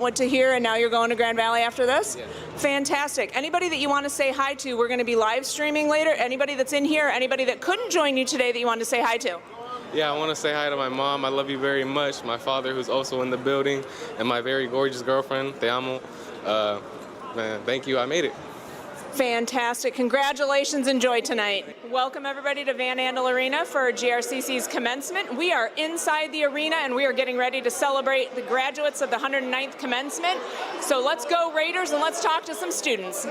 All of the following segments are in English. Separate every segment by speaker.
Speaker 1: What to hear, and now you're going to Grand Valley after this?
Speaker 2: Yeah.
Speaker 1: Fantastic. Anybody that you want to say hi to, we're going to be live streaming later. Anybody that's in here, anybody that couldn't join you today that you want to say hi to?
Speaker 2: Yeah, I want to say hi to my mom. I love you very much. My father, who's also in the building, and my very gorgeous girlfriend, Te amo. Man, thank you. I made it.
Speaker 1: Fantastic. Congratulations. Enjoy tonight. Welcome everybody to Van Andel Arena for GRCC's commencement. We are inside the arena and we are getting ready to celebrate the graduates of the 109th commencement. So let's go Raiders and let's talk to some students.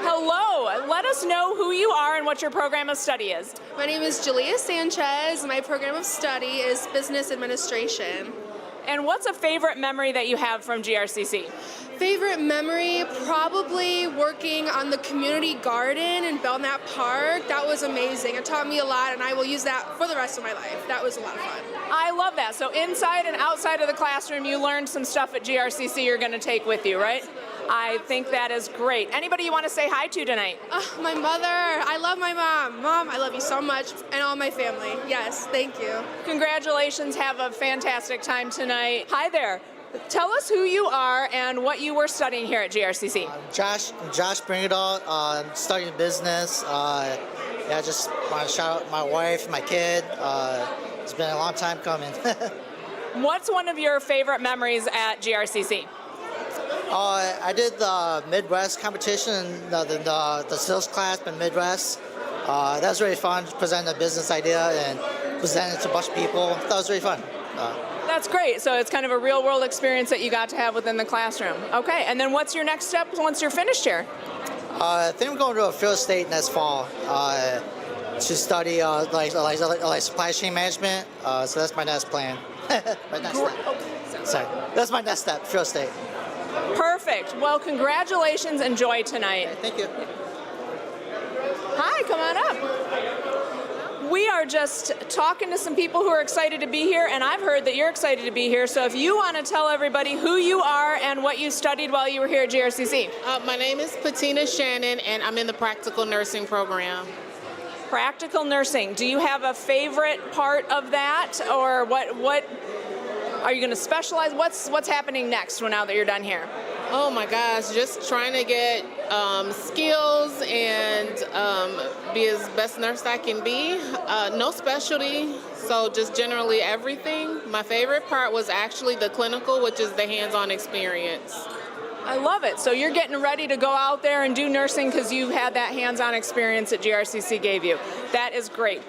Speaker 1: Hello, let us know who you are and what your program of study is.
Speaker 3: My name is Julia Sanchez. My program of study is Business Administration.
Speaker 1: And what's a favorite memory that you have from GRCC?
Speaker 3: Favorite memory, probably working on the community garden in Belknap Park. That was amazing. It taught me a lot, and I will use that for the rest of my life. That was a lot of fun.
Speaker 1: I love that. So inside and outside of the classroom, you learned some stuff at GRCC you're going to take with you, right? I think that is great. Anybody you want to say hi to tonight?
Speaker 3: My mother. I love my mom. Mom, I love you so much, and all my family. Yes, thank you.
Speaker 1: Congratulations. Have a fantastic time tonight. Hi there. Tell us who you are and what you were studying here at GRCC.
Speaker 4: Josh Bringadal, studying business. Yeah, I just want to shout out my wife, my kid. It's been a long time coming.
Speaker 1: What's one of your favorite memories at GRCC?
Speaker 4: I did the Midwest competition, the sales class in Midwest. That was really fun, presenting a business idea and presenting it to a bunch of people. That was really fun.
Speaker 1: That's great. So it's kind of a real world experience that you got to have within the classroom. Okay, and then what's your next step once you're finished here?
Speaker 4: I think I'm going to a field state next fall to study like supply chain management. So that's my next plan. My next step. Sorry, that's my next step, field state.
Speaker 1: Perfect. Well, congratulations. Enjoy tonight.
Speaker 4: Okay, thank you.
Speaker 1: Hi, come on up. We are just talking to some people who are excited to be here, and I've heard that you're excited to be here. So if you want to tell everybody who you are and what you studied while you were here at GRCC.
Speaker 5: My name is Patina Shannon, and I'm in the practical nursing program.
Speaker 1: Practical nursing. Do you have a favorite part of that, or what are you going to specialize? What's happening next now that you're done here?
Speaker 5: Oh my gosh, just trying to get skills and be as best nurse I can be. No specialty, so just generally everything. My favorite part was actually the clinical, which is the hands-on experience.
Speaker 1: I love it. So you're getting ready to go out there and do nursing because you've had that hands-on experience that GRCC gave you. That is great.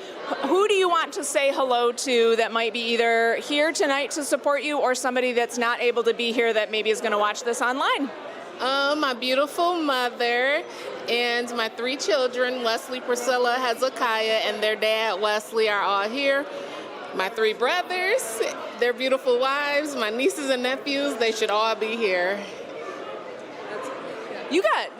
Speaker 1: Who do you want to say hello to that might be either here tonight to support you or somebody that's not able to be here that maybe is going to watch this online?
Speaker 5: My beautiful mother and my 3 children, Leslie, Priscilla, Hezekiah, and their dad, Wesley, are all here. My 3 brothers, their beautiful wives, my nieces and nephews, they should all be here.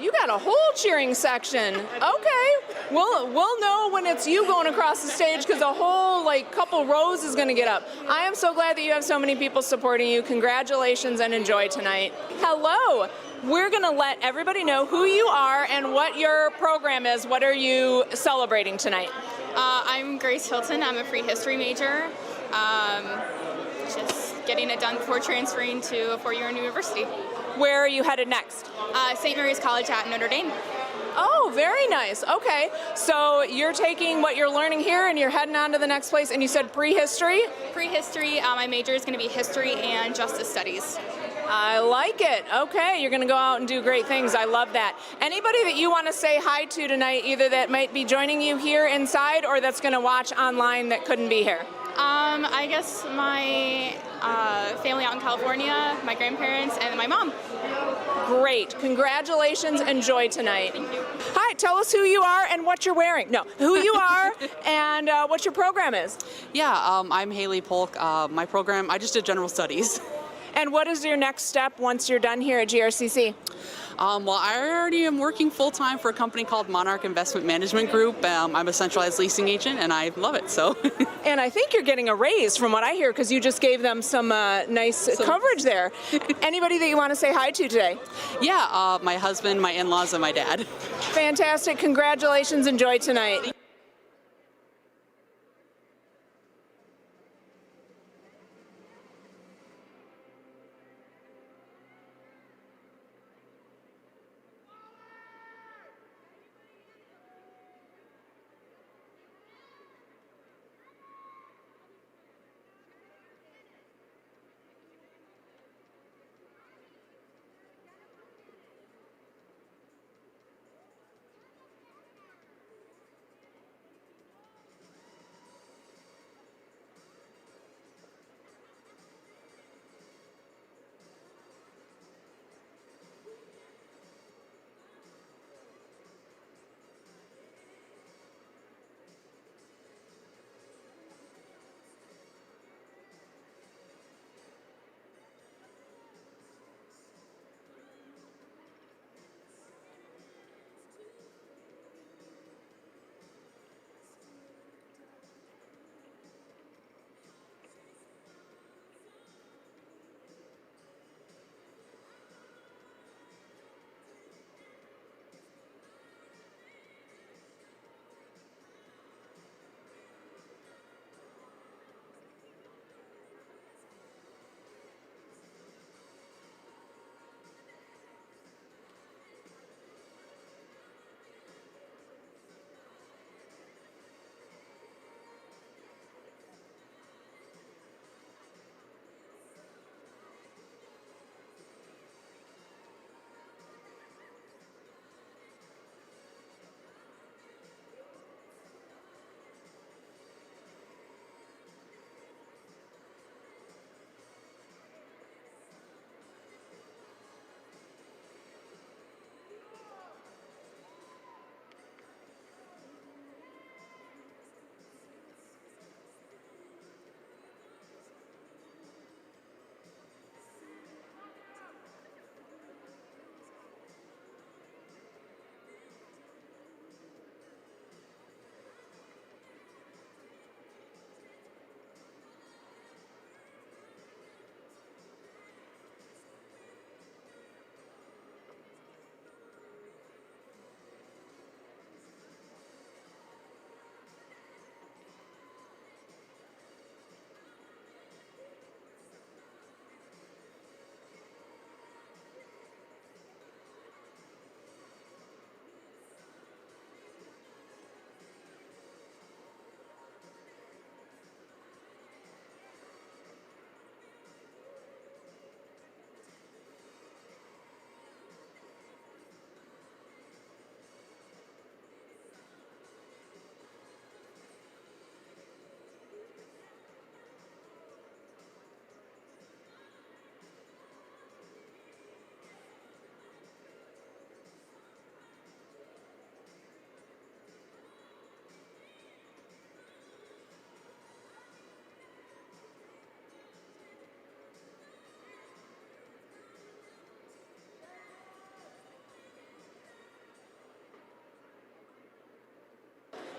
Speaker 1: You got a whole cheering section. Okay, we'll know when it's you going across the stage because a whole couple rows is going to get up. I am so glad that you have so many people supporting you. Congratulations and enjoy tonight. Hello. We're going to let everybody know who you are and what your program is. What are you celebrating tonight?
Speaker 6: I'm Grace Hilton. I'm a prehistory major. Just getting it done before transferring to a 4-year university.
Speaker 1: Where are you headed next?
Speaker 6: St. Mary's College at Notre Dame.
Speaker 1: Oh, very nice. Okay, so you're taking what you're learning here and you're heading on to the next place, and you said prehistory?
Speaker 6: Prehistory, my major is going to be history and justice studies.
Speaker 1: I like it. Okay, you're going to go out and do great things. I love that. Anybody that you want to say hi to tonight, either that might be joining you here inside or that's going to watch online that couldn't be here?
Speaker 6: I guess my family out in California, my grandparents, and my mom.
Speaker 1: Great. Congratulations. Enjoy tonight.
Speaker 6: Thank you.
Speaker 1: Hi, tell us who you are and what you're wearing. No, who you are and what your program is.
Speaker 7: Yeah, I'm Haley Polk. My program, I just did general studies.
Speaker 1: And what is your next step once you're done here at GRCC?
Speaker 7: Well, I already am working full-time for a company called Monarch Investment Management Group. I'm a centralized leasing agent, and I love it, so.
Speaker 1: And I think you're getting a raise from what I hear because you just gave them some nice coverage there. Anybody that you want to say hi to today?
Speaker 7: Yeah, my husband, my in-laws, and my dad.
Speaker 1: Fantastic. Congratulations. Enjoy tonight.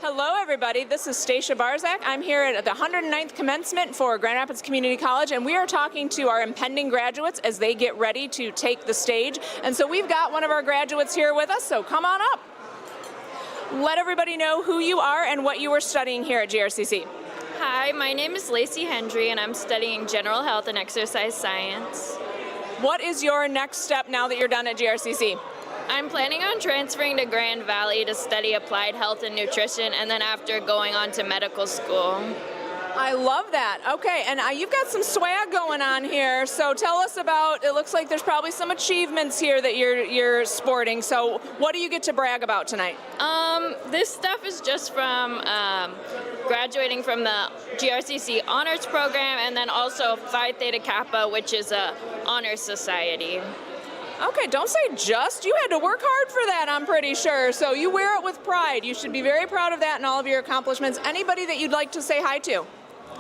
Speaker 1: Hello, everybody. This is Stacia Barzak. I'm here at the 109th commencement for Grand Rapids Community College, and we are talking to our impending graduates as they get ready to take the stage. And so we've got one of our graduates here with us, so come on up. Let everybody know who you are and what you were studying here at GRCC.
Speaker 8: Hi, my name is Lacey Hendry, and I'm studying General Health and Exercise Science.
Speaker 1: What is your next step now that you're done at GRCC?
Speaker 8: I'm planning on transferring to Grand Valley to study applied health and nutrition, and then after going on to medical school.
Speaker 1: I love that. Okay, and you've got some swag going on here. So tell us about, it looks like there's probably some achievements here that you're sporting. So what do you get to brag about tonight?
Speaker 8: This stuff is just from graduating from the GRCC Honors Program, and then also Phi Theta Kappa, which is a honor society.
Speaker 1: Okay, don't say just. You had to work hard for that, I'm pretty sure. So you wear it with pride. You should be very proud of that and all of your accomplishments. Anybody that you'd like to say hi to?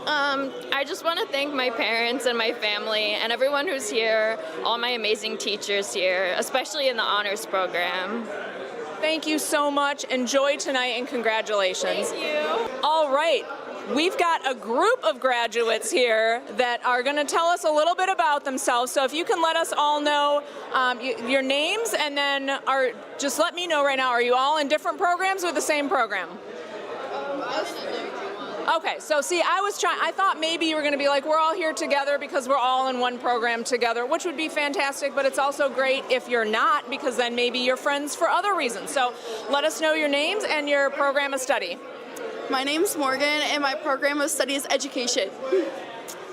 Speaker 8: I just want to thank my parents and my family and everyone who's here, all my amazing teachers here, especially in the honors program.
Speaker 1: Thank you so much. Enjoy tonight and congratulations.
Speaker 8: Thank you.
Speaker 1: All right. We've got a group of graduates here that are going to tell us a little bit about themselves. So if you can let us all know your names, and then just let me know right now, are you all in different programs or the same program? Okay, so see, I thought maybe you were going to be like, we're all here together because we're all in one program together, which would be fantastic, but it's also great if you're not, because then maybe you're friends for other reasons. So let us know your names and your program of study.
Speaker 9: My name's Morgan, and my program of study is education.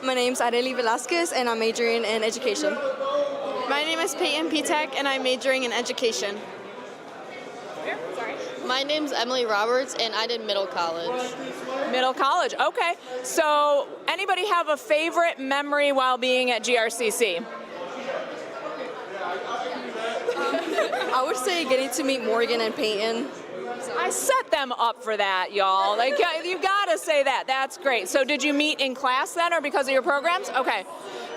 Speaker 10: My name's Arely Velasquez, and I'm majoring in education.
Speaker 9: My name is Peyton Pitek, and I'm majoring in education.
Speaker 11: My name's Emily Roberts, and I did middle college.
Speaker 1: Middle college, okay. So anybody have a favorite memory while being at GRCC?
Speaker 10: I would say getting to meet Morgan and Peyton.
Speaker 1: I set them up for that, y'all. Like, you gotta say that. That's great. So did you meet in class then, or because of your programs? Okay.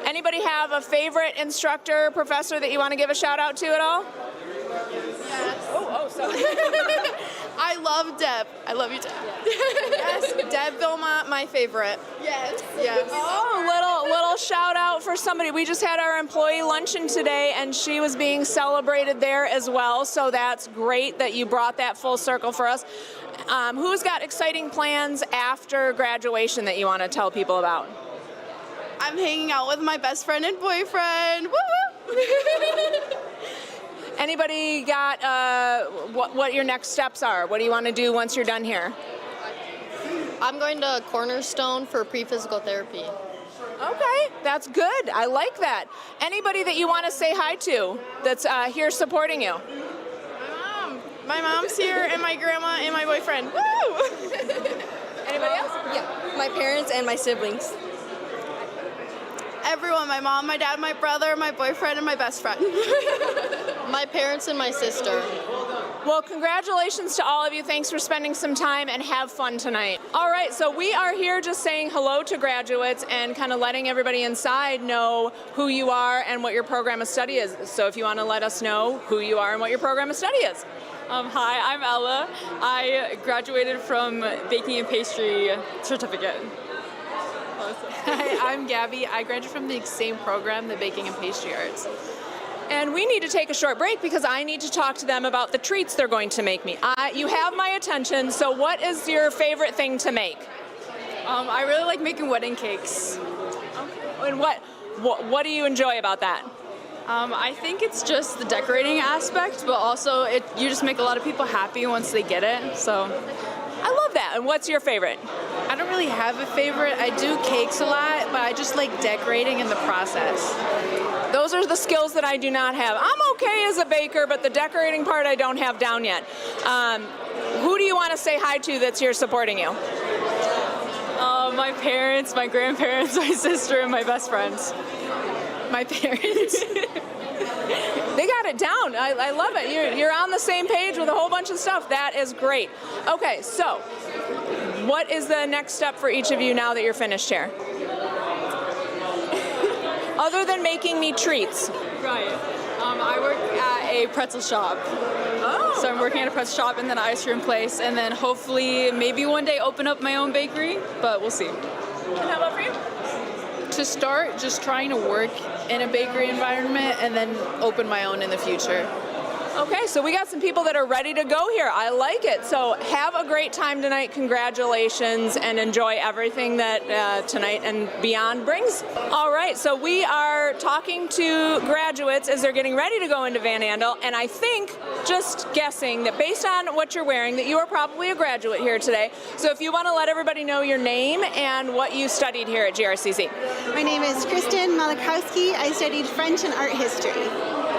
Speaker 1: Anybody have a favorite instructor, professor that you want to give a shout out to at all?
Speaker 9: Yes.
Speaker 1: Oh, sorry.
Speaker 9: I love Deb. I love you, Deb. Yes, Deb Vilma, my favorite. Yes. Yes.
Speaker 1: Oh, little shout out for somebody. We just had our employee luncheon today, and she was being celebrated there as well. So that's great that you brought that full circle for us. Who's got exciting plans after graduation that you want to tell people about?
Speaker 9: I'm hanging out with my best friend and boyfriend. Woo!
Speaker 1: Anybody got what your next steps are? What do you want to do once you're done here?
Speaker 11: I'm going to Cornerstone for pre-physical therapy.
Speaker 1: Okay, that's good. I like that. Anybody that you want to say hi to that's here supporting you?
Speaker 9: My mom's here, and my grandma, and my boyfriend. Woo!
Speaker 1: Anybody else?
Speaker 10: Yeah, my parents and my siblings.
Speaker 9: Everyone, my mom, my dad, my brother, my boyfriend, and my best friend.
Speaker 11: My parents and my sister.
Speaker 1: Well, congratulations to all of you. Thanks for spending some time, and have fun tonight. All right, so we are here just saying hello to graduates and kind of letting everybody inside know who you are and what your program of study is. So if you want to let us know who you are and what your program of study is.
Speaker 12: Hi, I'm Ella. I graduated from Baking and Pastry certificate.
Speaker 13: Hi, I'm Gabby. I graduated from the same program, the Baking and Pastry Arts.
Speaker 1: And we need to take a short break because I need to talk to them about the treats they're going to make me. You have my attention, so what is your favorite thing to make?
Speaker 12: I really like making wedding cakes.
Speaker 1: Okay. And what do you enjoy about that?
Speaker 12: I think it's just the decorating aspect, but also you just make a lot of people happy once they get it. So
Speaker 1: I love that. And what's your favorite?
Speaker 13: I don't really have a favorite. I do cakes a lot, but I just like decorating in the process.
Speaker 1: Those are the skills that I do not have. I'm okay as a baker, but the decorating part I don't have down yet. Who do you want to say hi to that's here supporting you?
Speaker 12: My parents, my grandparents, my sister, and my best friends.
Speaker 13: My parents.
Speaker 1: They got it down. I love it. You're on the same page with a whole bunch of stuff. That is great. Okay, so what is the next step for each of you now that you're finished here? Other than making me treats.
Speaker 12: Right. I work at a pretzel shop.
Speaker 1: Oh,
Speaker 12: So I'm working at a pretzel shop and then an ice cream place, and then hopefully maybe one day open up my own bakery, but we'll see.
Speaker 1: And how about for you?
Speaker 13: To start, just trying to work in a bakery environment and then open my own in the future.
Speaker 1: Okay, so we got some people that are ready to go here. I like it. So have a great time tonight. Congratulations, and enjoy everything that tonight and beyond brings. All right, so we are talking to graduates as they're getting ready to go into Van Andel, and I think, just guessing, that based on what you're wearing, that you are probably a graduate here today. So if you want to let everybody know your name and what you studied here at GRCC.
Speaker 14: My name is Kristen Malakowski. I studied French and art history.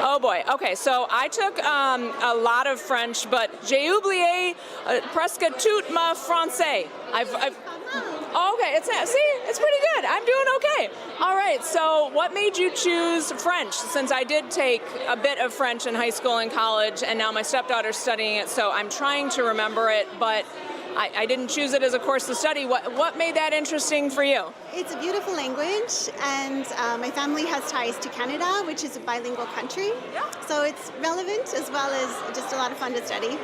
Speaker 1: Oh boy. Okay, so I took a lot of French, but j'ai oublié presque tout ma français. Okay, it's pretty good. I'm doing okay. All right, so what made you choose French? Since I did take a bit of French in high school and college, and now my stepdaughter's studying it, so I'm trying to remember it, but I didn't choose it as a course to study. What made that interesting for you?
Speaker 14: It's a beautiful language, and my family has ties to Canada, which is a bilingual country.
Speaker 1: Yeah.
Speaker 14: So it's relevant as well as just a lot of fun to study.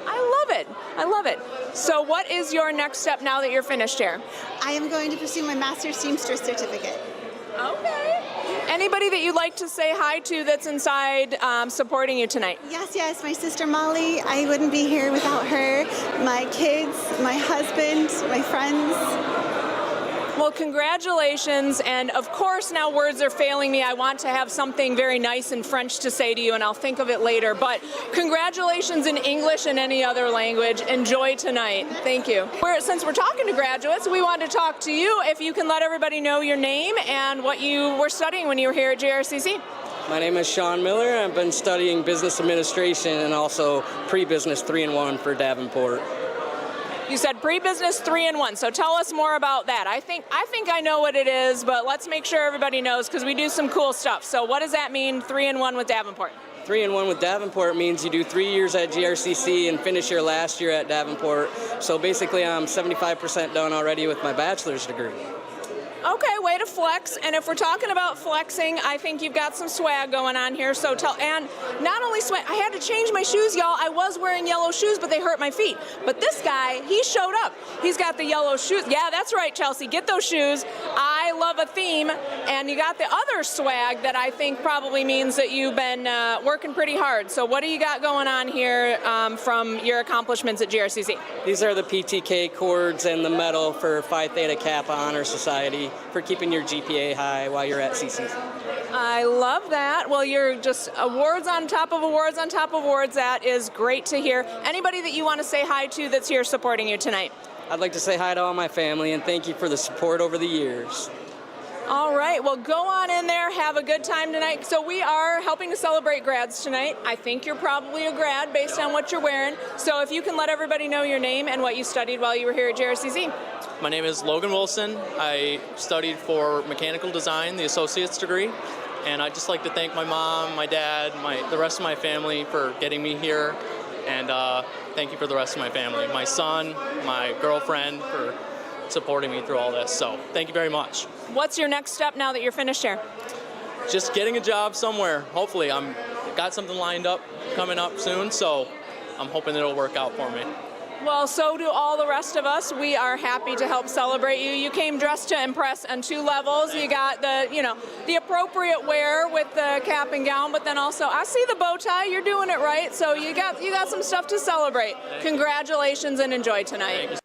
Speaker 1: I love it. I love it. So what is your next step now that you're finished here?
Speaker 14: I am going to pursue my Master's Seamstress certificate.
Speaker 1: Okay. Anybody that you'd like to say hi to that's inside supporting you tonight?
Speaker 14: Yes, my sister Molly. I wouldn't be here without her. My kids, my husband, my friends.
Speaker 1: Well, congratulations, and of course now words are failing me. I want to have something very nice in French to say to you, and I'll think of it later, but congratulations in English and any other language. Enjoy tonight. Thank you. Since we're talking to graduates, we want to talk to you. If you can let everybody know your name and what you were studying when you were here at JRCC.
Speaker 15: My name is Sean Miller. I've been studying business administration and also pre-business 3-in-1 for Davenport.
Speaker 1: You said pre-business 3-in-1, so tell us more about that. I think I know what it is, but let's make sure everybody knows because we do some cool stuff. So what does that mean, 3-in-1 with Davenport?
Speaker 15: 3-in-1 with Davenport means you do 3 years at GRCC and finish your last year at Davenport. So basically I'm 75% done already with my bachelor's degree.
Speaker 1: Okay, way to flex. And if we're talking about flexing, I think you've got some swag going on here. So and not only swag, I had to change my shoes, y'all. I was wearing yellow shoes, but they hurt my feet. But this guy, he showed up. He's got the yellow shoes. Yeah, that's right, Chelsea. Get those shoes. I love a theme. And you got the other swag that I think probably means that you've been working pretty hard. So what do you got going on here from your accomplishments at GRCC?
Speaker 15: These are the PTK cords and the medal for Phi Theta Kappa Honor Society for keeping your GPA high while you're at CCC.
Speaker 1: I love that. Well, you're just awards on top of awards on top of awards. That is great to hear. Anybody that you want to say hi to that's here supporting you tonight?
Speaker 15: I'd like to say hi to all my family and thank you for the support over the years.
Speaker 1: All right, well, go on in there, have a good time tonight. So we are helping to celebrate grads tonight. I think you're probably a grad based on what you're wearing. So if you can let everybody know your name and what you studied while you were here at JRCC.
Speaker 16: My name is Logan Wilson. I studied for mechanical design, the associate's degree. And I'd just like to thank my mom, my dad, the rest of my family for getting me here. And thank you for the rest of my family. My son, my girlfriend for supporting me through all this. So thank you very much.
Speaker 1: What's your next step now that you're finished here?
Speaker 16: Just getting a job somewhere. Hopefully. I'm got something lined up coming up soon, so I'm hoping it'll work out for me.
Speaker 1: Well, so do all the rest of us. We are happy to help celebrate you. You came dressed to impress on 2 levels. You got the appropriate wear with the cap and gown, but then also I see the bow tie. You're doing it right. So you got some stuff to celebrate. Congratulations and enjoy tonight.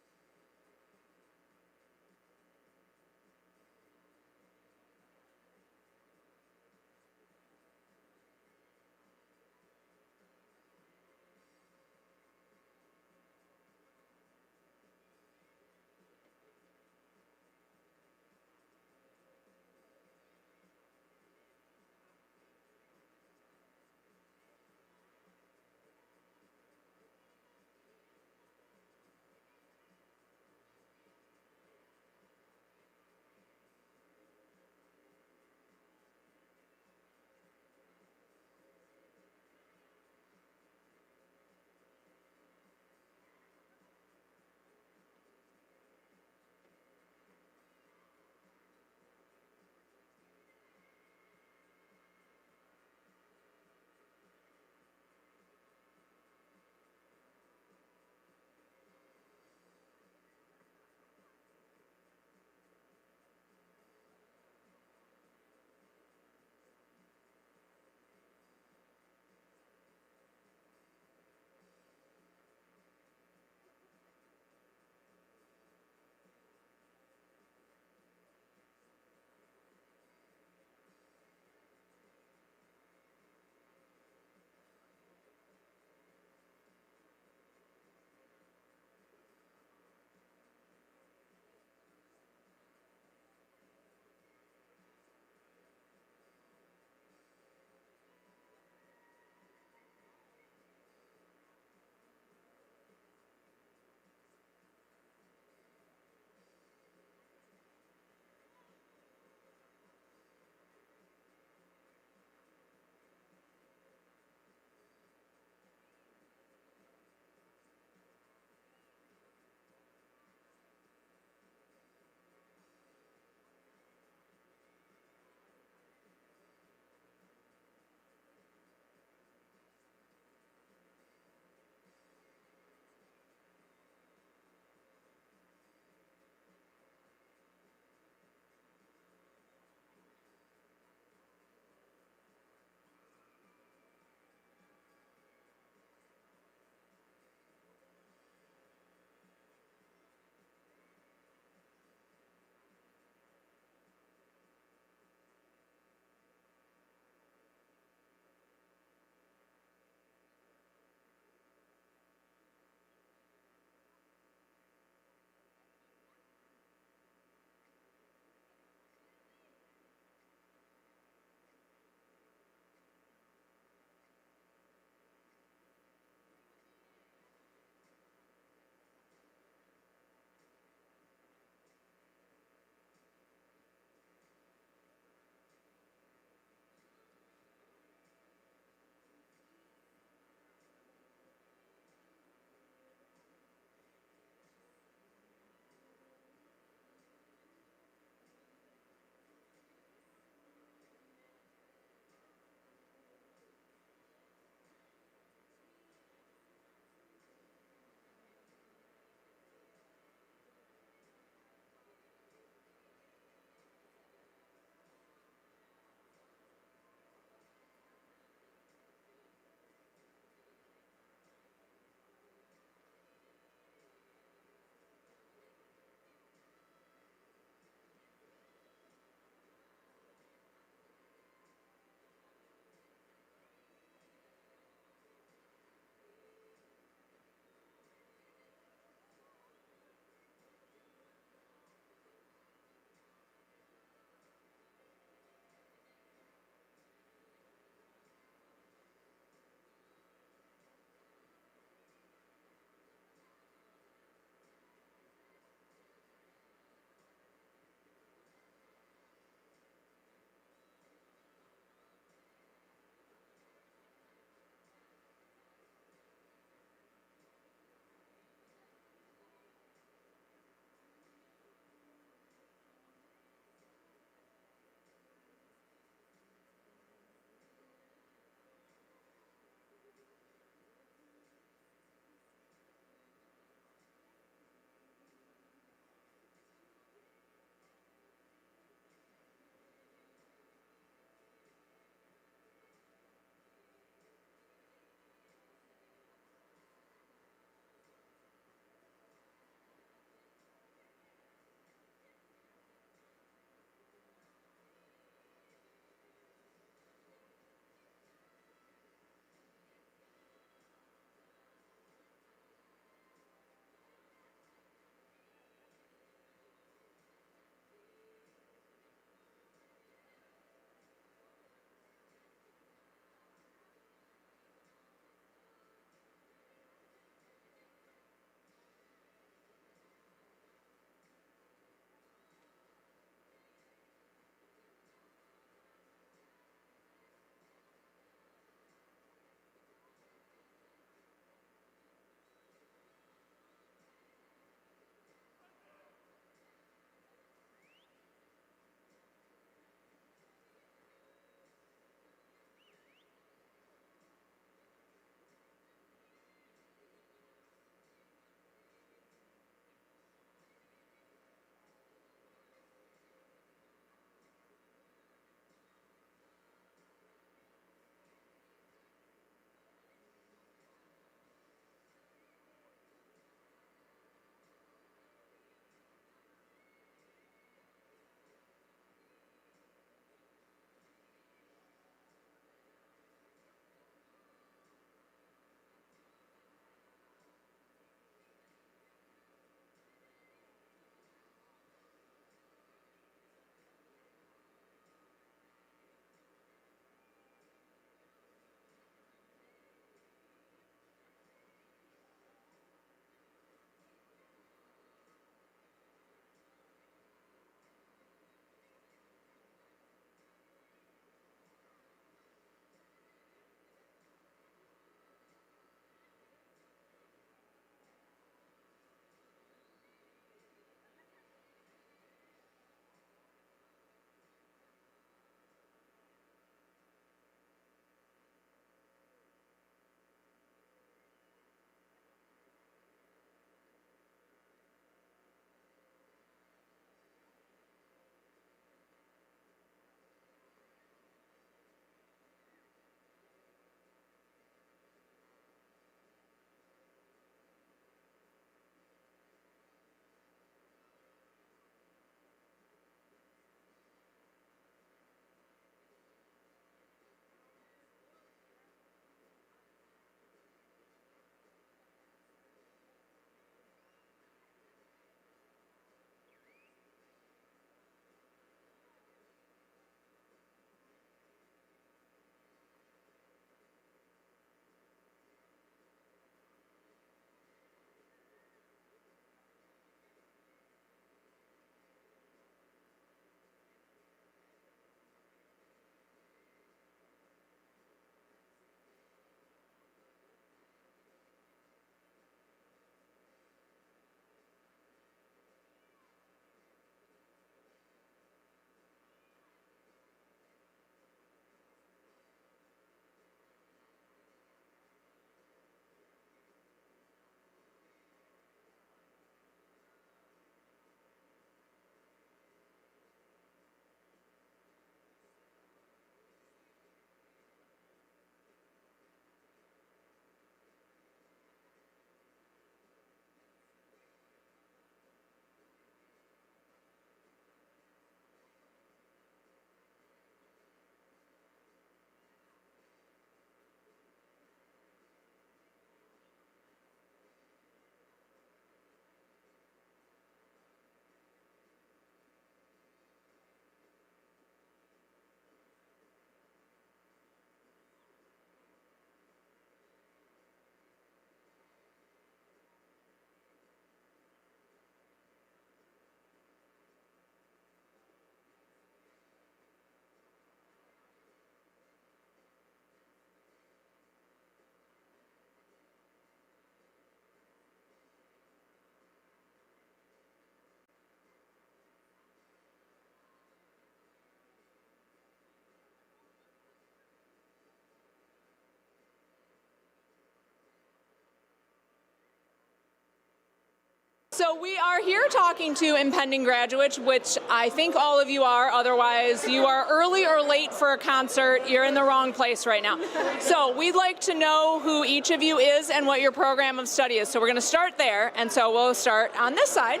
Speaker 1: So we are here talking to impending graduates, which I think all of you are. Otherwise, you are early or late for a concert. You're in the wrong place right now. So we'd like to know who each of you is and what your program of study is. So we're going to start there, and so we'll start on this side.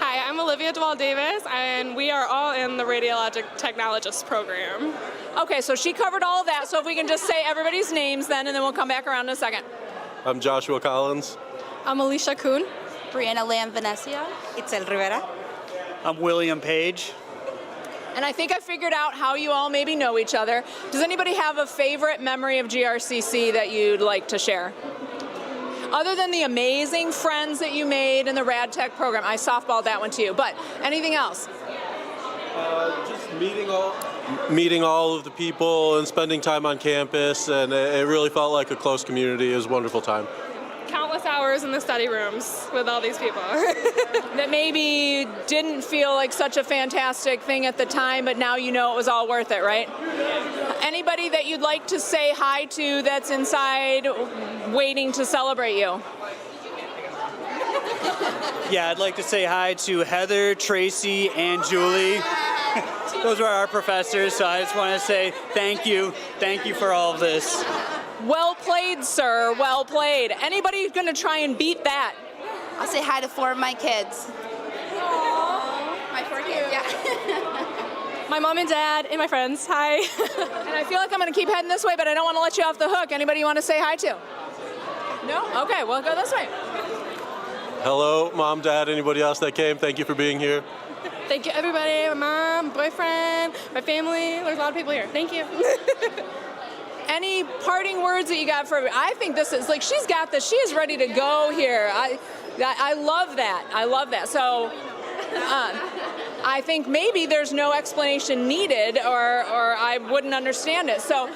Speaker 17: Hi, I'm Olivia Duvall-Davis, and we are all in the Radiologic Technologist program.
Speaker 1: Okay, so she covered all of that. So if we can just say everybody's names then, and then we'll come back around in a second.
Speaker 18: I'm Joshua Collins.
Speaker 17: I'm Alicia Kuhn.
Speaker 19: Brianna Lamb Venecia. Itzel Rivera.
Speaker 20: I'm William Page.
Speaker 1: And I think I figured out how you all maybe know each other. Does anybody have a favorite memory of GRCC that you'd like to share? Other than the amazing friends that you made in the Rad Tech program. I softballed that one to you, but anything else?
Speaker 18: Just meeting all of the people and spending time on campus, and it really felt like a close community. It was a wonderful time.
Speaker 17: Countless hours in the study rooms with all these people.
Speaker 1: That maybe didn't feel like such a fantastic thing at the time, but now you know it was all worth it, right? Anybody that you'd like to say hi to that's inside waiting to celebrate you?
Speaker 20: Yeah, I'd like to say hi to Heather, Tracy, and Julie. Those are our professors, so I just want to say thank you. Thank you for all of this.
Speaker 1: Well played, sir. Well played. Anybody going to try and beat that?
Speaker 19: I'll say hi to 4 of my kids.
Speaker 9: My 4 kids, yeah.
Speaker 17: My mom and dad and my friends. Hi.
Speaker 1: And I feel like I'm going to keep heading this way, but I don't want to let you off the hook. Anybody you want to say hi to? No? Okay, we'll go this way.
Speaker 18: Hello, Mom, Dad, anybody else that came? Thank you for being here.
Speaker 17: Thank you, everybody. My mom, boyfriend, my family. There's a lot of people here. Thank you.
Speaker 1: Any parting words that you got for everybody? I think this is like, she's got this. She is ready to go here. I love that. I love that. So I think maybe there's no explanation needed, or I wouldn't understand it. So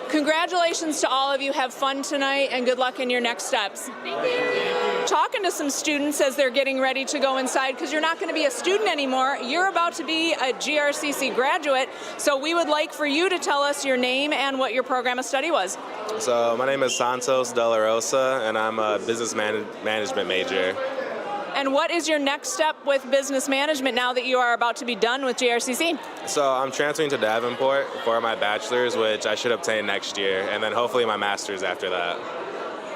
Speaker 1: congratulations to all of you. Have fun tonight, and good luck in your next steps. Thank you. Talking to some students as they're getting ready to go inside, because you're not going to be a student anymore. You're about to be a GRCC graduate. So we would like for you to tell us your name and what your program of study was.
Speaker 21: So my name is Santos De La Rosa, and I'm a business management major.
Speaker 1: And what is your next step with business management now that you are about to be done with GRCC?
Speaker 21: So I'm transferring to Davenport for my bachelor's, which I should obtain next year, and then hopefully my master's after that.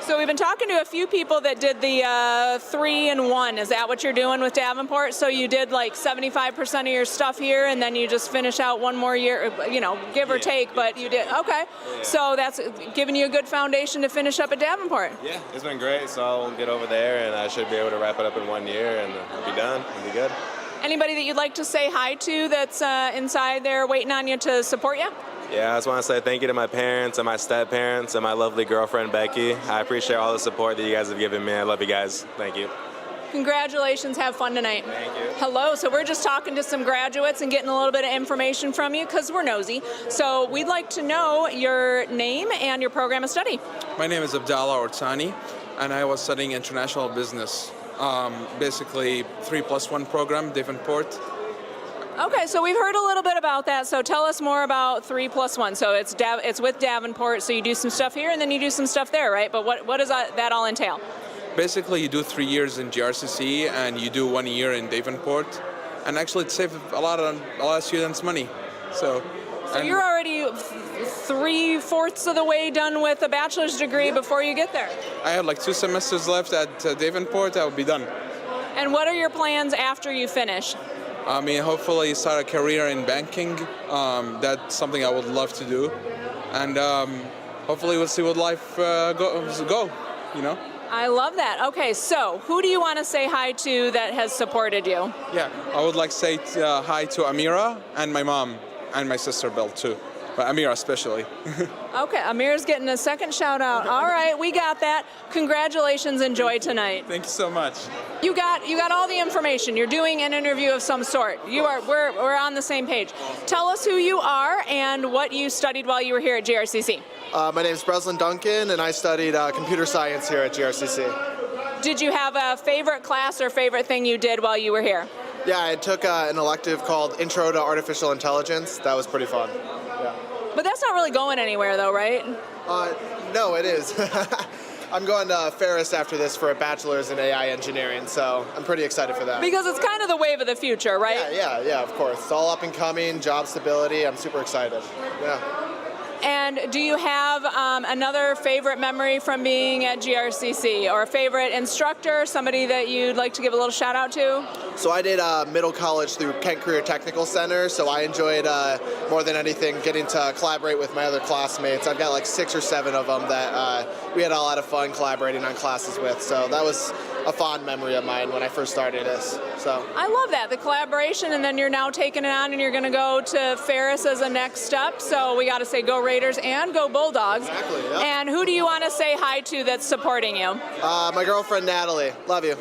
Speaker 1: So we've been talking to a few people that did the 3-in-1. Is that what you're doing with Davenport? So you did like 75% of your stuff here, and then you just finish out one more year, you know, give or take, but you did. Okay.
Speaker 21: Yeah.
Speaker 1: So that's giving you a good foundation to finish up at Davenport.
Speaker 21: Yeah, it's been great. So I'll get over there, and I should be able to wrap it up in 1 year, and I'll be done. It'll be good.
Speaker 1: Anybody that you'd like to say hi to that's inside there waiting on you to support you?
Speaker 21: Yeah, I just want to say thank you to my parents and my step-parents and my lovely girlfriend, Becky. I appreciate all the support that you guys have given me. I love you guys. Thank you.
Speaker 1: Congratulations. Have fun tonight.
Speaker 21: Thank you.
Speaker 1: Hello. So we're just talking to some graduates and getting a little bit of information from you because we're nosy. So we'd like to know your name and your program of study.
Speaker 22: My name is Abdallah Ortani, and I was studying international business. Basically 3+1 program, Davenport.
Speaker 1: Okay, so we've heard a little bit about that. So tell us more about 3+1. So it's with Davenport. So you do some stuff here and then you do some stuff there, right? But what does that all entail?
Speaker 22: Basically, you do 3 years in GRCC and you do 1 year in Davenport, and actually it saves a lot of students money. So
Speaker 1: you're already 3/4 of the way done with a bachelor's degree before you get there.
Speaker 22: I had like 2 semesters left at Davenport. I will be done.
Speaker 1: And what are your plans after you finish?
Speaker 22: I mean, hopefully start a career in banking. That's something I would love to do, and hopefully we'll see what life go. You know.
Speaker 1: I love that. Okay, so who do you want to say hi to that has supported you?
Speaker 22: Yeah, I would like to say hi to Amira and my mom and my sister Belle too, but Amira especially.
Speaker 1: Okay, Amira's getting a second shout out. All right, we got that. Congratulations, enjoy tonight.
Speaker 22: Thank you so much.
Speaker 1: You got all the information. You're doing an interview of some sort. We're on the same page. Tell us who you are and what you studied while you were here at GRCC.
Speaker 23: My name is Breslin Duncan, and I studied computer science here at GRCC.
Speaker 1: Did you have a favorite class or favorite thing you did while you were here?
Speaker 23: Yeah, I took an elective called Intro to Artificial Intelligence. That was pretty fun. Yeah.
Speaker 1: But that's not really going anywhere, though, right?
Speaker 23: No, it is. I'm going to Ferris after this for a bachelor's in AI engineering, so I'm pretty excited for that.
Speaker 1: Because it's kind of the wave of the future, right?
Speaker 23: Yeah, of course. It's all up and coming, job stability. I'm super excited. Yeah.
Speaker 1: And do you have another favorite memory from being at GRCC, or a favorite instructor, somebody that you'd like to give a little shout out to?
Speaker 23: So I did middle college through Kent Career Technical Center, so I enjoyed more than anything getting to collaborate with my other classmates. I've got like 6 or 7 of them that we had a lot of fun collaborating on classes with, so that was a fond memory of mine when I first started this. So
Speaker 1: I love that, the collaboration, and then you're now taking it on and you're going to go to Ferris as a next step, so we got to say go Raiders and go Bulldogs.
Speaker 23: Exactly, yep.
Speaker 1: And who do you want to say hi to that's supporting you?
Speaker 23: My girlfriend Natalie. Love you.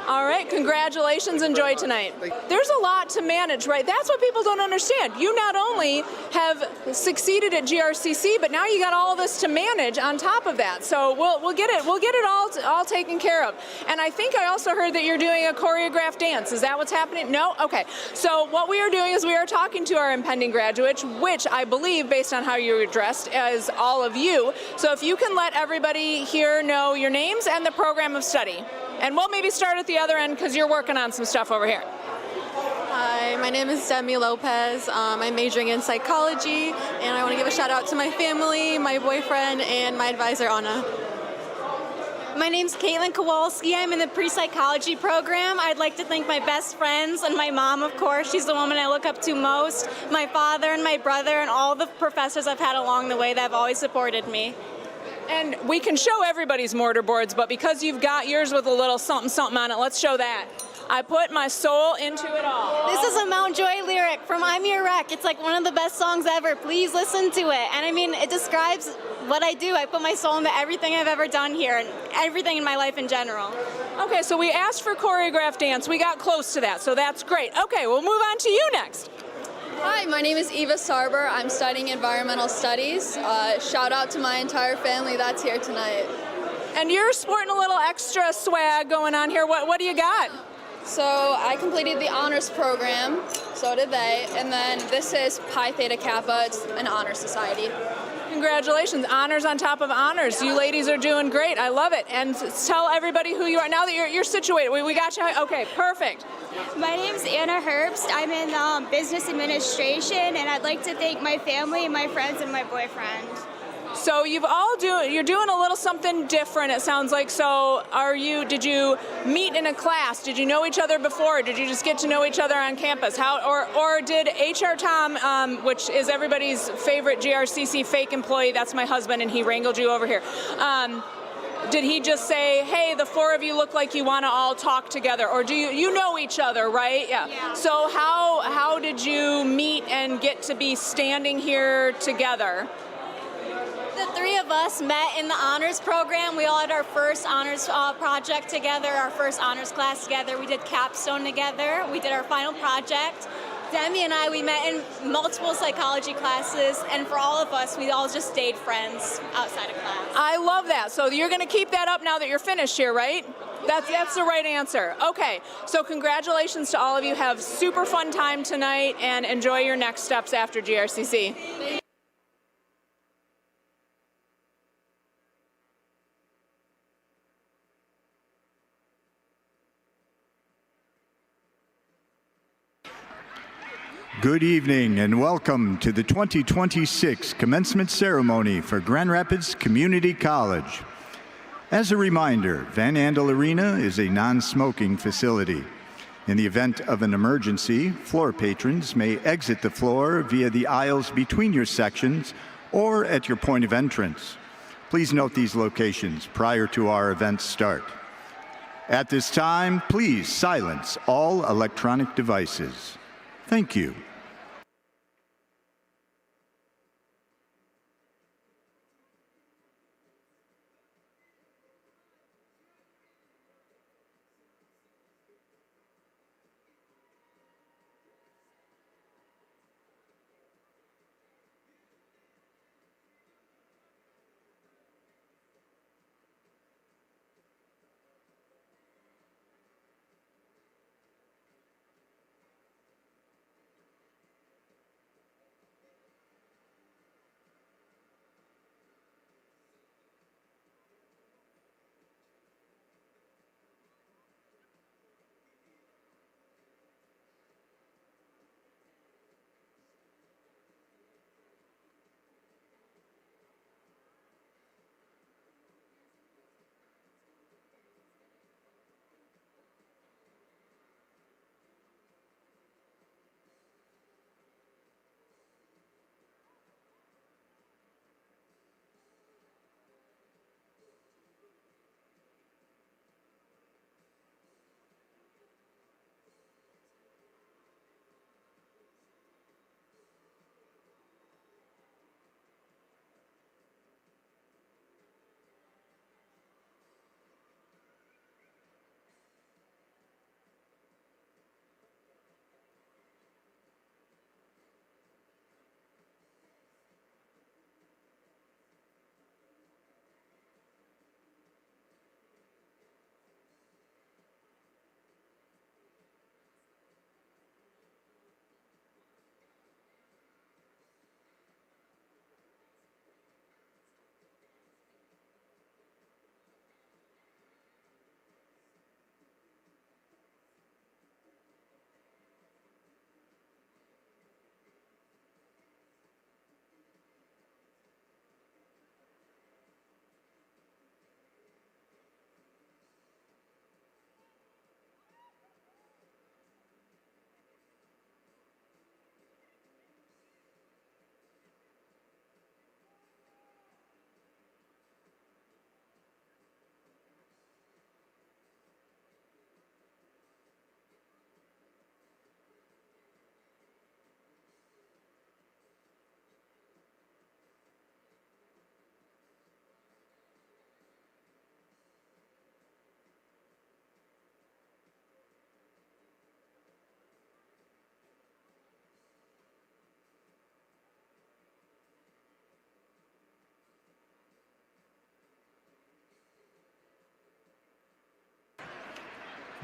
Speaker 1: All right, congratulations, enjoy tonight. There's a lot to manage, right? That's what people don't understand. You not only have succeeded at GRCC, but now you got all this to manage on top of that. So we'll get it all taken care of. And I think I also heard that you're doing a choreographed dance. Is that what's happening? No? Okay. So what we are doing is we are talking to our impending graduates, which I believe, based on how you were dressed, as all of you. So if you can let everybody here know your names and the program of study. And we'll maybe start at the other end because you're working on some stuff over here.
Speaker 2: Hi, my name is Demi Lopez. I'm majoring in psychology, and I want to give a shout out to my family, my boyfriend, and my advisor, Anna.
Speaker 3: My name's Caitlin Kowalski. I'm in the pre-psychology program. I'd like to thank my best friends and my mom, of course. She's the woman I look up to most. My father and my brother and all the professors I've had along the way that have always supported me.
Speaker 1: And we can show everybody's mortar boards, but because you've got yours with a little something something on it, let's show that. I put my soul into it all.
Speaker 3: This is a Mount Joy lyric from I'm Your Wreck. It's like one of the best songs ever. Please listen to it. And I mean, it describes what I do. I put my soul into everything I've ever done here and everything in my life in general.
Speaker 1: Okay, so we asked for choreographed dance. We got close to that, so that's great. Okay, we'll move on to you next.
Speaker 4: Hi, my name is Eva Sarber. I'm studying environmental studies. Shout out to my entire family that's here tonight.
Speaker 1: And you're sporting a little extra swag going on here. What do you got?
Speaker 4: So I completed the honors program, so did they, and then this is Pi Theta Kappa. It's an honor society.
Speaker 1: Congratulations, honors on top of honors. You ladies are doing great. I love it. And tell everybody who you are now that you're situated. We got you. Okay, perfect.
Speaker 3: My name's Anna Herbst. I'm in business administration, and I'd like to thank my family, my friends, and my boyfriend.
Speaker 1: So you're doing a little something different, it sounds like. So did you meet in a class? Did you know each other before? Did you just get to know each other on campus? Or did HR Tom, which is everybody's favorite GRCC fake employee, that's my husband, and he wrangled you over here. Did he just say, hey, the 4 of you look like you want to all talk together? Or do you know each other, right? Yeah. So how did you meet and get to be standing here together?
Speaker 3: The 3 of us met in the honors program. We all had our first honors project together, our first honors class together. We did capstone together. We did our final project. Demi and I, we met in multiple psychology classes, and for all of us, we all just stayed friends outside of class.
Speaker 1: I love that. So you're going to keep that up now that you're finished here, right? That's the right answer. Okay, so congratulations to all of you. Have super fun time tonight, and enjoy your next steps after GRCC.
Speaker 24: Good evening and welcome to the 2026 commencement ceremony for Grand Rapids Community College. As a reminder, Van Andel Arena is a non-smoking facility. In the event of an emergency, floor patrons may exit the floor via the aisles between your sections or at your point of entrance. Please note these locations prior to our event's start. At this time, please silence all electronic devices. Thank you.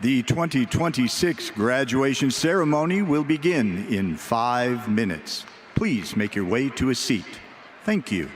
Speaker 24: The 2026 graduation ceremony will begin in 5 minutes. Please make your way to a seat. Thank you.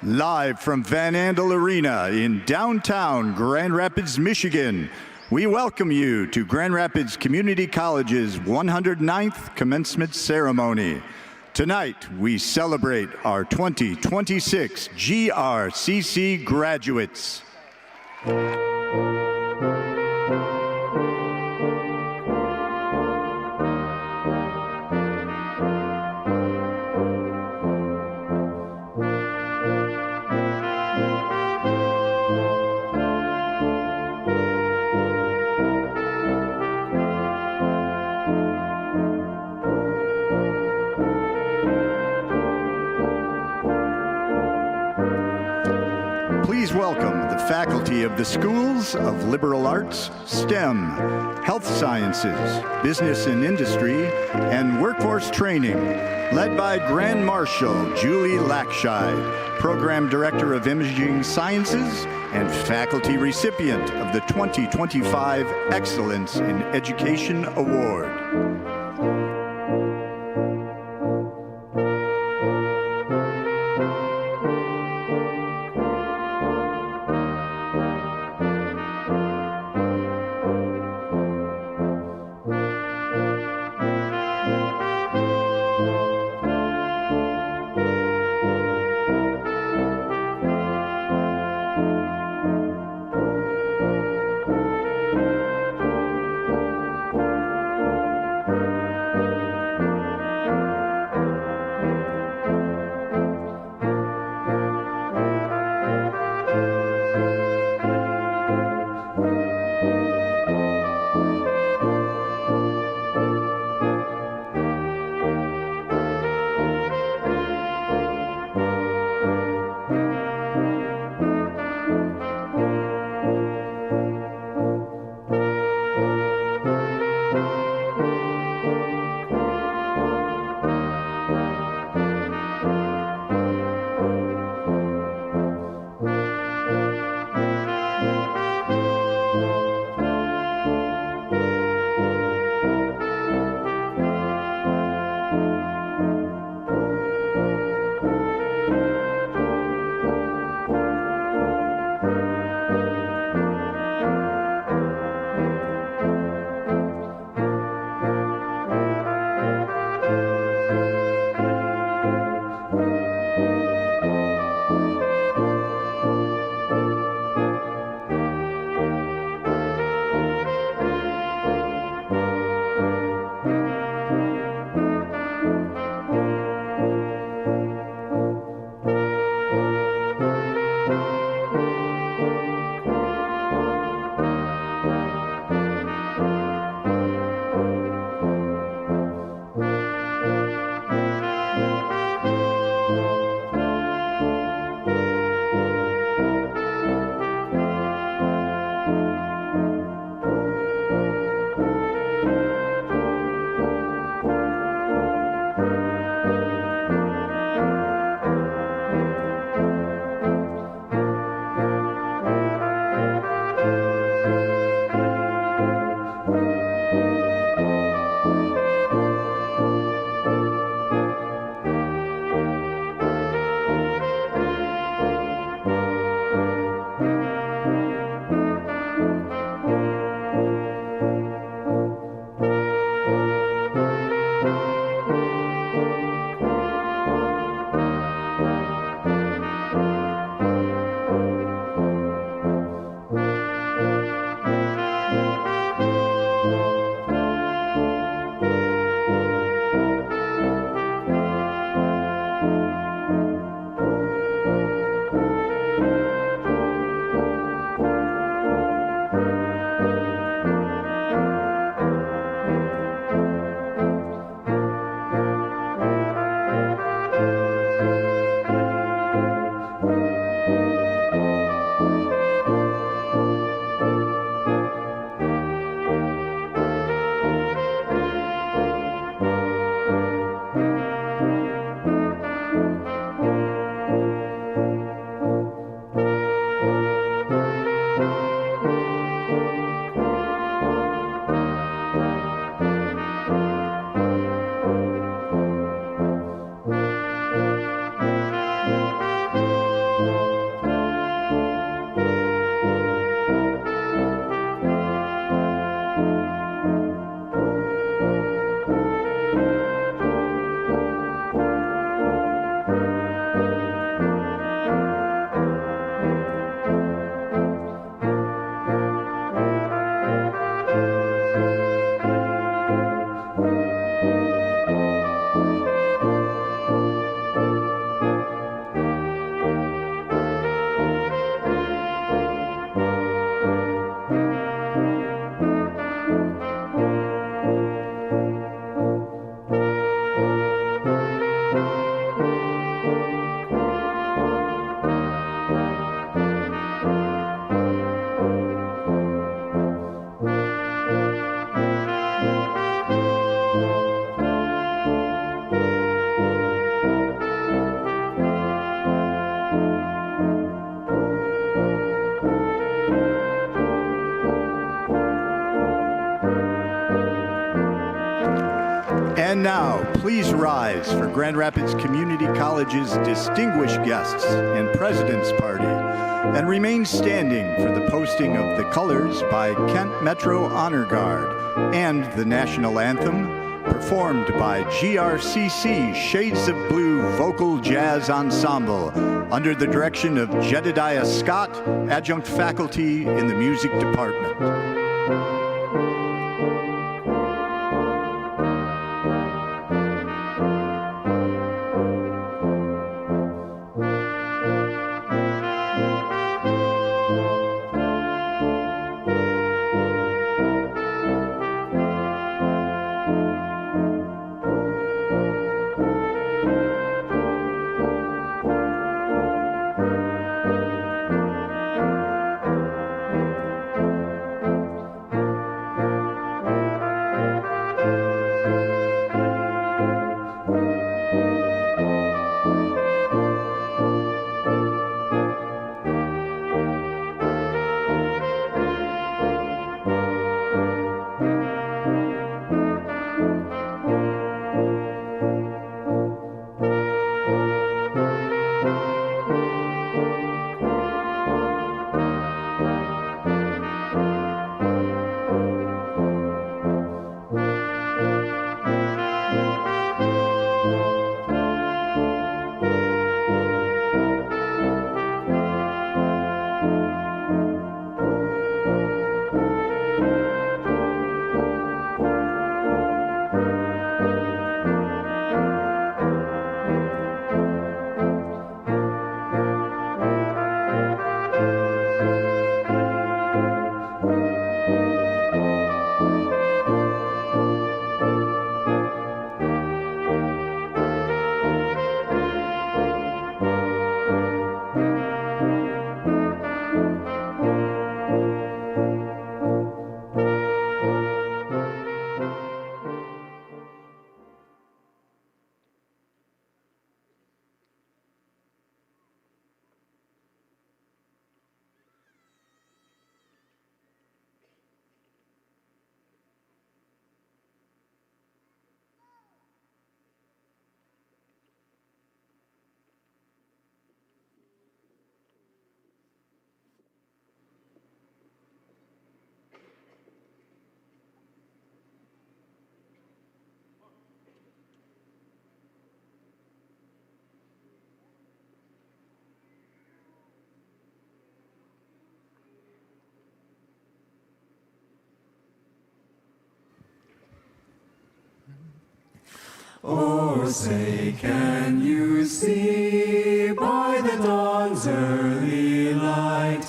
Speaker 24: Live from Van Andel Arena in downtown Grand Rapids, Michigan, we welcome you to Grand Rapids Community College's 109th commencement ceremony. Tonight, we celebrate our 2026 GRCC graduates. Please welcome the faculty of the Schools of Liberal Arts, STEM, Health Sciences, Business and Industry, and Workforce Training, led by Grand Marshal Julie Lackscheid, Program Director of Imaging Sciences and faculty recipient of the 2025 Excellence in Education Award. please rise for Grand Rapids Community College's distinguished guests and President's Party, and remain standing for the posting of the colors by Kent Metro Honor Guard and the national anthem, performed by GRCC Shades of Blue Vocal Jazz Ensemble under the direction of Jedediah Scott, adjunct faculty in the music department.
Speaker 5: Oh, say, can you see by the dawn's early light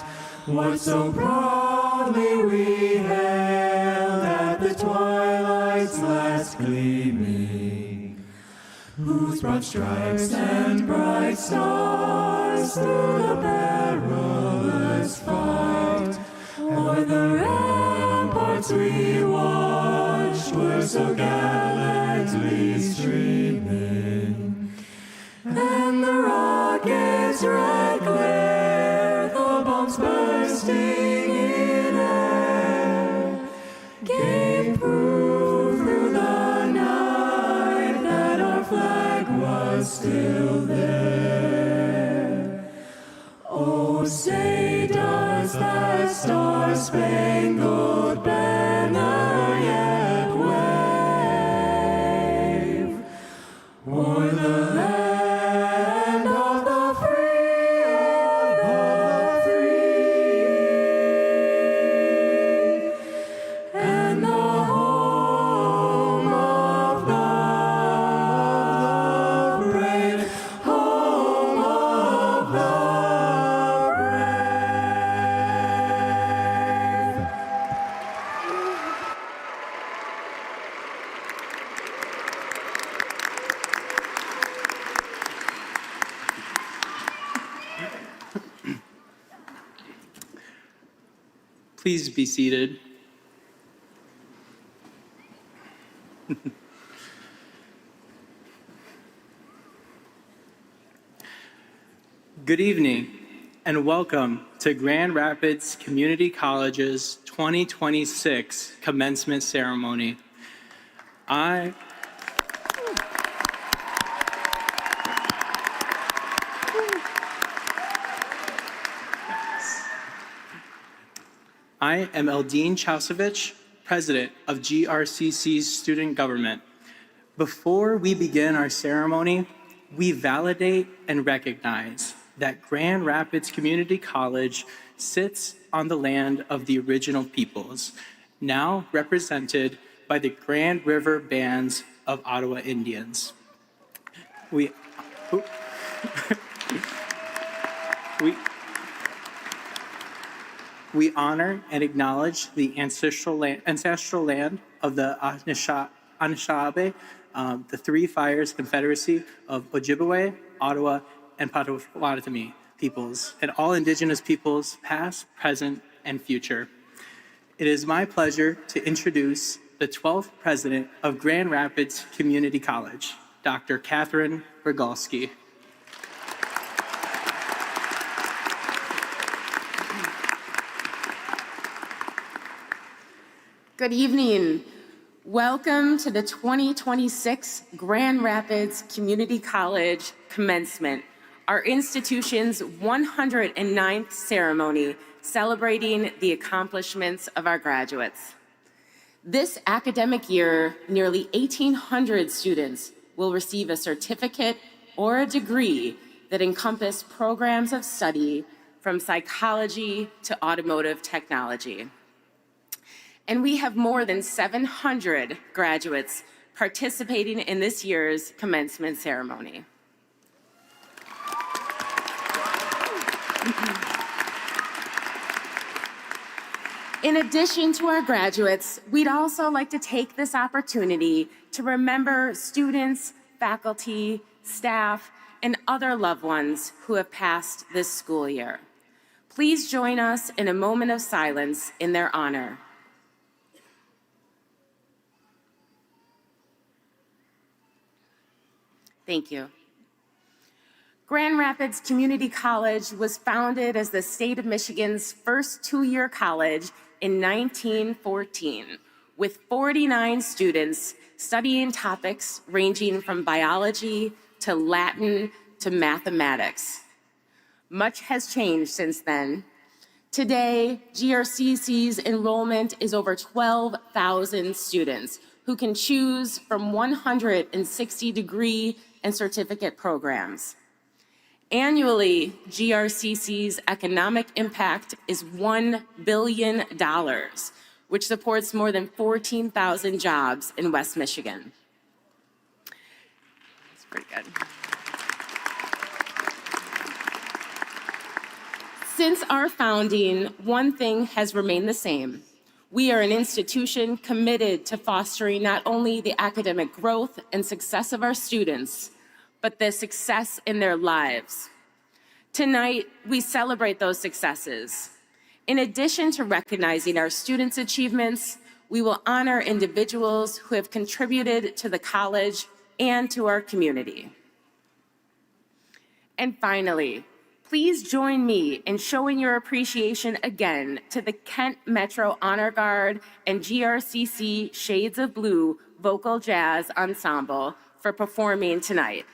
Speaker 5: what so proudly we hailed at the twilight's last gleaming, whose broad stripes and bright stars through the perilous fight o'er the ramparts we watched were so gallantly streaming, and the rocket's red glare, the bombs bursting in air, gave proof through the night that our flag was still there. Oh, say does that star-spangled banner yet wave o'er the land of the free, and the home of the brave, home of the
Speaker 6: Please be seated. Good evening and welcome to Grand Rapids Community College's 2026 commencement ceremony. I I am Eldine Chausevich, President of GRCC's Student Government. Before we begin our ceremony, we validate and recognize that Grand Rapids Community College sits on the land of the original peoples, now represented by the Grand River Bands of Ottawa Indians. We honor and acknowledge the ancestral land of the Anishinaabe, the Three Fires Confederacy of Ojibwe, Ottawa, and Potawatomi peoples, and all Indigenous peoples, past, present, and future. It is my pleasure to introduce the 12th President of Grand Rapids Community College, Dr. Catherine Rogalski.
Speaker 7: Good evening. Welcome to the 2026 Grand Rapids Community College Commencement, our institution's 109th ceremony celebrating the accomplishments of our graduates. This academic year, nearly 1,800 students will receive a certificate or a degree that encompass programs of study from psychology to automotive technology. And we have more than 700 graduates participating in this year's commencement ceremony. In addition to our graduates, we'd also like to take this opportunity to remember students, faculty, staff, and other loved ones who have passed this school year. Please join us in a moment of silence in their honor. Thank you. Grand Rapids Community College was founded as the state of Michigan's first two-year college in 1914, with 49 students studying topics ranging from biology to Latin to mathematics. Much has changed since then. Today, GRCC's enrollment is over 12,000 students who can choose from 160 degree and certificate programs. Annually, GRCC's economic impact is $1 billion, which supports more than 14,000 jobs in West Michigan. That's pretty good. Since our founding, one thing has remained the same. We are an institution committed to fostering not only the academic growth and success of our students, but the success in their lives. Tonight, we celebrate those successes. In addition to recognizing our students' achievements, we will honor individuals who have contributed to the college and to our community. And finally, please join me in showing your appreciation again to the Kent Metro Honor Guard and GRCC Shades of Blue Vocal Jazz Ensemble for performing tonight.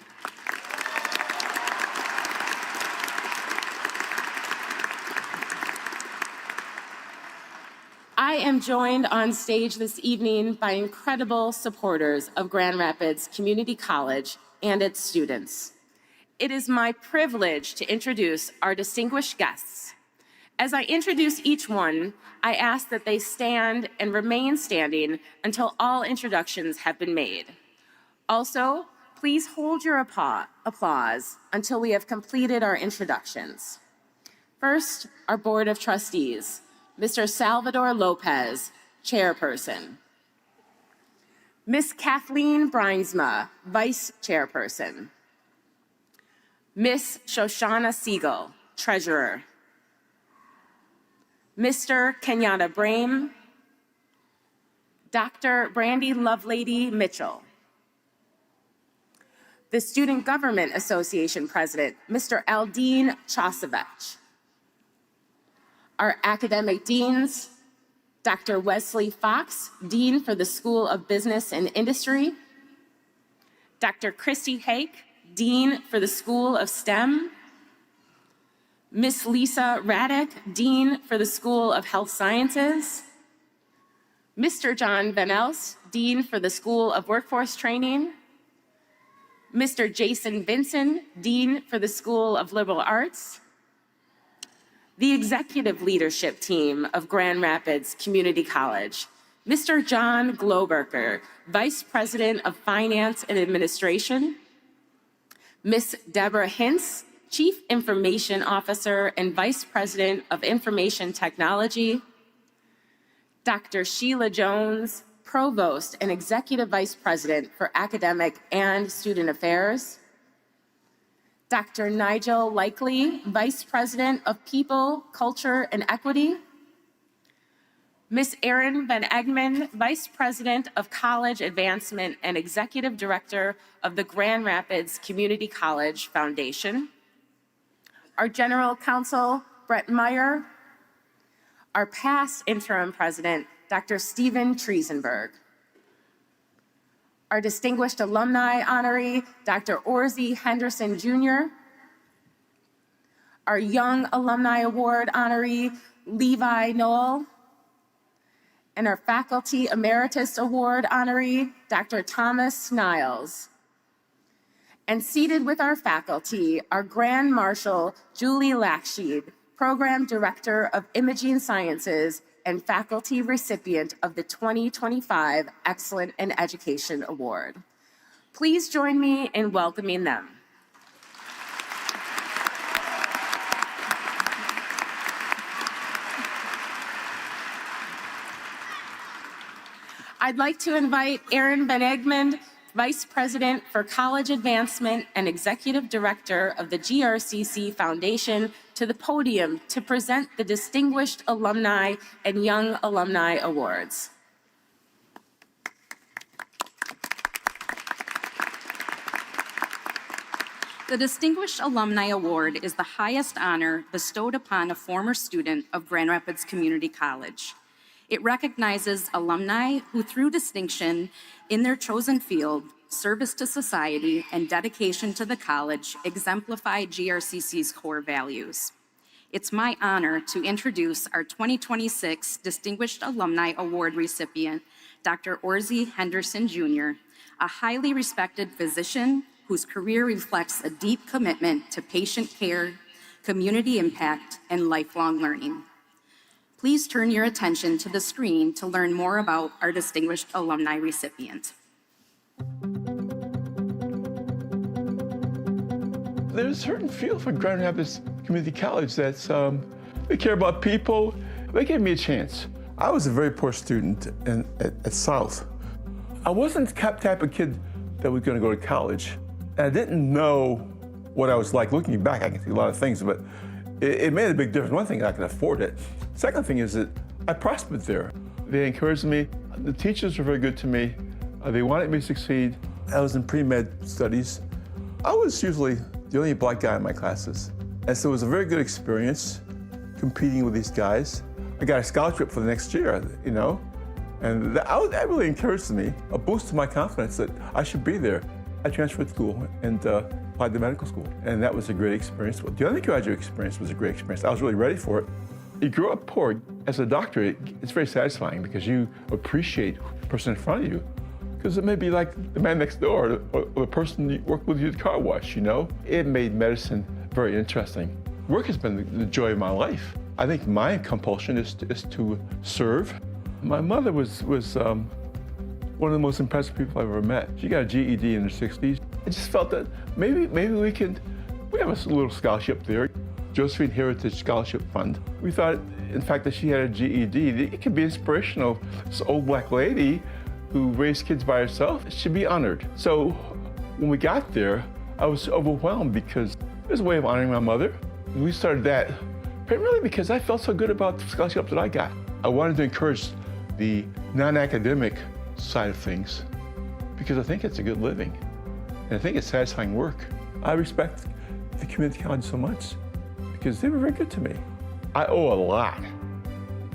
Speaker 7: I am joined on stage this evening by incredible supporters of Grand Rapids Community College and its students. It is my privilege to introduce our distinguished guests. As I introduce each one, I ask that they stand and remain standing until all introductions have been made. Also, please hold your applause until we have completed our introductions. First, our Board of Trustees. Mr. Salvador Lopez, Chairperson. Ms. Kathleen Brynsma, Vice Chairperson. Ms. Shoshana Siegel, Treasurer. Mr. Kenyatta Brame. Dr. Brandy Lovelady Mitchell. The Student Government Association President, Mr. Eldine Chausevich. Our academic deans, Dr. Wesley Fox, Dean for the School of Business and Industry, Dr. Christy Hake, Dean for the School of STEM, Miss Lisa Raddick, Dean for the School of Health Sciences. Mr. John Van Els, Dean for the School of Workforce Training. Mr. Jason Vinson, Dean for the School of Liberal Arts. The executive leadership team of Grand Rapids Community College. Mr. John Globerker, Vice President of Finance and Administration. Miss Deborah Hintz, Chief Information Officer and Vice President of Information Technology. Dr. Sheila Jones, Provost and Executive Vice President for Academic and Student Affairs. Dr. Nigel Likely, Vice President of People, Culture, and Equity. Ms. Erin Van Egmond, Vice President of College Advancement and Executive Director of the Grand Rapids Community College Foundation. Our General Counsel, Brett Meyer. Our past Interim President, Dr. Stephen Triesenberg. Our distinguished alumni honoree, Dr. Orzie Henderson Jr. Our Young Alumni Award honoree, Levi Noel. And our Faculty Emeritus Award honoree, Dr. Thomas Niles. And seated with our faculty, our Grand Marshal, Julie Laksheed, Program Director of Imaging Sciences and faculty recipient of the 2025 Excellent in Education Award. Please join me in welcoming them. I'd like to invite Erin Van Egmond, Vice President for College Advancement and Executive Director of the GRCC Foundation, to the podium to present the Distinguished Alumni and Young Alumni Awards.
Speaker 8: The Distinguished Alumni Award is the highest honor bestowed upon a former student of Grand Rapids Community College. It recognizes alumni who, through distinction in their chosen field, service to society, and dedication to the college, exemplify GRCC's core values. It's my honor to introduce our 2026 Distinguished Alumni Award recipient, Dr. Orzie Henderson Jr., a highly respected physician whose career reflects a deep commitment to patient care, community impact, and lifelong learning. Please turn your attention to the screen to learn more about our distinguished alumni recipient.
Speaker 10: There's a certain feel for Grand Rapids Community College that's, they care about people. They gave me a chance. I was a very poor student at South. I wasn't the type of kid that was gonna go to college. And I didn't know what I was like. Looking back, I can see a lot of things, but it made a big difference. One thing, I can afford it. Second thing is that I prospered there. They encouraged me. The teachers were very good to me. They wanted me to succeed. I was in pre-med studies. I was usually the only black guy in my classes. And so it was a very good experience competing with these guys. I got a scholarship for the next year, you know? And that really encouraged me, a boost to my confidence that I should be there. I transferred school and applied to medical school. And that was a great experience. The undergraduate experience was a great experience. I was really ready for it. You grow up poor. As a doctor, it's very satisfying because you appreciate the person in front of you. Because it may be like the man next door or the person you work with you at the car wash, you know? It made medicine very interesting. Work has been the joy of my life. I think my compulsion is to serve. My mother was one of the most impressive people I've ever met. She got a GED in her 60s. I just felt that maybe we have a little scholarship there. Josephine Heritage Scholarship Fund. We thought, in fact, that she had a GED. It could be inspirational. This old black lady who raised kids by herself should be honored. So when we got there, I was overwhelmed because it was a way of honoring my mother. We started that primarily because I felt so good about the scholarship that I got. I wanted to encourage the non-academic side of things because I think it's a good living and I think it's satisfying work. I respect the community college so much because they were very good to me. I owe a lot.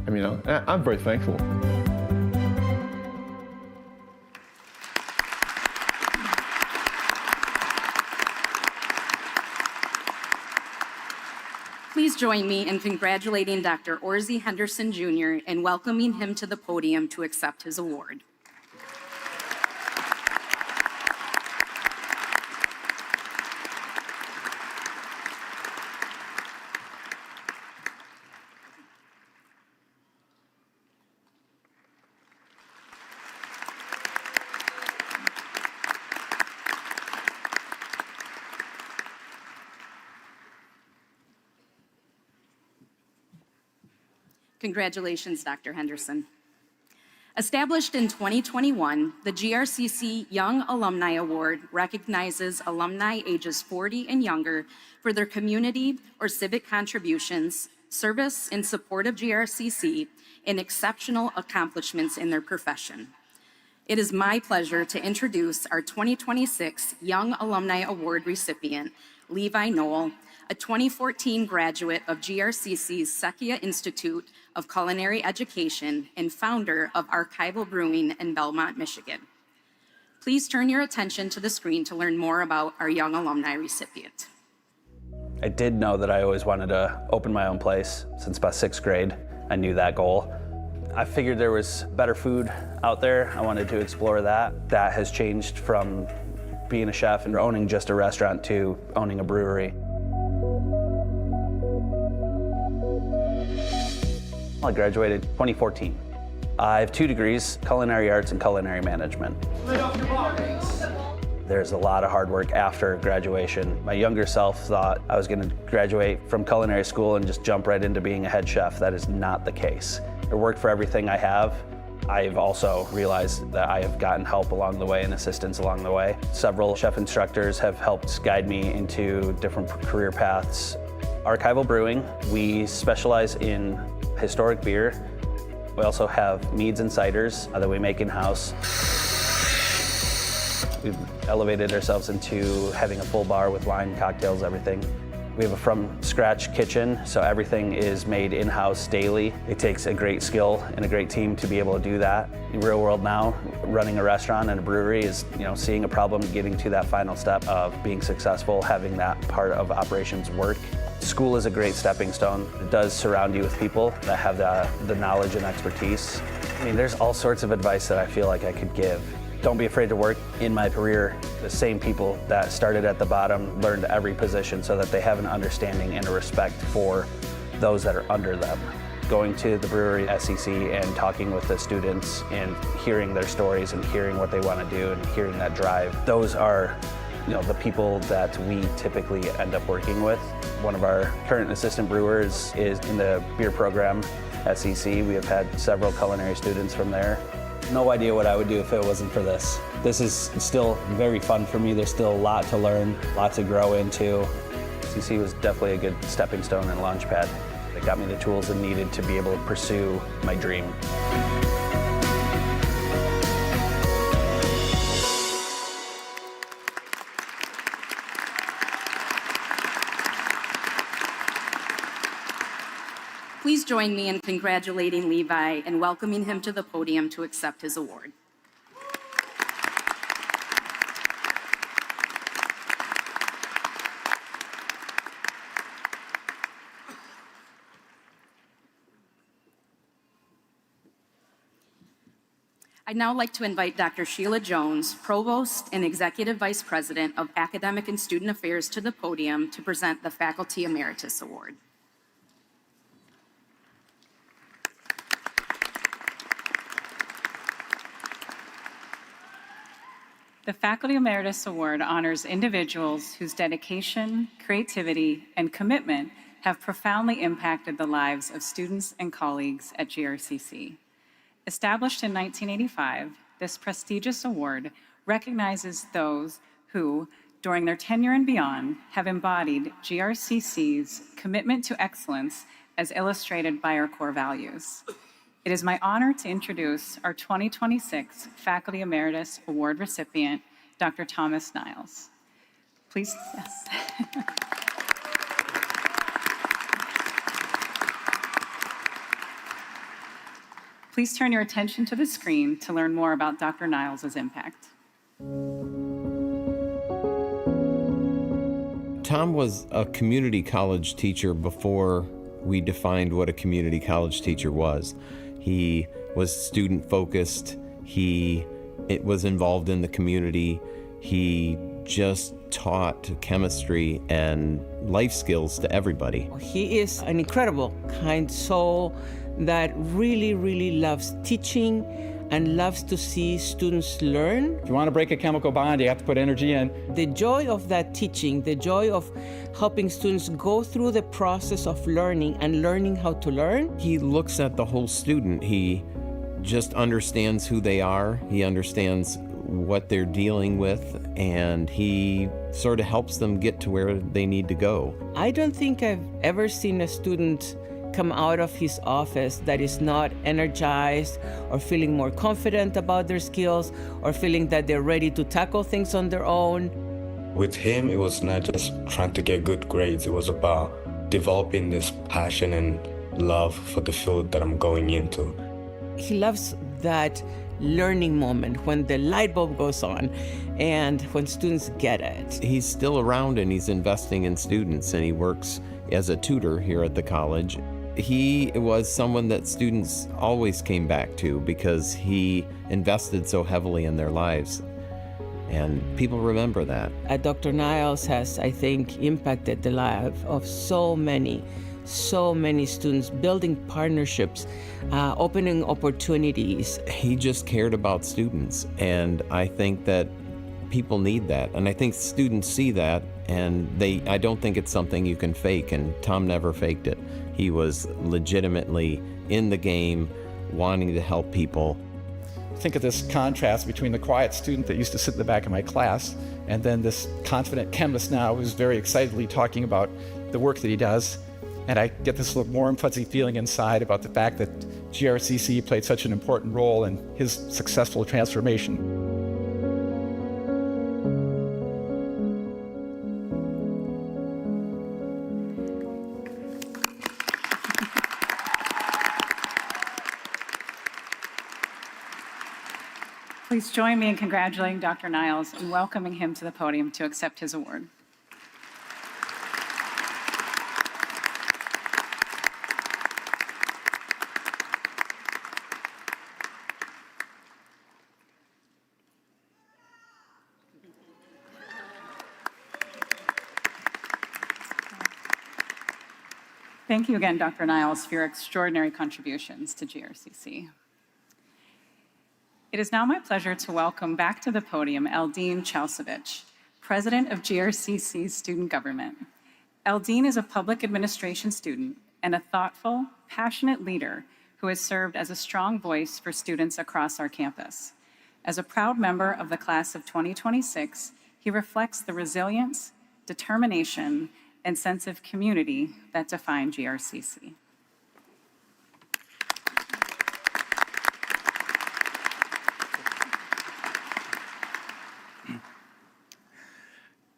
Speaker 10: I mean, I'm very thankful.
Speaker 8: Please join me in congratulating Dr. Orzie Henderson Jr. and welcoming him to the podium to accept his award. Congratulations, Dr. Henderson. Established in 2021, the GRCC Young Alumni Award recognizes alumni ages 40 and younger for their community or civic contributions, service in support of GRCC, and exceptional accomplishments in their profession. It is my pleasure to introduce our 2026 Young Alumni Award recipient, Levi Noel, a 2014 graduate of GRCC's Sequia Institute of Culinary Education and founder of Archival Brewing in Belmont, Michigan. Please turn your attention to the screen to learn more about our Young Alumni recipient.
Speaker 11: I did know that I always wanted to open my own place. Since about 6th grade, I knew that goal. I figured there was better food out there. I wanted to explore that. That has changed from being a chef and owning just a restaurant to owning a brewery. I graduated 2014. I have 2 degrees, culinary arts and culinary management. There's a lot of hard work after graduation. My younger self thought I was gonna graduate from culinary school and just jump right into being a head chef. That is not the case. I work for everything I have. I've also realized that I have gotten help along the way and assistance along the way. Several chef instructors have helped guide me into different career paths. Archival Brewing, we specialize in historic beer. We also have meads and ciders that we make in-house. We've elevated ourselves into having a full bar with wine, cocktails, everything. We have a from-scratch kitchen, so everything is made in-house daily. It takes a great skill and a great team to be able to do that. In real world now, running a restaurant and a brewery is, seeing a problem, getting to that final step of being successful, having that part of operations work. School is a great stepping stone. It does surround you with people that have the knowledge and expertise. I mean, there's all sorts of advice that I feel like I could give. Don't be afraid to work. In my career, the same people that started at the bottom learned every position so that they have an understanding and a respect for those that are under them. Going to the brewery SEC and talking with the students and hearing their stories and hearing what they want to do and hearing that drive, those are the people that we typically end up working with. One of our current assistant brewers is in the beer program at SEC. We have had several culinary students from there. No idea what I would do if it wasn't for this. This is still very fun for me. There's still a lot to learn, a lot to grow into. SEC was definitely a good stepping stone and launch pad. It got me the tools I needed to be able to pursue my dream.
Speaker 8: Please join me in congratulating Levi and welcoming him to the podium to accept his award. I'd now like to invite Dr. Sheila Jones, Provost and Executive Vice President of Academic and Student Affairs, to the podium to present the Faculty Emeritus Award.
Speaker 12: The Faculty Emeritus Award honors individuals whose dedication, creativity, and commitment have profoundly impacted the lives of students and colleagues at GRCC. Established in 1985, this prestigious award recognizes those who, during their tenure and beyond, have embodied GRCC's commitment to excellence as illustrated by our core values. It is my honor to introduce our 2026 Faculty Emeritus Award recipient, Dr. Thomas Niles. Please, yes. Please turn your attention to the screen to learn more about Dr. Niles' impact.
Speaker 13: Tom was a community college teacher before we defined what a community college teacher was. He was student-focused. He was involved in the community. He just taught chemistry and life skills to everybody.
Speaker 14: He is an incredible, kind soul that really, really loves teaching and loves to see students learn.
Speaker 15: If you want to break a chemical bond, you have to put energy in.
Speaker 14: The joy of that teaching, the joy of helping students go through the process of learning and learning how to learn.
Speaker 13: He looks at the whole student. He just understands who they are. He understands what they're dealing with, and he sort of helps them get to where they need to go.
Speaker 14: I don't think I've ever seen a student come out of his office that is not energized or feeling more confident about their skills or feeling that they're ready to tackle things on their own.
Speaker 16: With him, it was not just trying to get good grades. It was about developing this passion and love for the field that I'm going into.
Speaker 14: He loves that learning moment when the light bulb goes on and when students get it.
Speaker 13: He's still around and he's investing in students, and he works as a tutor here at the college. He was someone that students always came back to because he invested so heavily in their lives, and people remember that.
Speaker 14: Dr. Niles has, I think, impacted the life of so many students, building partnerships, opening opportunities.
Speaker 13: He just cared about students, and I think that people need that, and I think students see that, and I don't think it's something you can fake, and Tom never faked it. He was legitimately in the game, wanting to help people.
Speaker 15: Think of this contrast between the quiet student that used to sit in the back of my class and then this confident chemist now who's very excitedly talking about the work that he does. And I get this little warm, fuzzy feeling inside about the fact that GRCC played such an important role in his successful transformation.
Speaker 12: Please join me in congratulating Dr. Niles and welcoming him to the podium to accept his award. Thank you again, Dr. Niles, for your extraordinary contributions to GRCC. It is now my pleasure to welcome back to the podium Eldine Chelsevich, President of GRCC Student Government. Eldine is a public administration student and a thoughtful, passionate leader who has served as a strong voice for students across our campus. As a proud member of the class of 2026, he reflects the resilience, determination, and sense of community that define GRCC.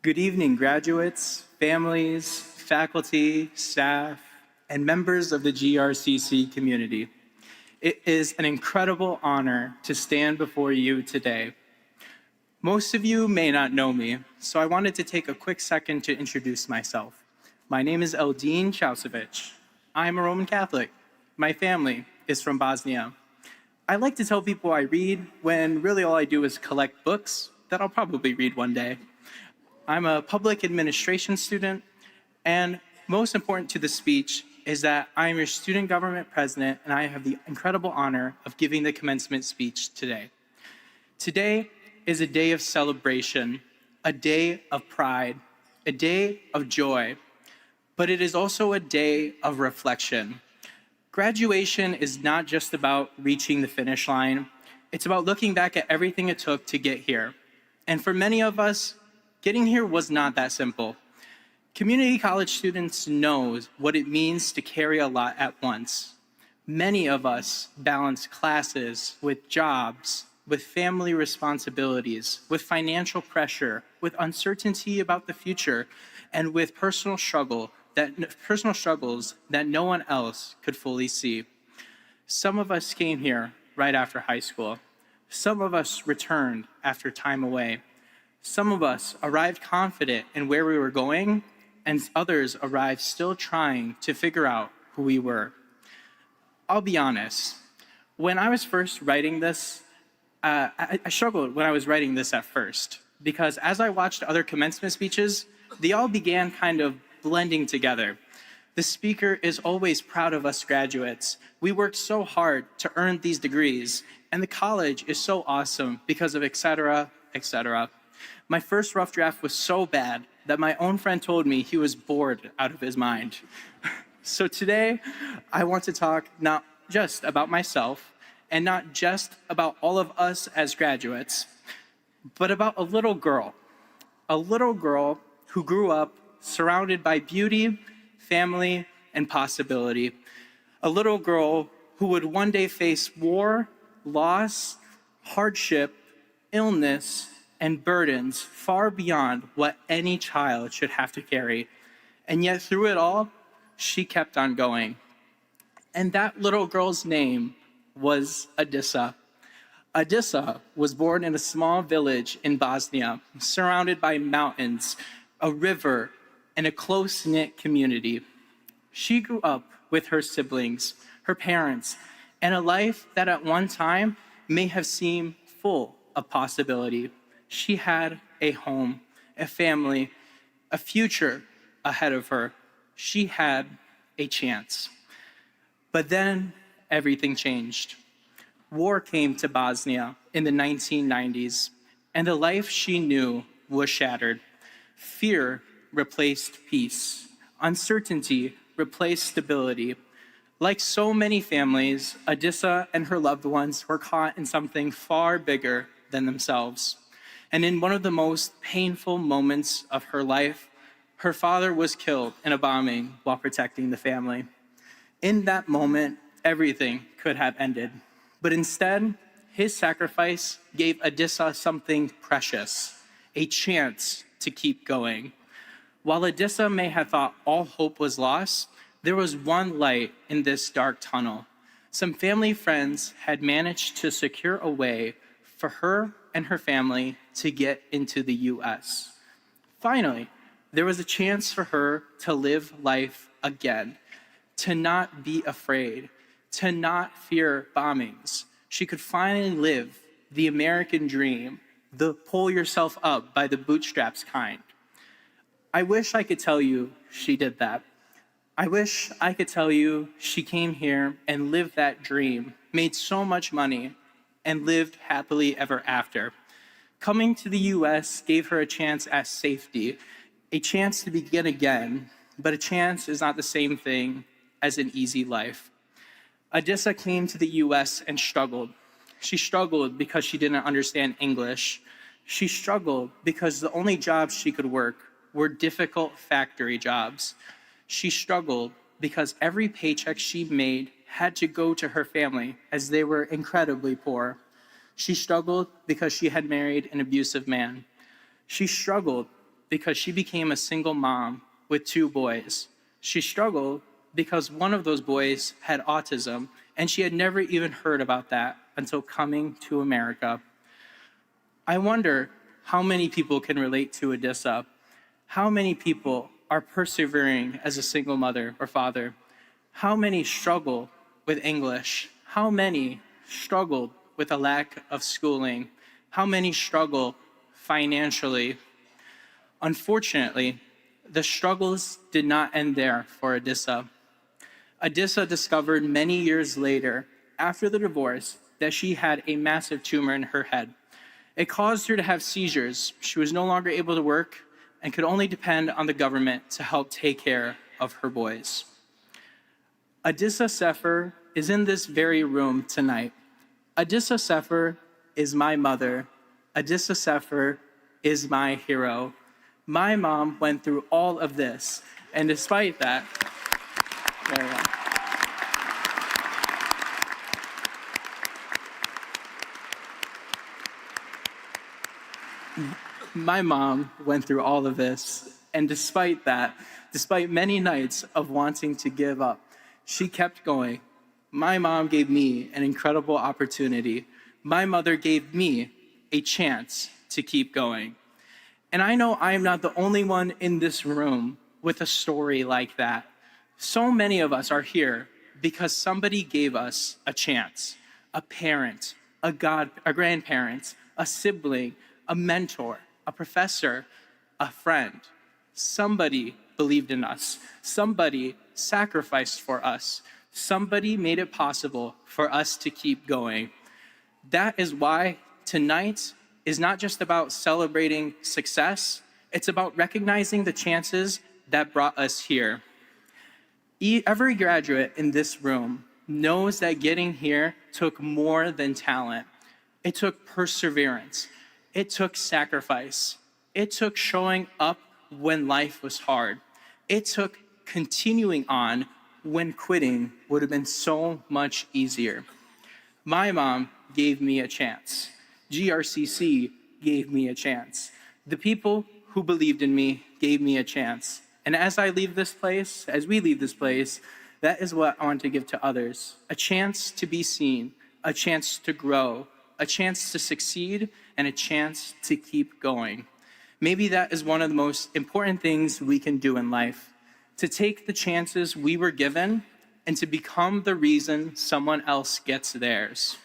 Speaker 6: Good evening, graduates, families, faculty, staff, and members of the GRCC community. It is an incredible honor to stand before you today. Most of you may not know me, so I wanted to take a quick second to introduce myself. My name is Eldine Chelsevich. I'm a Roman Catholic. My family is from Bosnia. I like to tell people I read when really all I do is collect books that I'll probably read one day. I'm a public administration student, and most important to the speech is that I am your student government president, and I have the incredible honor of giving the commencement speech today. Today is a day of celebration, a day of pride, a day of joy, but it is also a day of reflection. Graduation is not just about reaching the finish line. It's about looking back at everything it took to get here. And for many of us, getting here was not that simple. Community college students know what it means to carry a lot at once. Many of us balance classes with jobs, with family responsibilities, with financial pressure, with uncertainty about the future, and with personal struggles that no one else could fully see. Some of us came here right after high school. Some of us returned after time away. Some of us arrived confident in where we were going, and others arrived still trying to figure out who we were. I'll be honest, when I was first writing this, I struggled when I was writing this at first, because as I watched other commencement speeches, they all began kind of blending together. The speaker is always proud of us graduates. We worked so hard to earn these degrees, and the college is so awesome because of et cetera, et cetera. My first rough draft was so bad that my own friend told me he was bored out of his mind. So today, I want to talk not just about myself and not just about all of us as graduates, but about a little girl who grew up surrounded by beauty, family, and possibility. A little girl who would one day face war, loss, hardship, illness, and burdens far beyond what any child should have to carry. And yet through it all, she kept on going. And that little girl's name was Adissa. Adissa was born in a small village in Bosnia, surrounded by mountains, a river, and a close-knit community. She grew up with her siblings, her parents, and a life that at one time may have seemed full of possibility. She had a home, a family, a future ahead of her. She had a chance. But then everything changed. War came to Bosnia in the 1990s, and the life she knew was shattered. Fear replaced peace. Uncertainty replaced stability. Like so many families, Adissa and her loved ones were caught in something far bigger than themselves. And in one of the most painful moments of her life, her father was killed in a bombing while protecting the family. In that moment, everything could have ended. But instead, his sacrifice gave Adissa something precious, a chance to keep going. While Adissa may have thought all hope was lost, there was one light in this dark tunnel. Some family friends had managed to secure a way for her and her family to get into the US. Finally, there was a chance for her to live life again, to not be afraid, to not fear bombings. She could finally live the American dream, the pull yourself up by the bootstraps kind. I wish I could tell you she did that. I wish I could tell you she came here and lived that dream, made so much money, and lived happily ever after. Coming to the US gave her a chance at safety, a chance to begin again, but a chance is not the same thing as an easy life. Adissa came to the US and struggled. She struggled because she didn't understand English. She struggled because the only jobs she could work were difficult factory jobs. She struggled because every paycheck she made had to go to her family as they were incredibly poor. She struggled because she had married an abusive man. She struggled because she became a single mom with 2 boys. She struggled because one of those boys had autism, and she had never even heard about that until coming to America. I wonder how many people can relate to Adissa. How many people are persevering as a single mother or father? How many struggle with English? How many struggled with a lack of schooling? How many struggle financially? Unfortunately, the struggles did not end there for Adissa. Adissa discovered many years later, after the divorce, that she had a massive tumor in her head. It caused her to have seizures. She was no longer able to work and could only depend on the government to help take care of her boys. Adissa Sefer is in this very room tonight. Adissa Sefer is my mother. Adissa Sefer is my hero. My mom went through all of this, and despite that, there we go. My mom went through all of this, and despite that, despite many nights of wanting to give up, she kept going. My mom gave me an incredible opportunity. My mother gave me a chance to keep going. And I know I am not the only one in this room with a story like that. So many of us are here because somebody gave us a chance, a parent, a grandparent, a sibling, a mentor, a professor, a friend. Somebody believed in us. Somebody sacrificed for us. Somebody made it possible for us to keep going. That is why tonight is not just about celebrating success, it's about recognizing the chances that brought us here. Every graduate in this room knows that getting here took more than talent. It took perseverance. It took sacrifice. It took showing up when life was hard. It took continuing on when quitting would have been so much easier. My mom gave me a chance. GRCC gave me a chance. The people who believed in me gave me a chance. And as we leave this place, that is what I want to give to others. A chance to be seen, a chance to grow, a chance to succeed, and a chance to keep going. Maybe that is one of the most important things we can do in life, to take the chances we were given and to become the reason someone else gets theirs.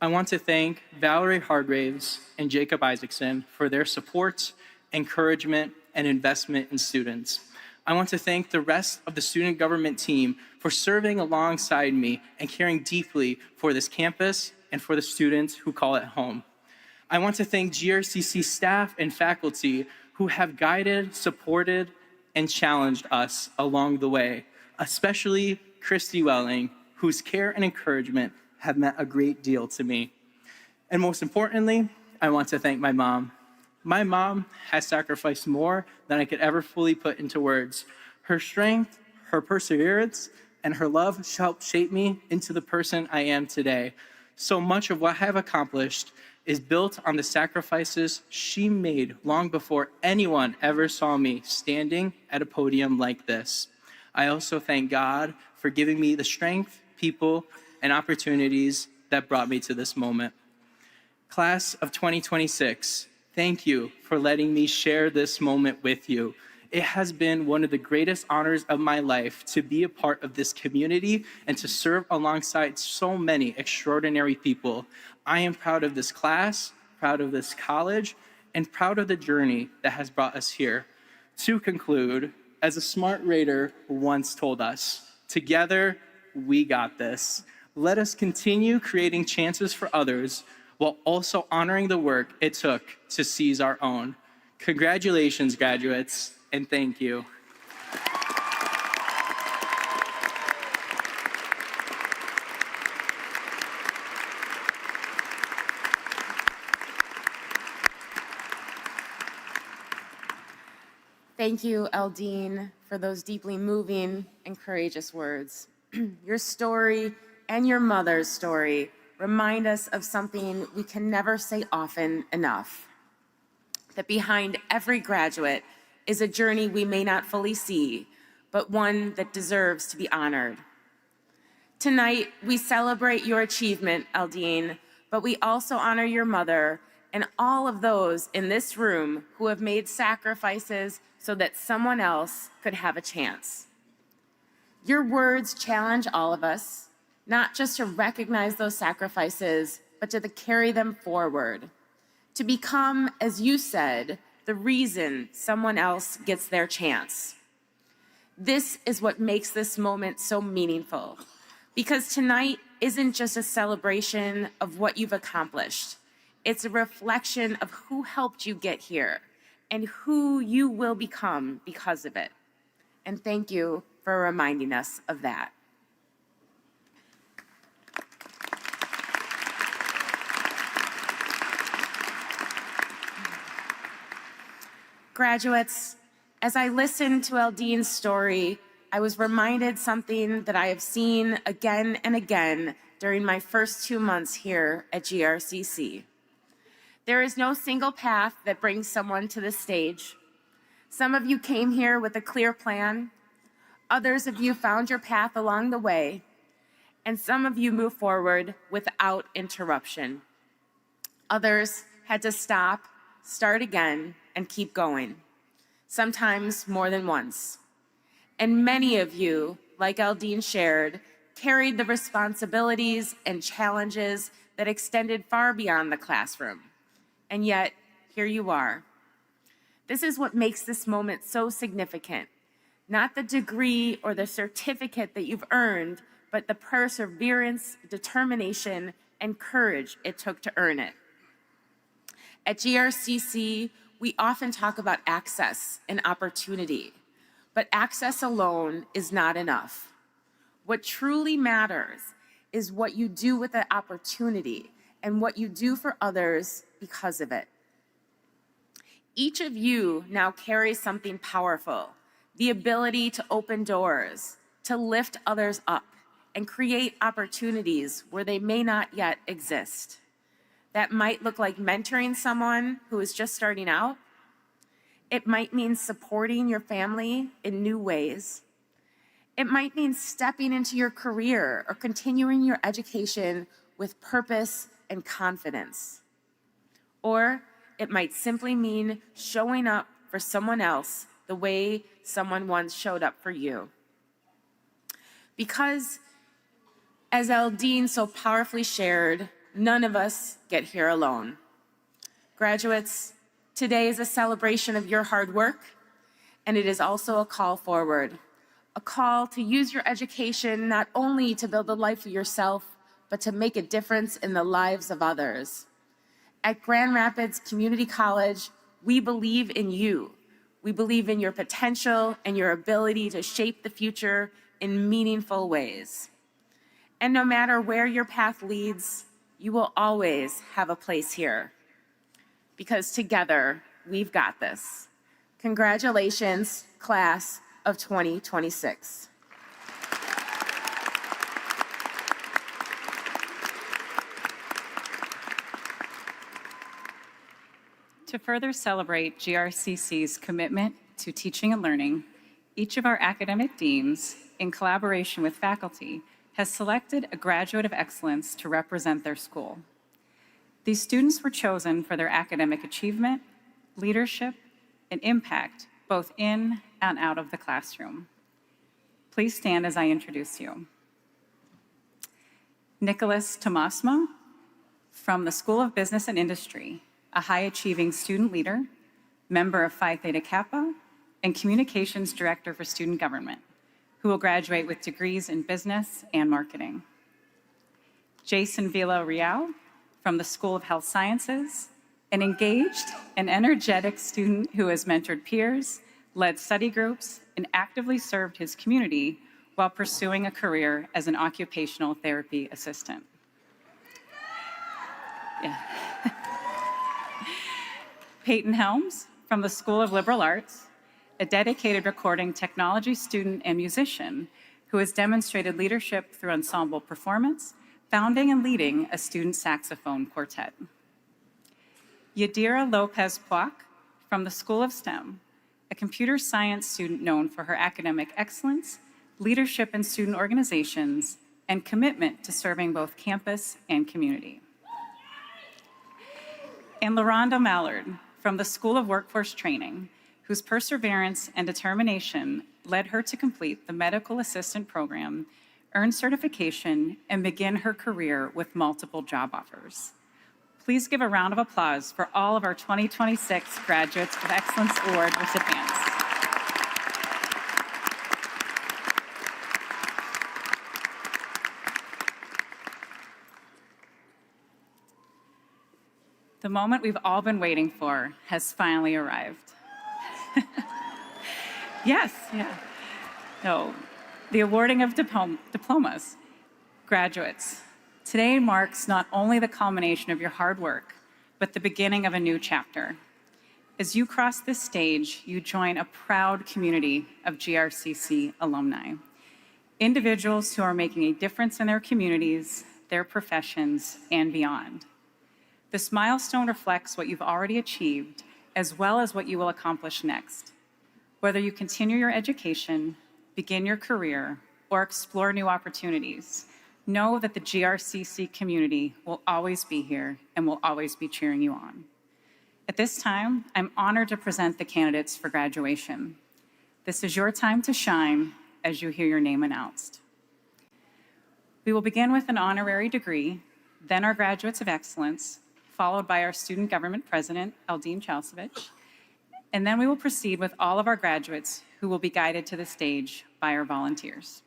Speaker 6: I want to thank Valerie Hargraves and Jacob Isaacson for their support, encouragement, and investment in students. I want to thank the rest of the student government team for serving alongside me and caring deeply for this campus and for the students who call it home. I want to thank GRCC staff and faculty who have guided, supported, and challenged us along the way, especially Christy Welling, whose care and encouragement have meant a great deal to me. And most importantly, I want to thank my mom. My mom has sacrificed more than I could ever fully put into words. Her strength, her perseverance, and her love helped shape me into the person I am today. So much of what I have accomplished is built on the sacrifices she made long before anyone ever saw me standing at a podium like this. I also thank God for giving me the strength, people, and opportunities that brought me to this moment. Class of 2026, thank you for letting me share this moment with you. It has been one of the greatest honors of my life to be a part of this community and to serve alongside so many extraordinary people. I am proud of this class, proud of this college, and proud of the journey that has brought us here. To conclude, as a smart Raider once told us, together we got this. Let us continue creating chances for others while also honoring the work it took to seize our own. Congratulations, graduates, and thank you.
Speaker 7: Thank you, Eldine, for those deeply moving and courageous words. Your story and your mother's story remind us of something we can never say often enough, that behind every graduate is a journey we may not fully see, but one that deserves to be honored. Tonight, we celebrate your achievement, Eldine, but we also honor your mother and all of those in this room who have made sacrifices so that someone else could have a chance. Your words challenge all of us, not just to recognize those sacrifices, but to carry them forward, to become, as you said, the reason someone else gets their chance. This is what makes this moment so meaningful, because tonight isn't just a celebration of what you've accomplished. It's a reflection of who helped you get here and who you will become because of it. And thank you for reminding us of that. Graduates, as I listened to Eldine's story, I was reminded something that I have seen again and again during my first 2 months here at GRCC. There is no single path that brings someone to the stage. Some of you came here with a clear plan. Others of you found your path along the way. And some of you moved forward without interruption. Others had to stop, start again, and keep going. sometimes more than once. And many of you, like Aldine shared, carried the responsibilities and challenges that extended far beyond the classroom. And yet, here you are. This is what makes this moment so significant. Not the degree or the certificate that you've earned, but the perseverance, determination, and courage it took to earn it. At GRCC, we often talk about access and opportunity, but access alone is not enough. What truly matters is what you do with the opportunity and what you do for others because of it. Each of you now carries something powerful, the ability to open doors, to lift others up, and create opportunities where they may not yet exist. That might look like mentoring someone who is just starting out. It might mean supporting your family in new ways. It might mean stepping into your career or continuing your education with purpose and confidence. Or it might simply mean showing up for someone else the way someone once showed up for you. Because, as Aldine so powerfully shared, none of us get here alone. Graduates, today is a celebration of your hard work, and it is also a call forward, a call to use your education not only to build a life for yourself, but to make a difference in the lives of others. At Grand Rapids Community College, we believe in you. We believe in your potential and your ability to shape the future in meaningful ways. And no matter where your path leads, you will always have a place here. Because together, we've got this. Congratulations, class of 2026.
Speaker 12: To further celebrate GRCC's commitment to teaching and learning, each of our academic deans, in collaboration with faculty, has selected a graduate of excellence to represent their school. These students were chosen for their academic achievement, leadership, and impact, both in and out of the classroom. Please stand as I introduce you. Nicholas Tomasmo from the School of Business and Industry, a high-achieving student leader, member of Phi Theta Kappa, and Communications Director for Student Government, who will graduate with degrees in business and marketing. Jason Villarreal from the School of Health Sciences, an engaged and energetic student who has mentored peers, led study groups, and actively served his community while pursuing a career as an occupational therapy assistant. Yeah. Peyton Helms from the School of Liberal Arts, a dedicated recording technology student and musician who has demonstrated leadership through ensemble performance, founding and leading a student saxophone quartet. Yadira Lopez Puac from the School of STEM, a computer science student known for her academic excellence, leadership in student organizations, and commitment to serving both campus and community. And LaRonda Mallard from the School of Workforce Training, whose perseverance and determination led her to complete the medical assistant program, earn certification, and begin her career with multiple job offers. Please give a round of applause for all of our 2026 Graduates of Excellence Award recipients. The moment we've all been waiting for has finally arrived. Yes, yeah. No, the awarding of diplomas. Graduates, today marks not only the culmination of your hard work, but the beginning of a new chapter. As you cross this stage, you join a proud community of GRCC alumni, individuals who are making a difference in their communities, their professions, and beyond. This milestone reflects what you've already achieved, as well as what you will accomplish next. Whether you continue your education, begin your career, or explore new opportunities, know that the GRCC community will always be here and will always be cheering you on. At this time, I'm honored to present the candidates for graduation. This is your time to shine as you hear your name announced. We will begin with an honorary degree, then our graduates of excellence, followed by our student government president, Eldine Chalcevich, and then we will proceed with all of our graduates who will be guided to the stage by our volunteers.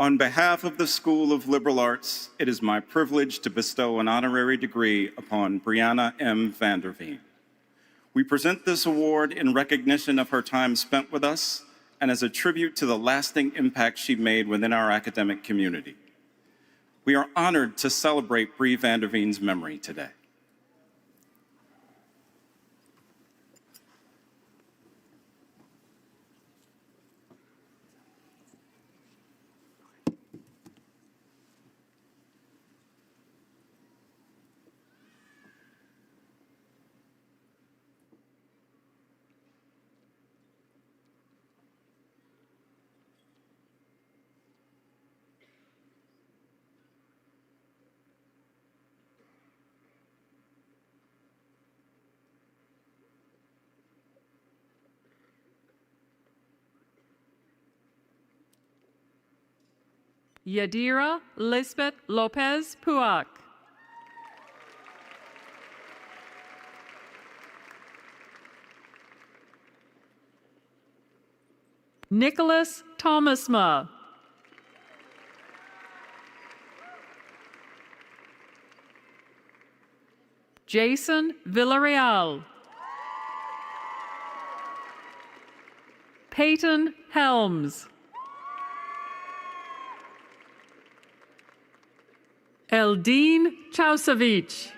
Speaker 9: On behalf of the School of Liberal Arts, it is my privilege to bestow an honorary degree upon Brianna M. Vanderveen. We present this award in recognition of her time spent with us and as a tribute to the lasting impact she made within our academic community. We are honored to celebrate Bri Vanderveen's memory today.
Speaker 18: Yadira Lisbeth Lopez Puak. Nicholas Thomasma. Jason Villarreal. Peyton Helms. Eldine Chalcevich.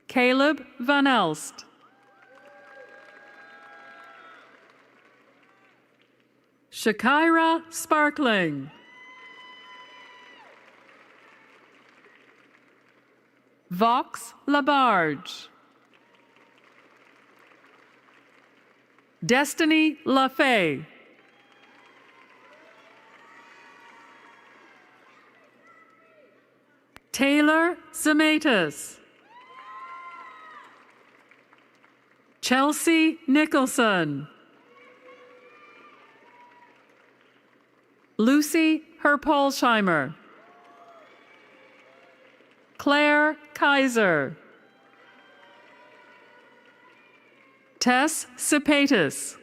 Speaker 18: Caleb Van Elst. Shakira Sparkling. Vox Labarge. Destiny LaFay. Taylor Zamatis. Chelsea Nicholson. Lucy Herpolsheimer. Claire Kaiser. Tess Sipatis.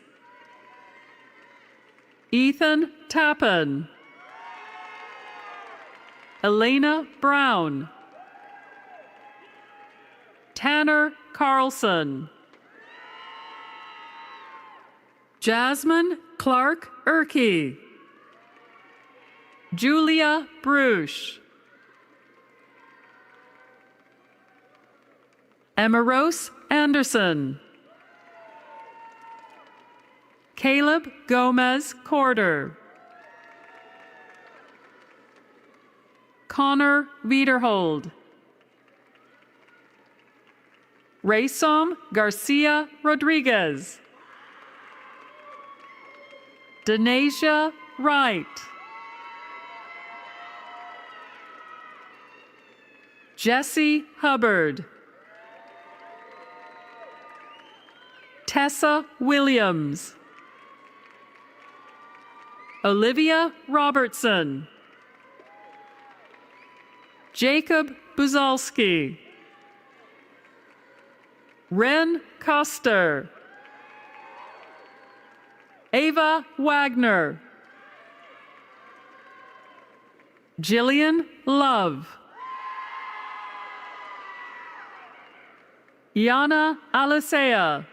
Speaker 18: Ethan Tappan. Elena Brown. Tanner Carlson. Jasmine Clark Erkey. Julia Bruce. Emerose Anderson. Caleb Gomez Corder. Connor Wiederhold. Raysom Garcia Rodriguez. Denasia Wright. Jesse Hubbard. Tessa Williams. Olivia Robertson. Jacob Buzalski. Ren Koster. Ava Wagner. Jillian Love. Yana Alisea.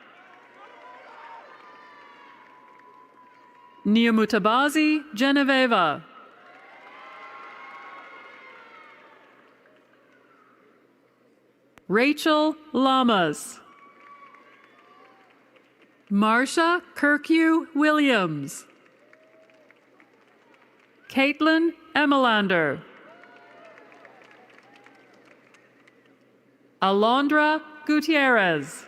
Speaker 18: Niamutabazi Genoveva. Rachel Lamas. Marsha Kirkue Williams. Caitlin Emelander. Alondra Gutierrez.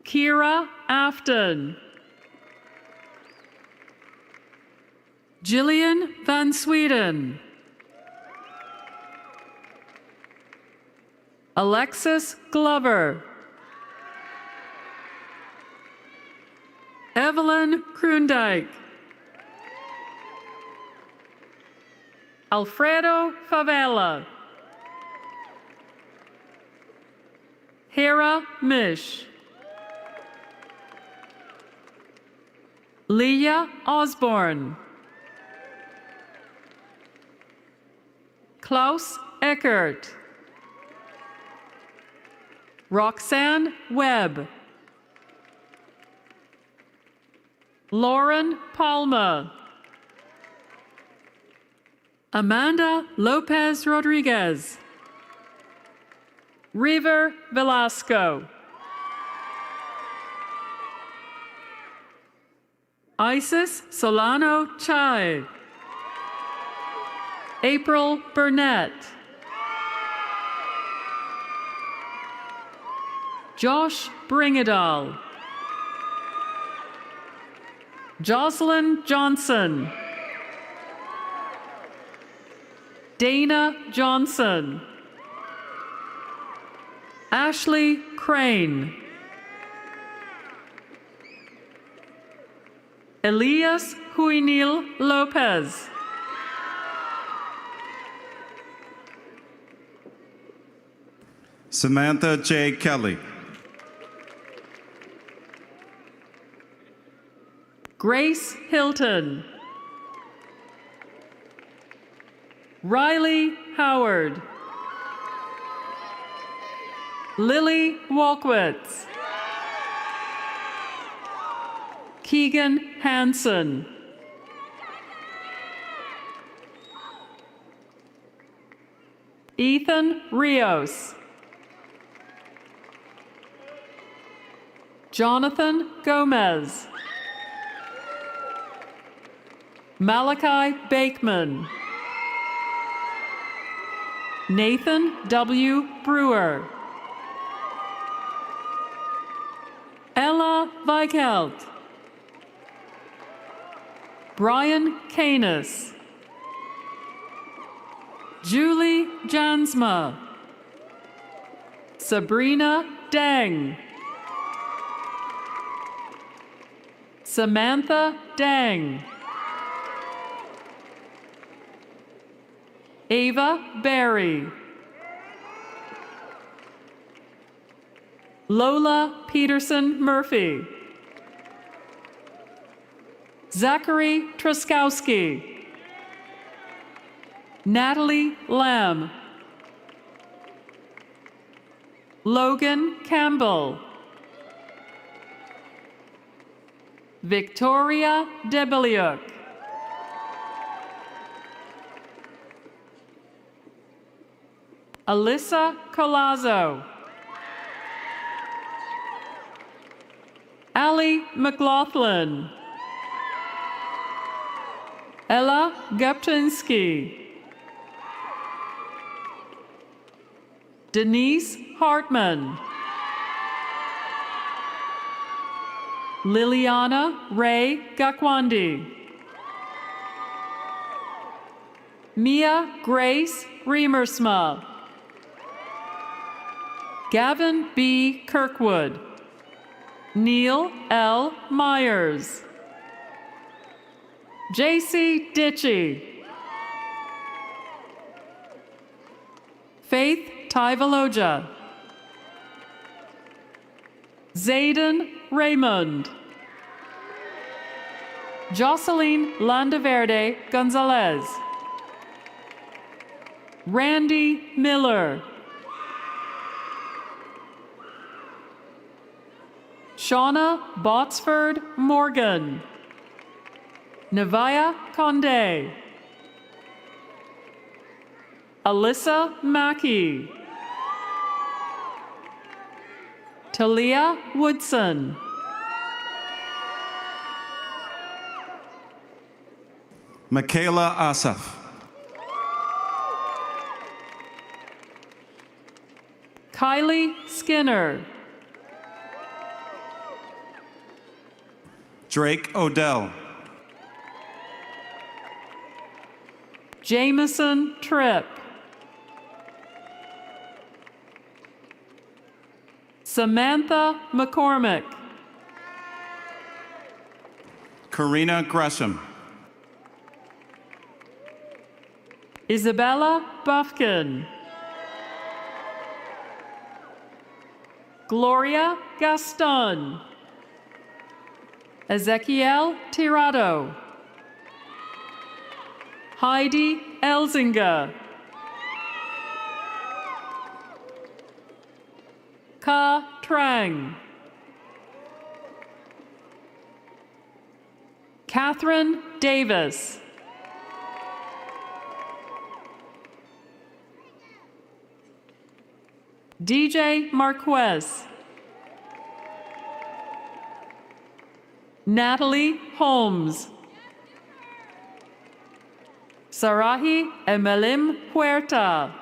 Speaker 18: Kira Afton. Jillian Van Sweden. Alexis Glover. Evelyn Kroondijk. Alfredo Favela. Hera Mish. Leah Osborne. Klaus Eckert. Roxanne Webb. Lauren Palma. Amanda Lopez Rodriguez. River Velasco. Isis Solano Chai. April Burnett. Josh Bringadal. Jocelyn Johnson. Dana Johnson. Ashley Crane. Elias Huinil Lopez.
Speaker 9: Samantha J. Kelly.
Speaker 18: Grace Hilton. Riley Howard. Lily Walkwitz. Keegan Hansen. Ethan Rios. Jonathan Gomez. Malachi Bakeman. Nathan W. Brewer. Ella Vikelt. Brian Canis. Julie Jansma. Sabrina Dang. Samantha Dang. Ava Berry. Lola Peterson Murphy. Zachary Truskowski. Natalie Lamb. Logan Campbell. Victoria Debeliuk. Alyssa Colazzo. Allie McLaughlin. Ella Guptinsky. Denise Hartman. Liliana Ray Gakwandi. Mia Grace Remersma. Gavin B. Kirkwood. Neil L. Myers. J.C. Ditchy. Faith Tyvaloja. Zayden Raymond. Jocelyn Landaverde Gonzalez. Randy Miller. Shauna Botsford Morgan. Nevaya Conde. Alyssa Mackey. Talia Woodson.
Speaker 9: Michaela Asaf.
Speaker 18: Kylie Skinner.
Speaker 9: Drake Odell.
Speaker 18: Jameson Tripp. Samantha McCormick.
Speaker 9: Karina Gresham.
Speaker 18: Isabella Buffkin. Gloria Gaston. Ezequiel Tirado. Heidi Elzinga. Ka Trang. Catherine Davis. DJ Marquez. Natalie Holmes. Sarahi Emelim Huerta.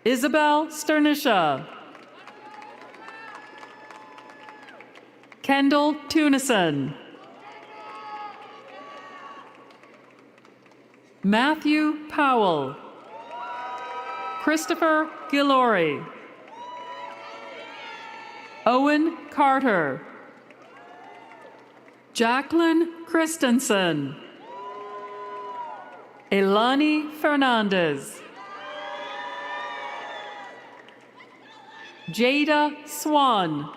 Speaker 18: Isabel Sternisha. Kendall Tunison. Matthew Powell. Christopher Gillory. Owen Carter. Jacqueline Christensen. Elani Fernandez. Jada Swan.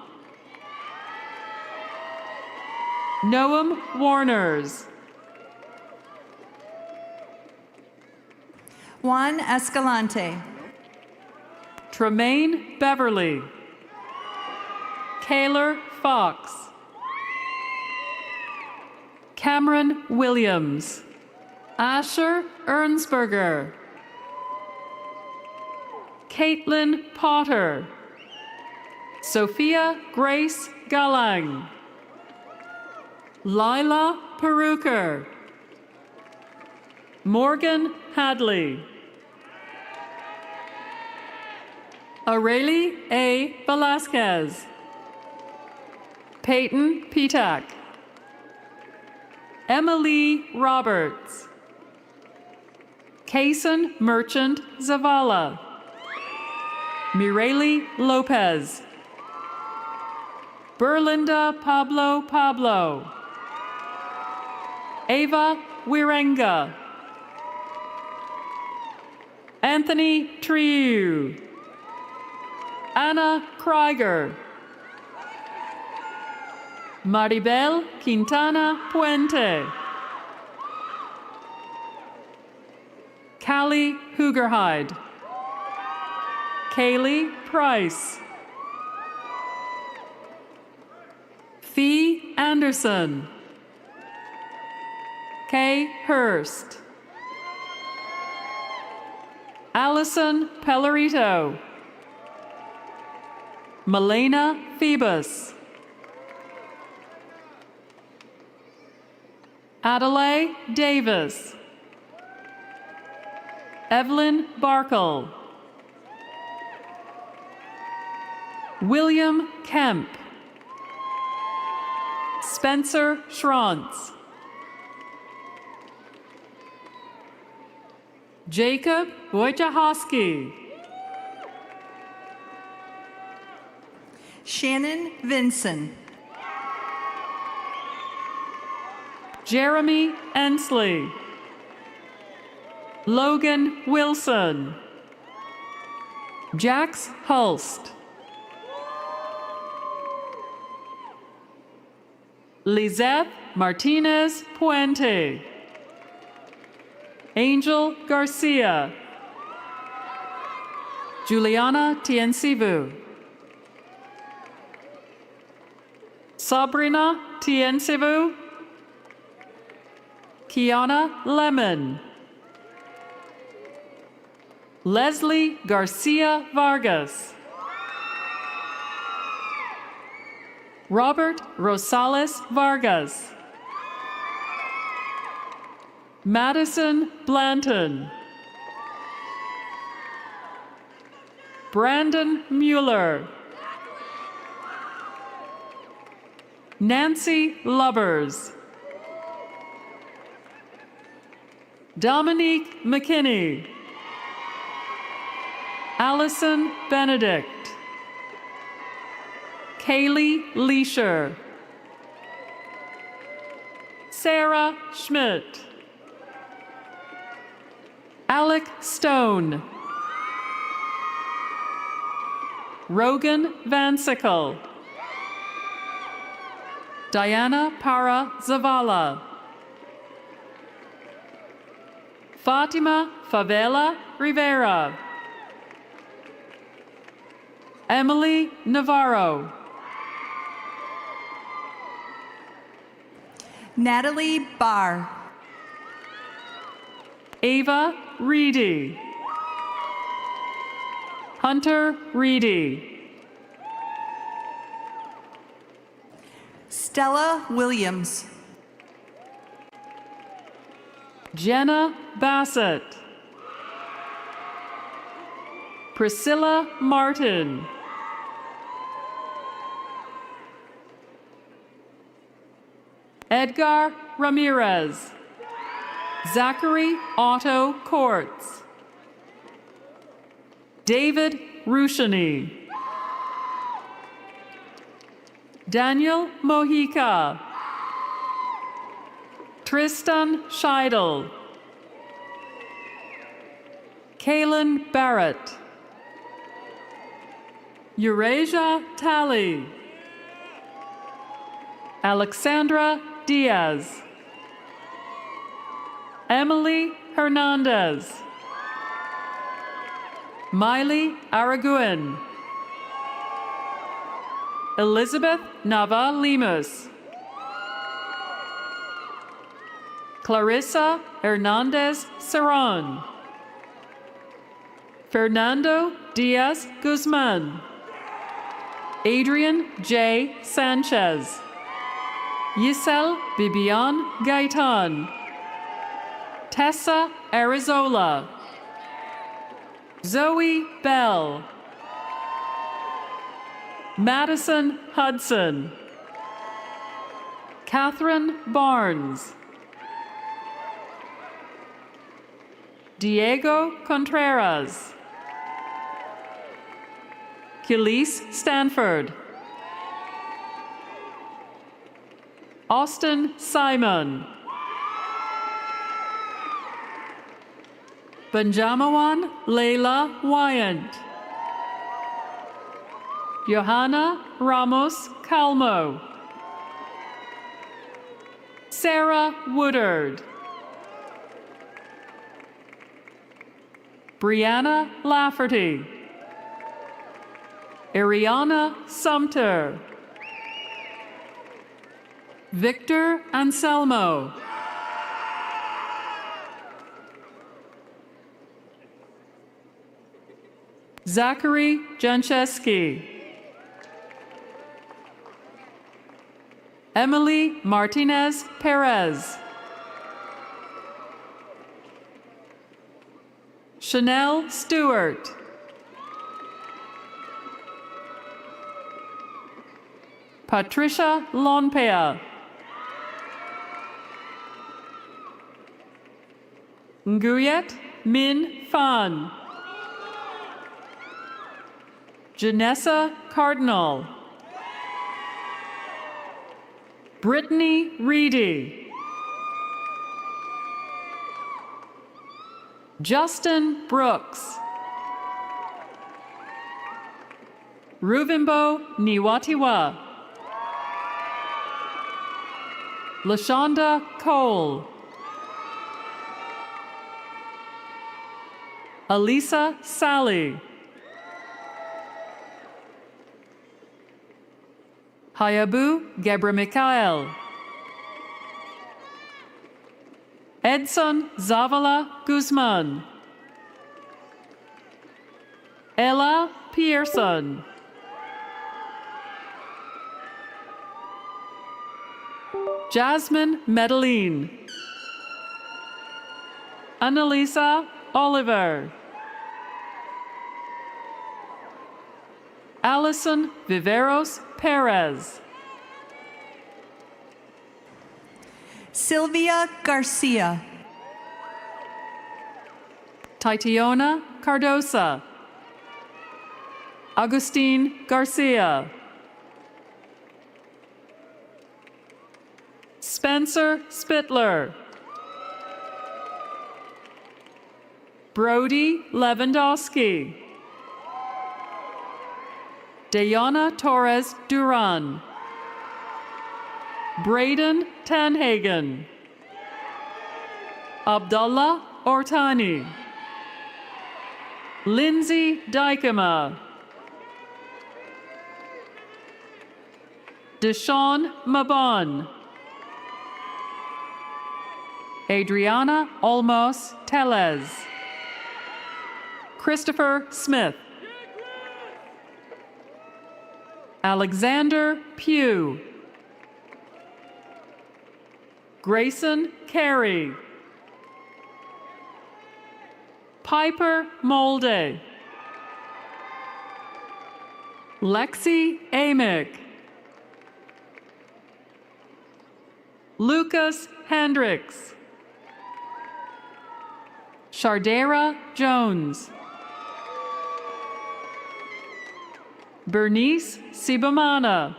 Speaker 18: Noam Warners.
Speaker 17: Juan Escalante.
Speaker 18: Tremaine Beverly. Kaylor Fox. Cameron Williams. Asher Ernsberger. Caitlin Potter. Sophia Grace Galang. Lila Peruker. Morgan Hadley. Areli A. Velasquez. Peyton Petak. Emily Roberts. Kason Merchant Zavala. Mireli Lopez. Berlinda Pablo. Ava Wirenga. Anthony Triu. Anna Krieger. Maribel Quintana Puente. Callie Hugerhide. Kaylee Price. Fee Anderson. Kay Hurst. Allison Pellerito. Melena Phoebus. Adelaide Davis. Evelyn Barkle. William Kemp. Spencer Schrantz. Jacob Wojciechowski.
Speaker 17: Shannon Vinson.
Speaker 18: Jeremy Ensley. Logan Wilson. Jax Hulst. Lizeth Martinez Puente. Angel Garcia. Juliana Tiensivu. Sabrina Tiensivu. Kiana Lemon. Leslie Garcia Vargas. Robert Rosales Vargas. Madison Blanton. Brandon Mueller. Nancy Lubbers. Dominique McKinney. Allison Benedict. Kaylee Leisher. Sarah Schmidt. Alec Stone. Rogan Van Sickle. Diana Para Zavala. Fatima Favela Rivera. Emily Navarro.
Speaker 17: Natalie Barr.
Speaker 18: Ava Reedy. Hunter Reedy.
Speaker 17: Stella Williams.
Speaker 18: Jenna Bassett. Priscilla Martin. Edgar Ramirez. Zachary Otto Courts. David Rushani. Daniel Mojica. Tristan Scheidel. Kaylin Barrett. Eurasia Talley. Alexandra Diaz. Emily Hernandez. Miley Araguin. Elizabeth Nava Lemus. Clarissa Hernandez Cerron. Fernando Diaz Guzman. Adrian J. Sanchez. Yisel Bibian Gaitan. Tessa Arizola. Zoe Bell. Madison Hudson. Catherine Barnes. Diego Contreras. Khalees Stanford. Austin Simon. Benjamawan Leila Wyant. Johanna Ramos Calmo. Sarah Woodard. Brianna Lafferty. Ariana Sumter. Victor Anselmo. Zachary Jancheski. Emily Martinez Perez. Chanel Stewart. Patricia Lonpea. Nguyet Min Phan. Janessa Cardinal. Brittany Reedy. Justin Brooks. Ruvimbo Niwatiwa. LaShonda Cole. Alisa Sally. Hayabu Gebra Mikael. Edson Zavala Guzman. Ella Pearson. Jasmine Medellin. Annalisa Oliver. Allison Viveros Perez.
Speaker 17: Sylvia Garcia.
Speaker 18: Titiona Cardosa. Agustin Garcia. Spencer Spittler. Brody Lewandowski. Dayana Torres Duran. Braden Tanhagen. Abdullah Ortani. Lindsay Dykema. Deshaun Mabon. Adriana Olmos Tellez. Christopher Smith. Alexander Pugh. Grayson Carey. Piper Molde. Lexi Amick. Lucas Hendricks. Shardera Jones. Bernice Sibamana.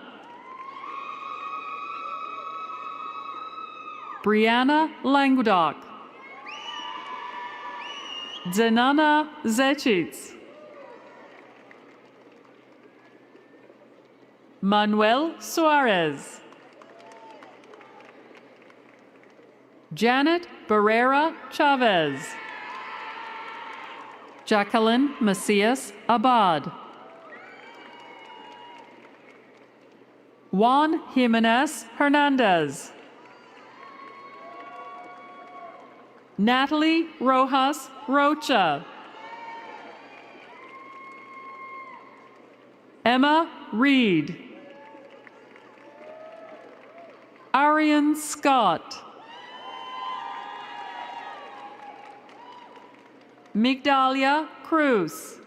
Speaker 18: Brianna Langudoc. Zenana Zechitz. Manuel Suarez. Janet Barrera Chavez. Jacqueline Macias Abad. Juan Jimenez Hernandez. Natalie Rojas Rocha. Emma Reed. Arian Scott. Migdalia Cruz.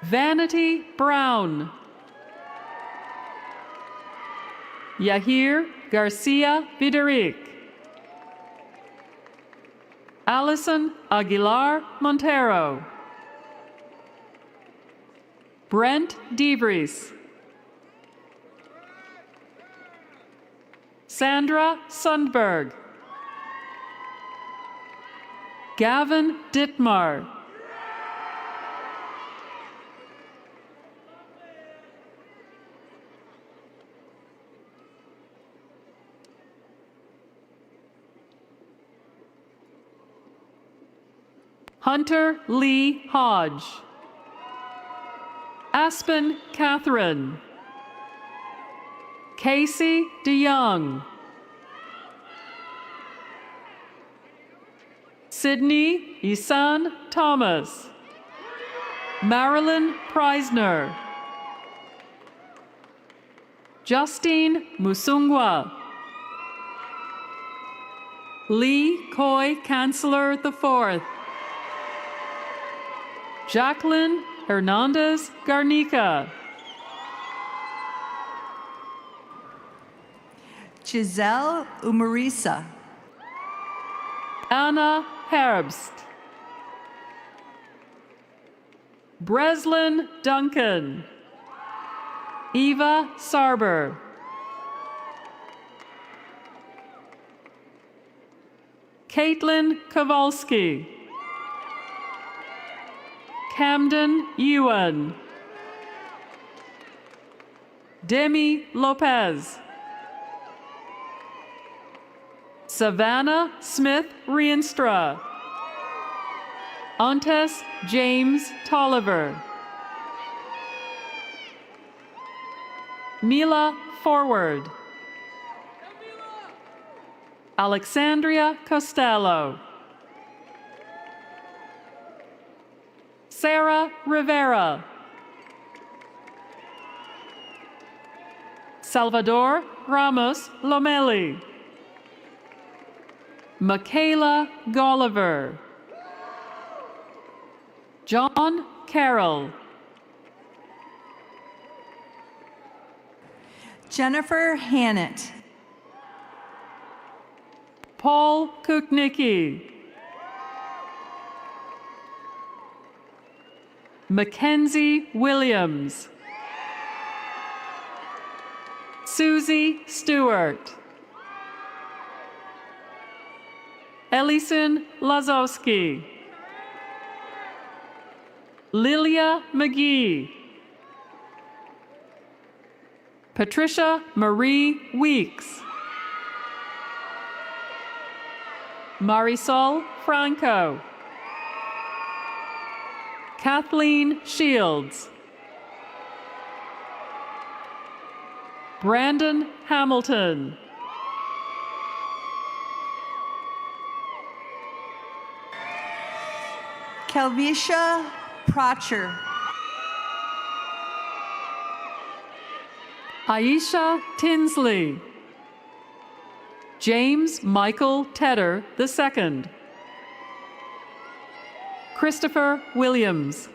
Speaker 18: Vanity Brown. Yahir Garcia Videric. Allison Aguilar Montero. Brent DeVries. Sandra Sundberg. Gavin Dittmar. Hunter Lee Hodge. Aspen Catherine. Casey DeYoung. Sydney Isan Thomas. Marilyn Preisner. Justine Musungwa. Lee Coy Chancellor IV. Jacqueline Hernandez Garnica.
Speaker 17: Giselle Umarisa.
Speaker 18: Anna Herbst. Breslin Duncan. Eva Sarber. Caitlin Kowalski. Camden Ewan. Demi Lopez. Savannah Smith Rienstra. Antes James Tolliver. Mila Forward. Alexandria Costello. Sarah Rivera. Salvador Ramos Lomeli. Michaela Golliver. John Carroll.
Speaker 17: Jennifer Hannett.
Speaker 18: Paul Kuknicki. Mackenzie Williams. Susie Stewart. Ellison Lazowski. Lilia McGee. Patricia Marie Weeks. Marisol Franco. Kathleen Shields. Brandon Hamilton.
Speaker 17: Kelvisha Procher.
Speaker 18: Aisha Tinsley. James Michael Tedder II. Christopher Williams.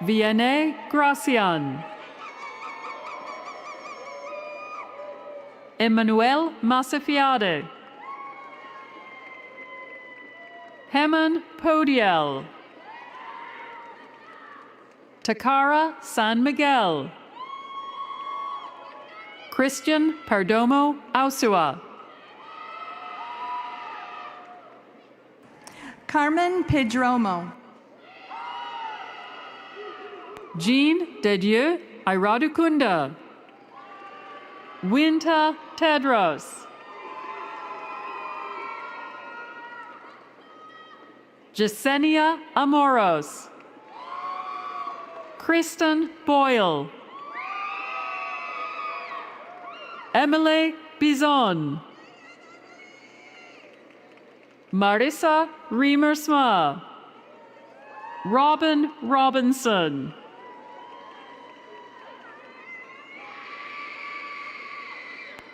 Speaker 18: Vianney Gracian. Emmanuel Masafiade. Heman Podiel. Takara San Miguel. Christian Perdomo Ausua.
Speaker 17: Carmen Pedromo.
Speaker 18: Jean Dedieu Iradukunda. Winta Tedros. Jasenia Amoros. Kristen Boyle. Emily Bison. Marissa Riemersma. Robin Robinson.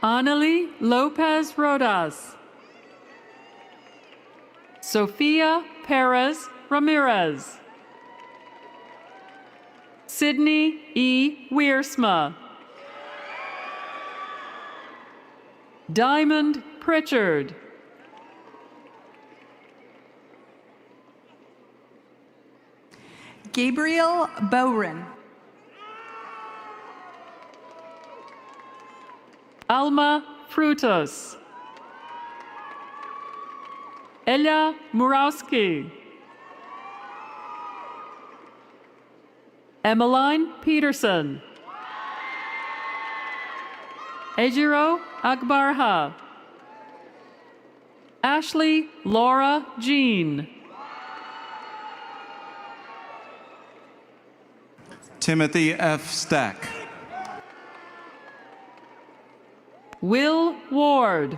Speaker 18: Annalie Lopez Rodas. Sofia Perez Ramirez. Sydney E. Wiersma. Diamond Pritchard.
Speaker 17: Gabriel Bowren.
Speaker 18: Alma Frutos. Ella Murawski. Emmeline Peterson. Ejiro Agbarha. Ashley Laura Jean.
Speaker 19: Timothy F. Stack.
Speaker 18: Will Ward.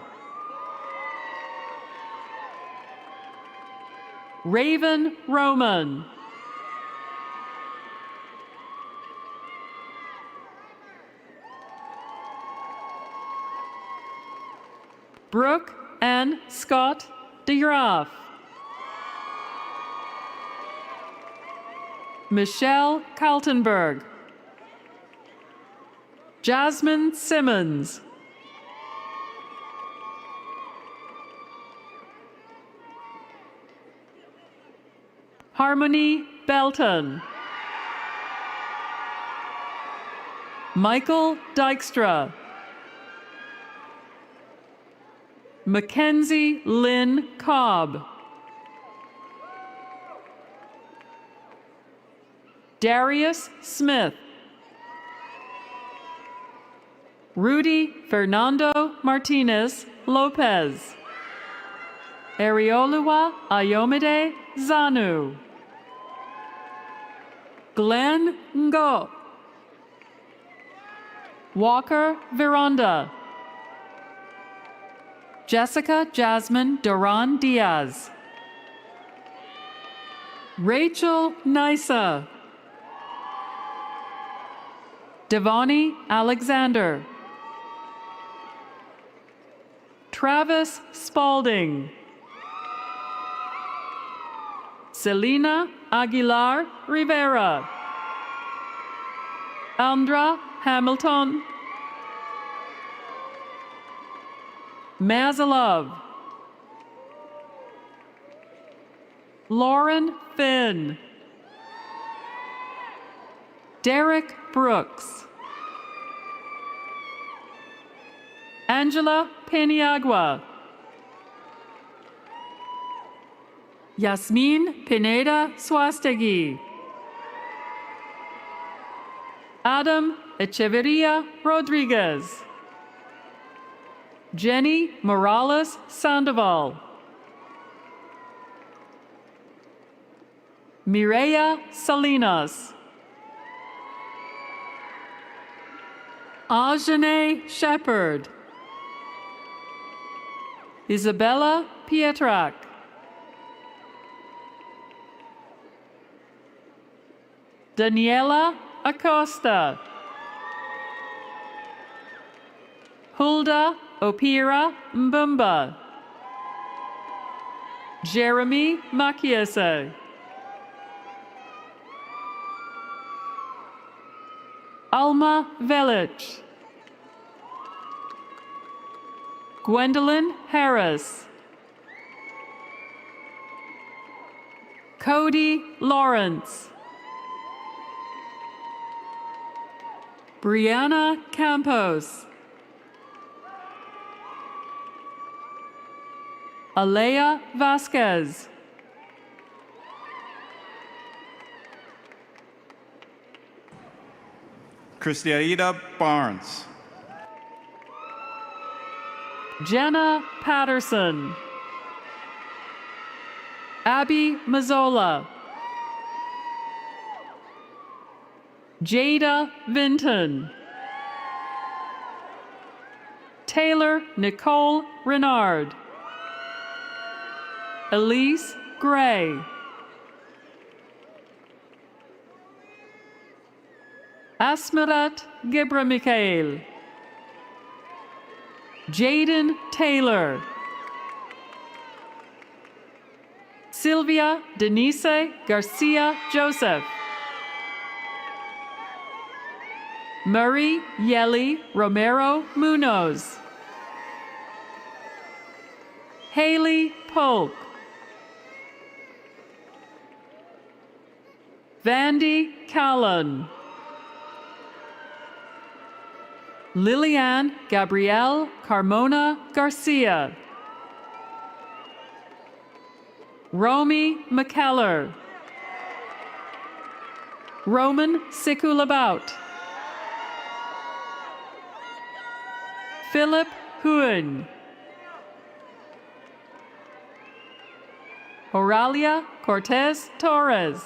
Speaker 18: Raven Roman. Brooke Ann Scott DeGraff. Michelle Kaltenberg. Jasmine Simmons. Harmony Belton. Michael Dykstra. Mackenzie Lynn Cobb. Darius Smith. Rudy Fernando Martinez Lopez. Ariolua Ayomide Zanu. Glenn Ngo. Walker Veronda. Jessica Jasmine Duran Diaz. Rachel Nisa. Devani Alexander. Travis Spalding. Selena Aguilar Rivera. Andra Hamilton, Mazalov, Lauren Finn, Derek Brooks, Angela Peniagua, Yasmin Pineda Suastegui, Adam Echeverria Rodriguez, Jenny Morales Sandoval, Mireya Salinas, Ajane Shepard, Isabella Pietrak, Daniela Acosta, Hulda Opira Mbumba, Jeremy Makiese, Alma Velic, Gwendolyn Harris, Cody Lawrence, Brianna Campos, Alea Vasquez,
Speaker 9: Christiaida Barnes,
Speaker 18: Jenna Patterson, Abby Mazzola, Jada Vinton, Taylor Nicole Renard, Elise Gray, Asmarat Gebramikael, Jaden Taylor, Sylvia Denise Garcia Joseph, Murray Yeli Romero Munoz, Haley Polk, Vandy Callan, Liliane Gabrielle Carmona Garcia, Romy McKellar, Roman Sikulabout, Philip Huyn, Oralia Cortez Torres,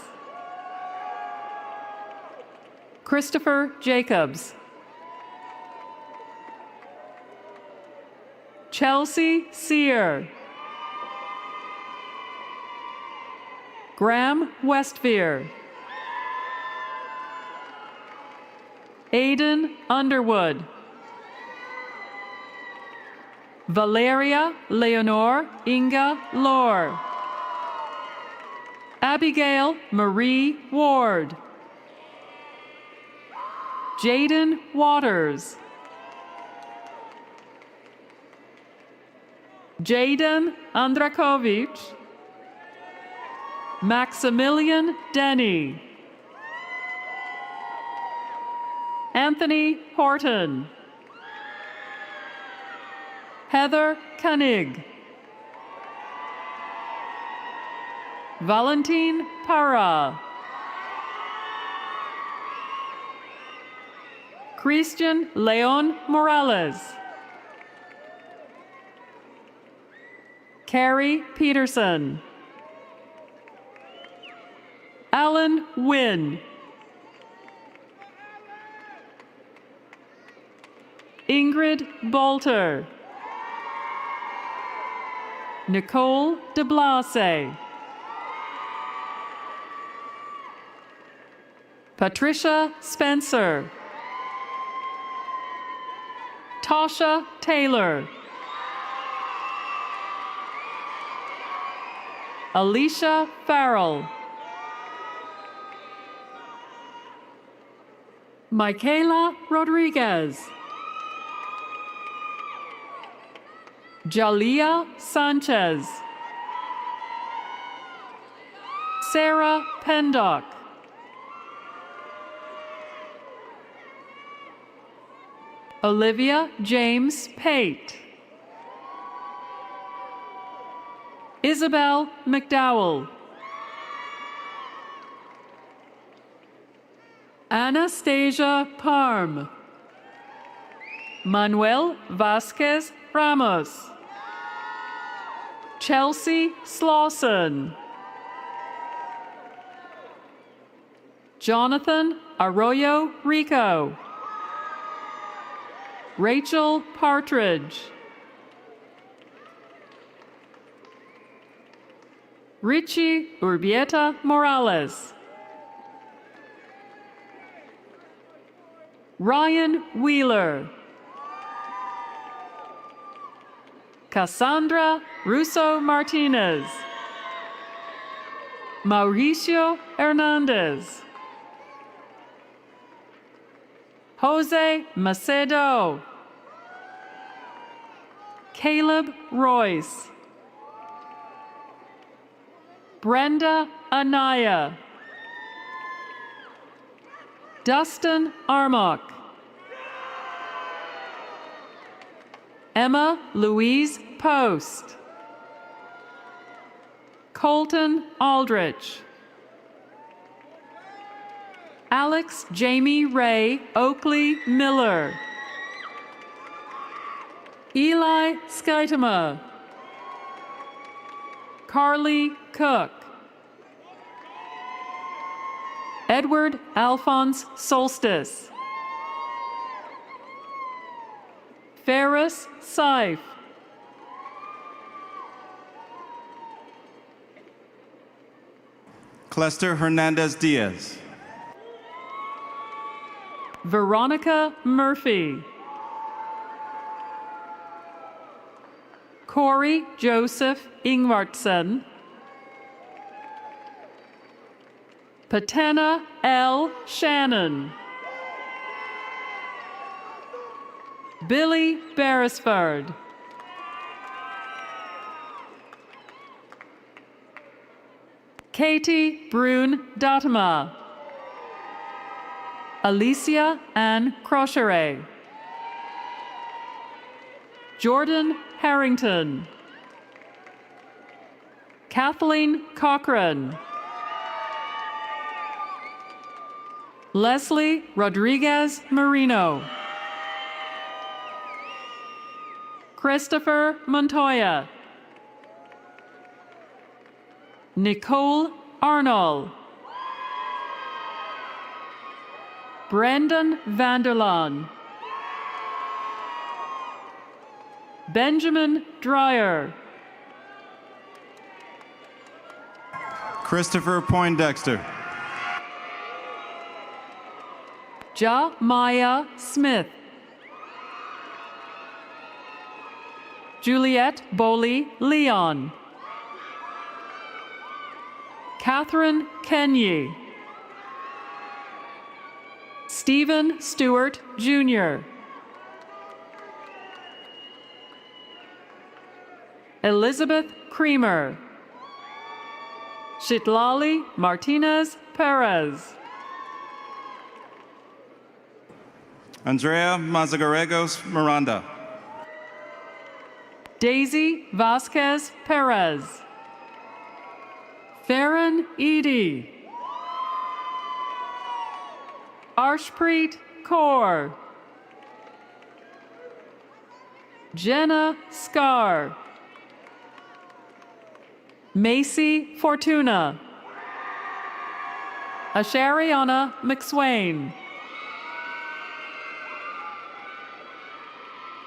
Speaker 18: Christopher Jacobs, Chelsea Sear, Graham Westveer, Aidan Underwood, Valeria Leonore Inga Lore, Abigail Marie Ward, Jaden Waters, Jaden Andrakovich, Maximilian Denny, Anthony Horton, Heather Koenig, Valentine Para, Christian Leon Morales, Carrie Peterson, Alan Wynn, Ingrid Bolter, Nicole DeBlase, Patricia Spencer, Tasha Taylor, Alicia Farrell, Michaela Rodriguez. Jalia Sanchez. Sarah Pendock. Olivia James Pate. Isabel McDowell. Anastasia Parm. Manuel Vasquez Ramos. Chelsea Slauson. Jonathan Arroyo Rico. Rachel Partridge. Richie Urbieta Morales. Ryan Wheeler. Cassandra Russo Martinez. Mauricio Hernandez. Jose Macedo. Caleb Royce. Brenda Anaya. Dustin Armock. Emma Louise Post. Colton Aldrich. Alex Jamie Ray Oakley Miller. Eli Skytema. Carly Cook. Edward Alphonse Solstice. Ferris Seif.
Speaker 9: Clester Hernandez Diaz.
Speaker 18: Veronica Murphy. Corey Joseph Ingvartsen. Patena L. Shannon. Billy Beresford. Katie Brune Datama. Alicia Ann Crocheret. Jordan Harrington. Kathleen Cochran. Leslie Rodriguez Marino. Christopher Montoya. Nicole Arnold. Brendan Vanderlaan. Benjamin Dreyer.
Speaker 9: Christopher Poindexter.
Speaker 18: Ja Maya Smith. Juliette Boley Leon. Catherine Kenye. Stephen Stewart Jr. Elizabeth Creamer. Shitlali Martinez Perez.
Speaker 9: Andrea Mazagaregos Miranda.
Speaker 18: Daisy Vasquez Perez. Farron Edie. Arshpreet Kaur. Jenna Scar. Macy Fortuna. Ashariana McSwain.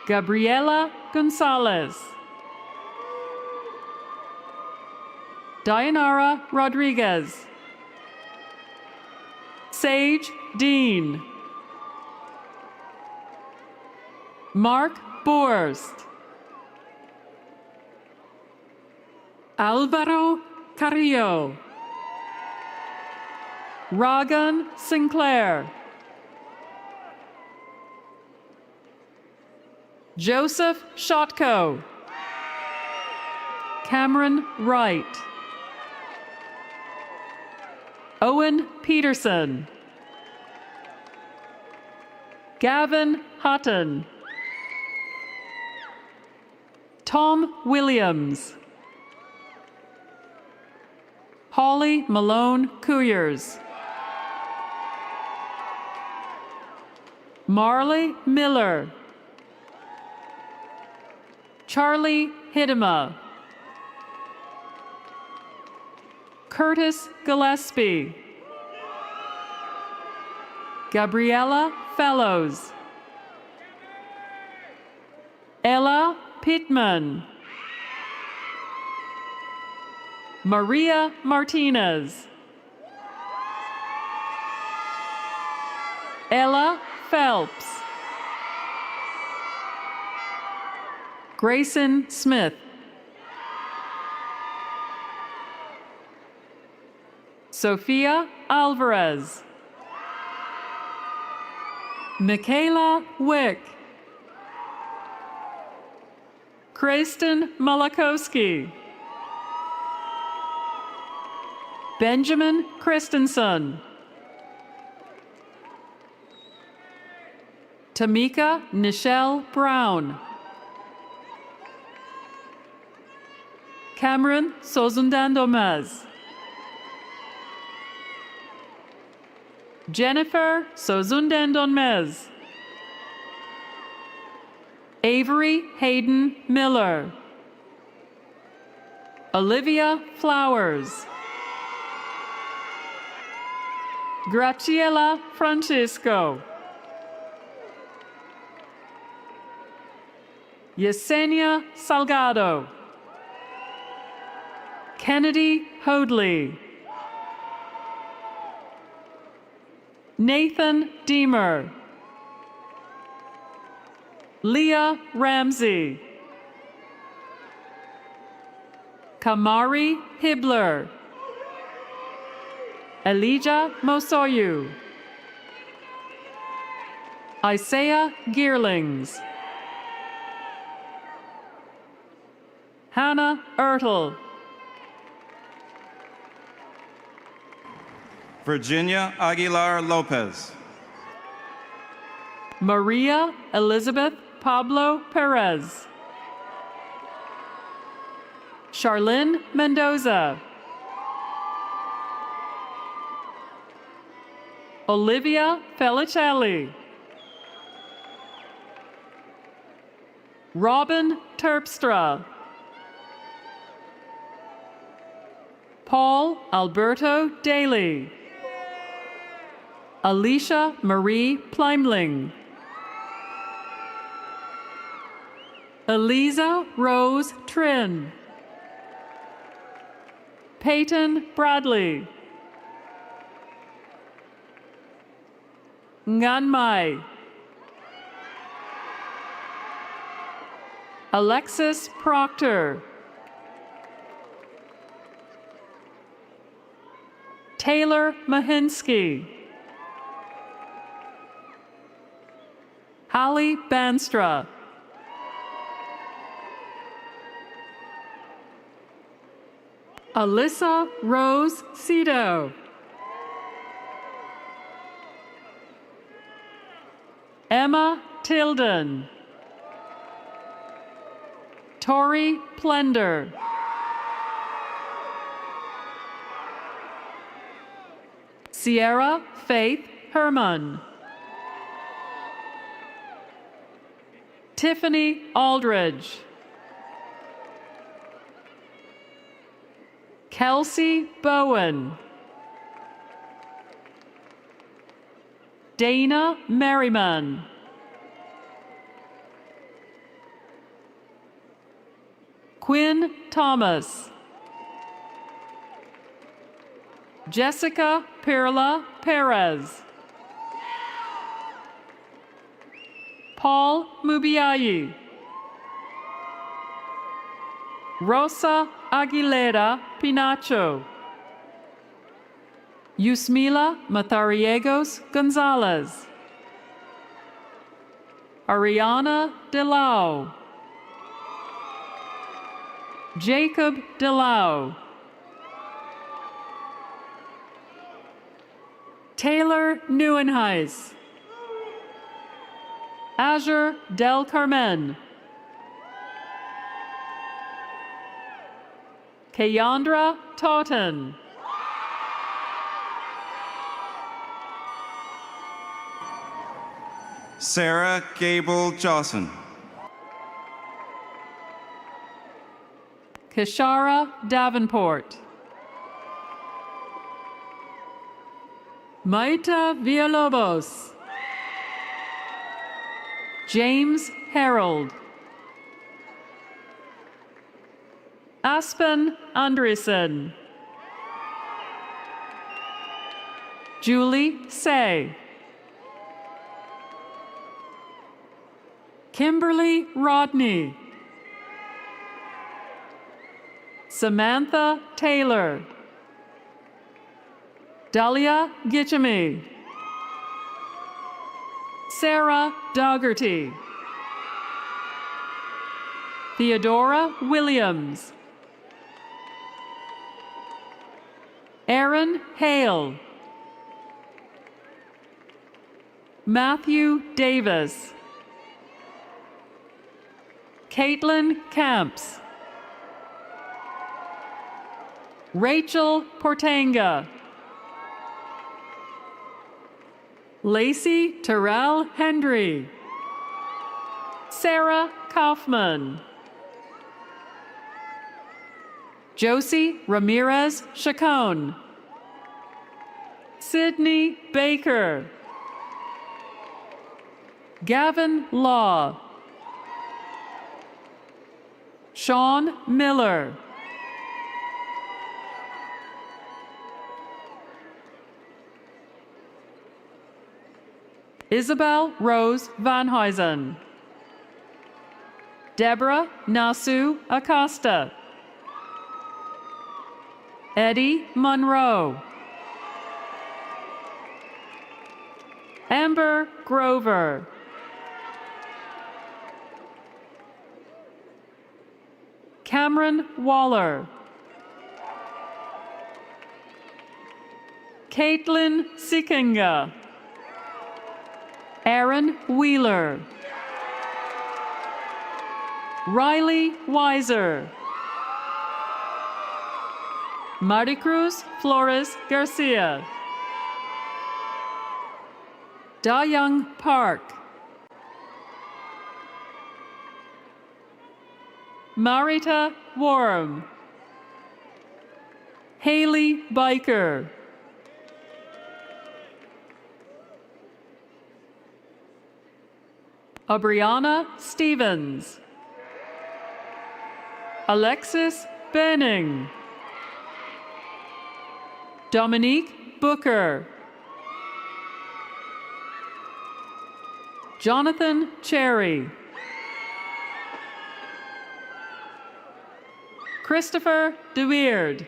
Speaker 18: Gabriela Gonzalez. Dayanara Rodriguez. Sage Dean. Mark Borst. Alvaro Carrillo. Ragan Sinclair. Joseph Shotko. Cameron Wright. Owen Peterson. Gavin Hutton. Tom Williams. Holly Malone Cuyers. Marley Miller. Charlie Hidema. Curtis Gillespie. Gabriella Fellows. Ella Pittman. Maria Martinez. Ella Phelps. Grayson Smith. Sophia Alvarez. Michaela Wick. Crayston Malakowski. Benjamin Christensen. Tamika Nichelle Brown. Cameron Sozundan-Domez. Jennifer Sozundan-Domez. Avery Hayden Miller. Olivia Flowers. Graciela Francisco. Yesenia Salgado. Kennedy Hoadley. Nathan Deemer. Leah Ramsey. Kamari Hibler. Elijah Mosoyu. Isaiah Gearlings. Hannah Ertel.
Speaker 9: Virginia Aguilar Lopez.
Speaker 18: Maria Elizabeth Pablo Perez. Charlene Mendoza. Olivia Felicelli. Robin Terpstra. Paul Alberto Daly. Alicia Marie Pleimling. Eliza Rose Trin. Peyton Bradley. Nganmai. Alexis Proctor. Taylor Mahinsky. Holly Banstra. Alyssa Rose Cito. Emma Tilden. Tori Plender. Sierra Faith Herman. Tiffany Aldridge. Kelsey Bowen. Dana Merriman. Quinn Thomas. Jessica Perla Perez. Paul Mubiayi. Rosa Aguilera Pinacho. Yusmila Matariegos Gonzalez. Ariana Delau, Jacob Delau, Taylor Neuenhuis, Azure Del Carmen, Kayandra Totten,
Speaker 9: Sarah Gable Johnson,
Speaker 18: Kishara Davenport, Maita Villalobos, James Harold, Aspen Andresen, Julie Say, Kimberly Rodney, Samantha Taylor, Dahlia Gitchamy, Sarah Dougherty, Theodora Williams, Aaron Hale, Matthew Davis, Caitlin Camps, Rachel Portanga, Lacey Terrell Hendry, Sarah Kaufman, Josie Ramirez Chacon, Sydney Baker, Gavin Law, Sean Miller, Isabel Rose Van Huysen, Deborah Nasu Acosta, Eddie Monroe, Amber Grover, Cameron Waller, Caitlin Sikinga, Aaron Wheeler, Riley Weiser, Maricruz Flores Garcia, Da-Young Park, Marita Warren, Haley Biker, Abriana Stevens, Alexis Benning, Dominique Booker, Jonathan Cherry, Christopher DeWeird,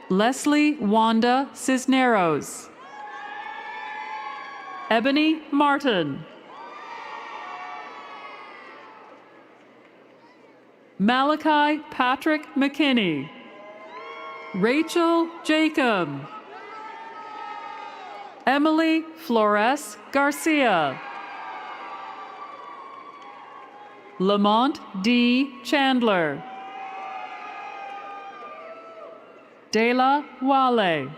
Speaker 18: Leslie Wanda Cisneros, Ebony Martin, Malachi Patrick McKinney, Rachel Jacob, Emily Flores Garcia, Lamont D. Chandler, Dela Wale,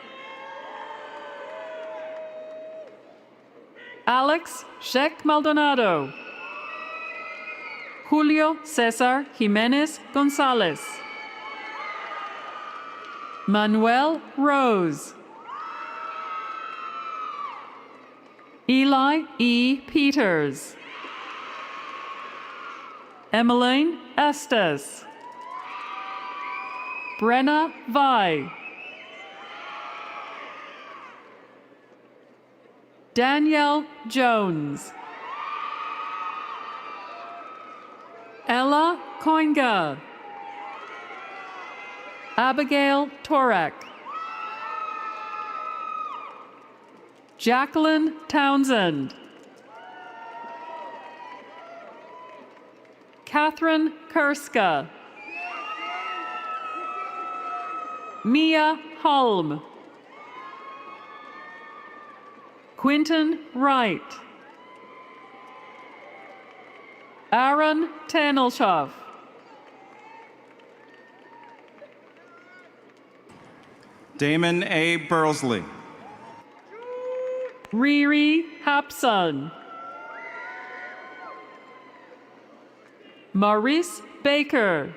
Speaker 18: Alex Sheck Maldonado, Julio Cesar Jimenez Gonzalez, Manuel Rose, Eli E. Peters, Emmeline Estes, Brenna Vi, Danielle Jones, Ella Koinga, Abigail Torek, Jacqueline Townsend, Catherine Kurska. Mia Holm. Quinton Wright. Aaron Tanelshov.
Speaker 9: Damon A. Burlesley.
Speaker 18: Riri Hapson. Maurice Baker.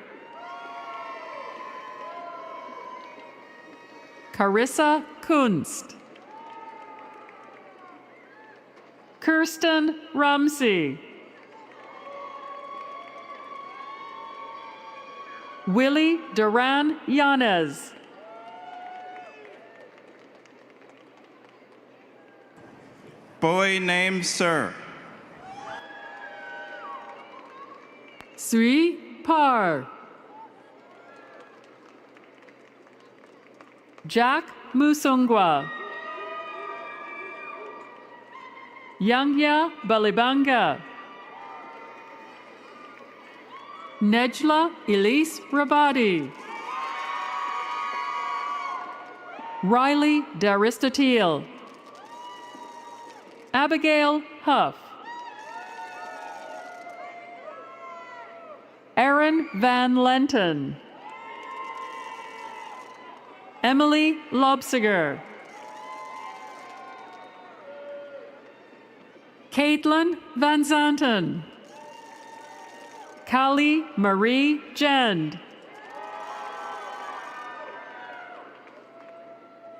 Speaker 18: Carissa Kunst. Kirsten Ramsey. Willie Duran Yanez.
Speaker 9: Boy named Sir.
Speaker 18: Sri Par. Jack Musungwa. Yangya Balibanga. Nejla Elise Rabadi. Riley Daristotil. Abigail Huff. Erin Van Lenten. Emily Lobsiger. Caitlin Van Zanten. Kali Marie Jend.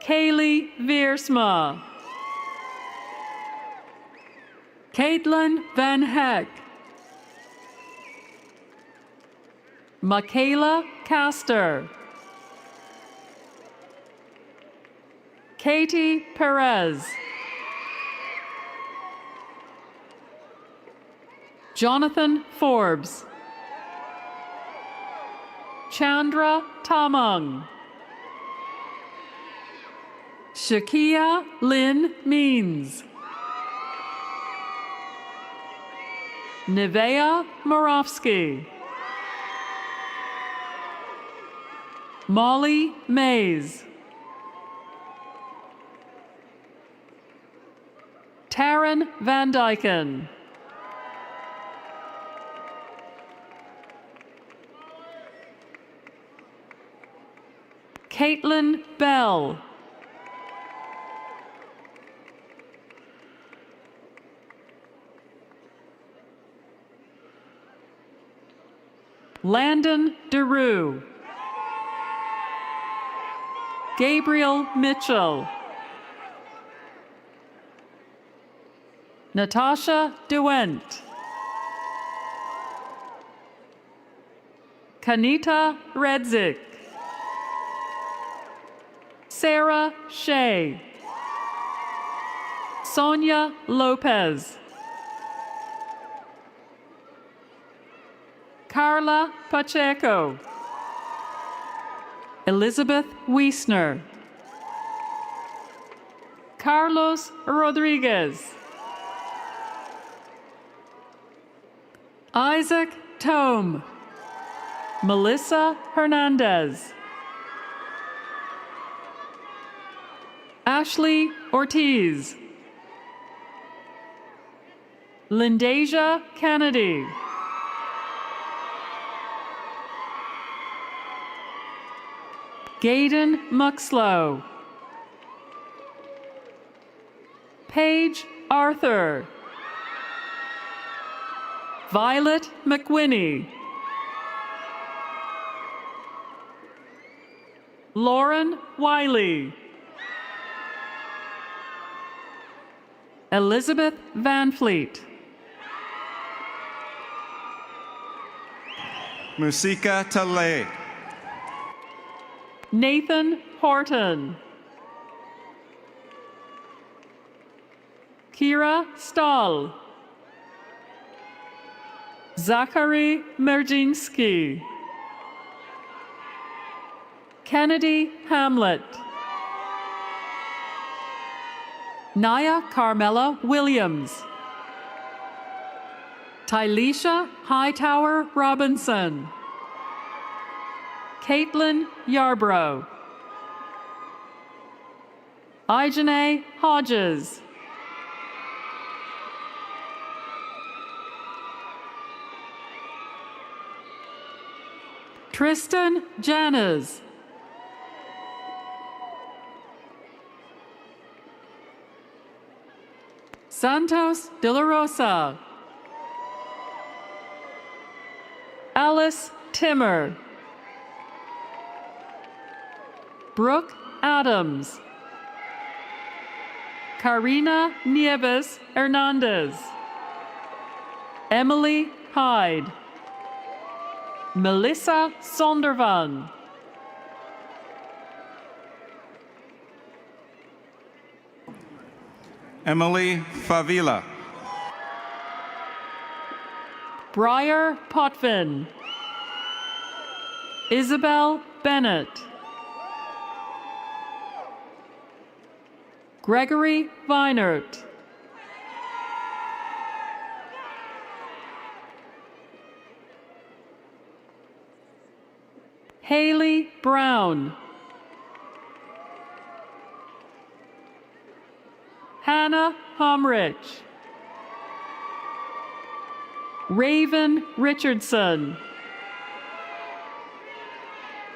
Speaker 18: Kaylee Viersma. Caitlin Van Heck. Michaela Castor. Katie Perez. Jonathan Forbes. Chandra Tamang. Shakia Lynn Means. Nevea Morovsky. Molly Mays. Taryn Van Dyken. Caitlin Bell. Landon DeRue. Gabriel Mitchell. Natasha DeWent. Kanita Redzik. Sarah Shea. Sonia Lopez. Carla Pacheco. Elizabeth Wiesner. Carlos Rodriguez. Isaac Tome. Melissa Hernandez. Ashley Ortiz. Lindasia Kennedy. Gaden Muxlow. Paige Arthur. Violet McWhinney. Lauren Wiley. Elizabeth Van Fleet.
Speaker 9: Musika Talay.
Speaker 18: Nathan Horton. Kira Stahl. Zachary Merzinski. Kennedy Hamlet. Naya Carmela Williams. Tylisha Hightower Robinson. Caitlin Yarbrough. Ijane Hodges. Tristan Janes. Santos de la Rosa. Alice Timmer. Brooke Adams. Karina Nieves Hernandez. Emily Hyde. Melissa Sondervan.
Speaker 9: Emily Favila.
Speaker 18: Briar Potvin. Isabel Bennett. Gregory Weinert. Haley Brown. Hannah Humrich. Raven Richardson.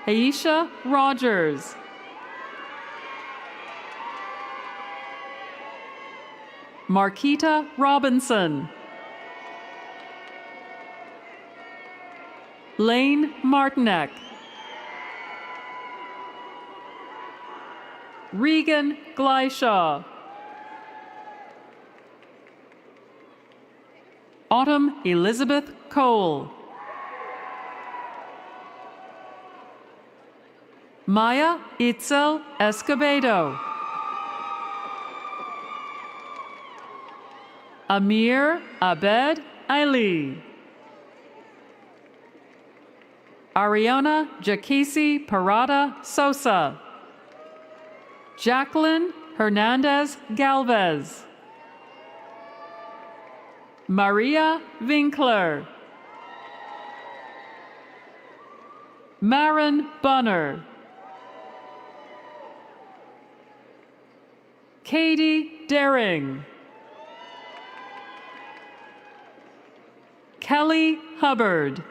Speaker 18: Aisha Rogers. Marquita Robinson. Lane Martinek. Regan Gleishaw. Autumn Elizabeth Cole. Maya Itzel Escobedo. Amir Abed Ali. Ariana Jakisi Parada Sosa. Jacqueline Hernandez Galvez. Maria Winkler. Maren Bunner. Katie Daring. Kelly Hubbard.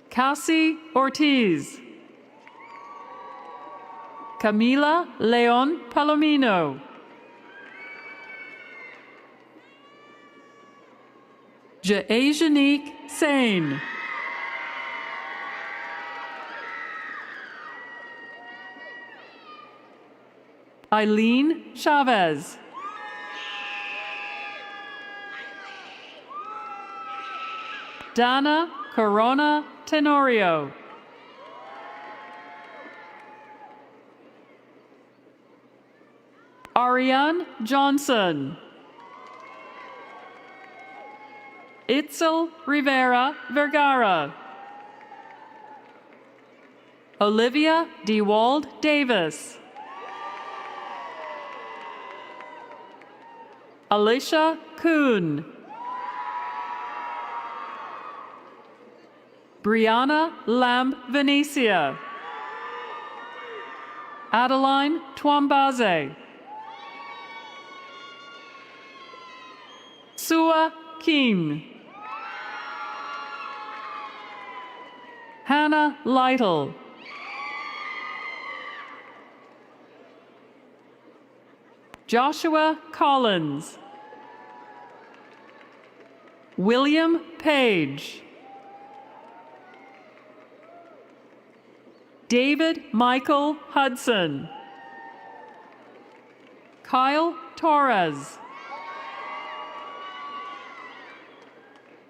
Speaker 18: Cassie Ortiz. Camila Leon Palomino. Jaejanique Sane. Eileen Chavez. Dana Corona Tenorio. Ariane Johnson. Itzel Rivera Vergara. Olivia DeWald Davis. Alicia Kuhn. Brianna Lamb Venecia. Adeline Twambaze. Sua King. Hannah Lytle. Joshua Collins. William Page. David Michael Hudson. Kyle Torres.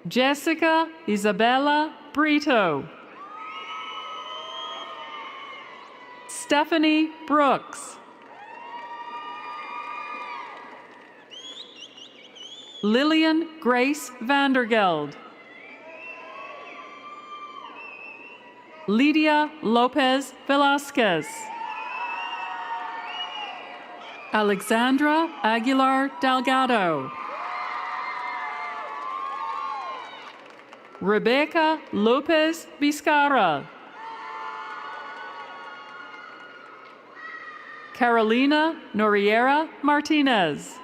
Speaker 18: Jessica Isabella Brito. Stephanie Brooks. Lillian Grace Vandergeld. Lydia Lopez Velasquez. Alexandra Aguilar Delgado. Rebecca Lopez Vizcarra. Carolina Noriera Martinez.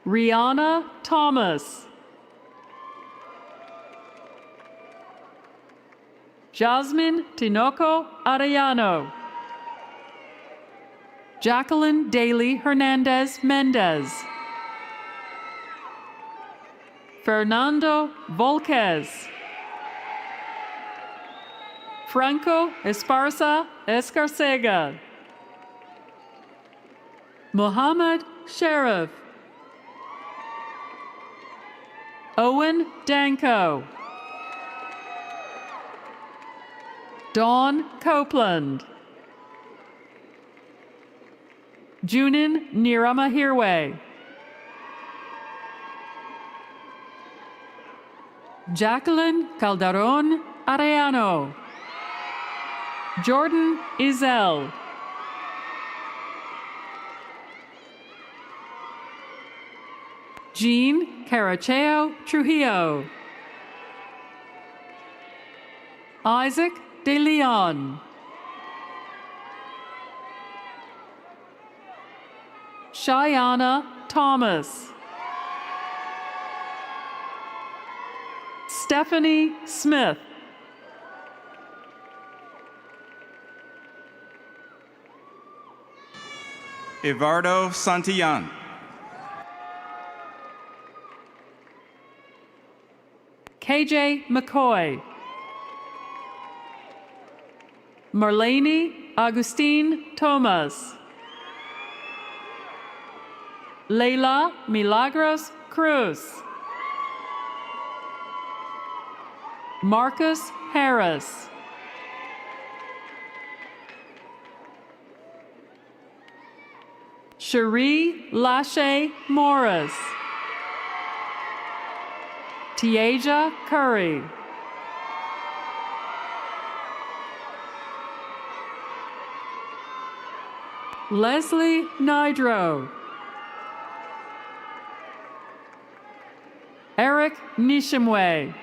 Speaker 18: Rihanna Thomas. Jasmine Tinoco Arellano. Jacqueline Daly Hernandez Mendez. Fernando Volquez. Franco Esparza Escarcega. Mohammed Sheriff. Owen Danko. Dawn Copeland. Junin Niramahirwe. Jacqueline Calderon Arellano. Jordan Izell. Jean Caracheo Trujillo. Isaac De Leon. Shayana Thomas. Stephanie Smith.
Speaker 9: Eduardo Santillan.
Speaker 18: KJ McCoy. Marlene Agustin Thomas. Leila Milagros Cruz. Marcus Harris. Cherie Lachey Morris. Tiaja Curry. Leslie Nidro. Eric Nishimwe.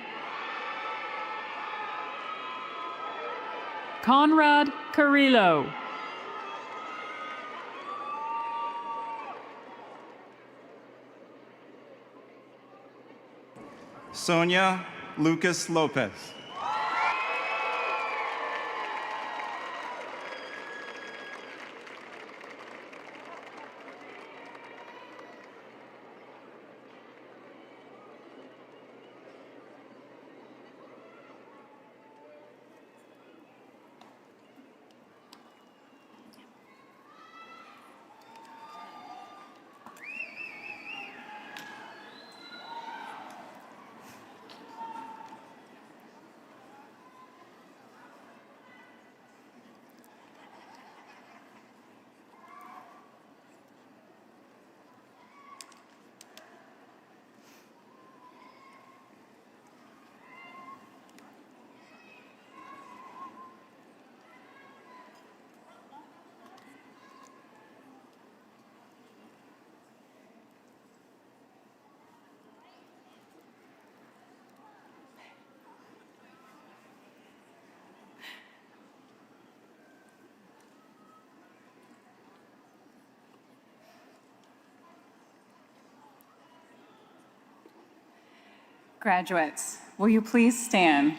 Speaker 18: Conrad Carrillo.
Speaker 9: Sonia Lucas Lopez.
Speaker 12: Graduates, will you please stand?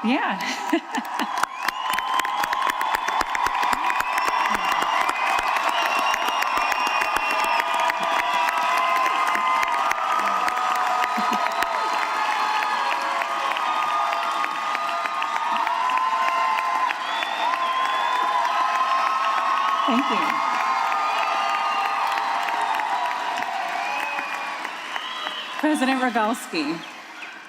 Speaker 12: Yeah. Thank you. President Rogalski,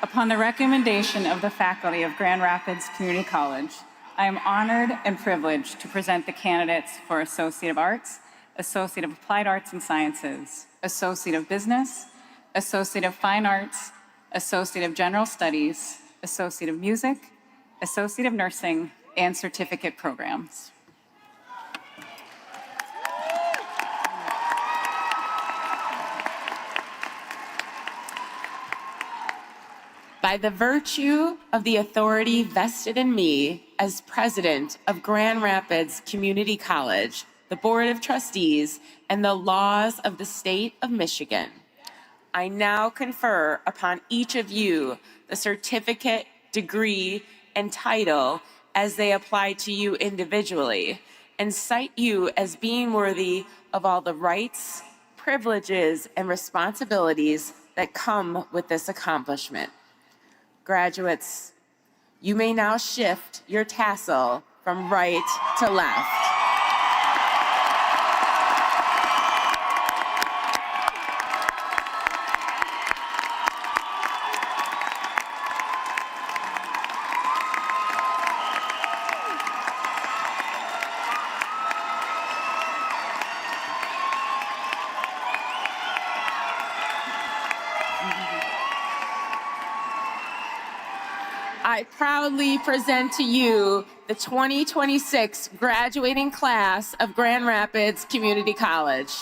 Speaker 12: upon the recommendation of the faculty of Grand Rapids Community College, I am honored and privileged to present the candidates for Associate of Arts, Associate of Applied Arts and Sciences, Associate of Business, Associate of Fine Arts, Associate of General Studies, Associate of Music, Associate of Nursing, and certificate programs.
Speaker 7: By the virtue of the authority vested in me as president of Grand Rapids Community College, the Board of Trustees, and the laws of the state of Michigan, I now confer upon each of you the certificate, degree, and title as they apply to you individually, and cite you as being worthy of all the rights, privileges, and responsibilities that come with this accomplishment. Graduates, you may now shift your tassel from right to left. I proudly present to you the 2026 graduating class of Grand Rapids Community College.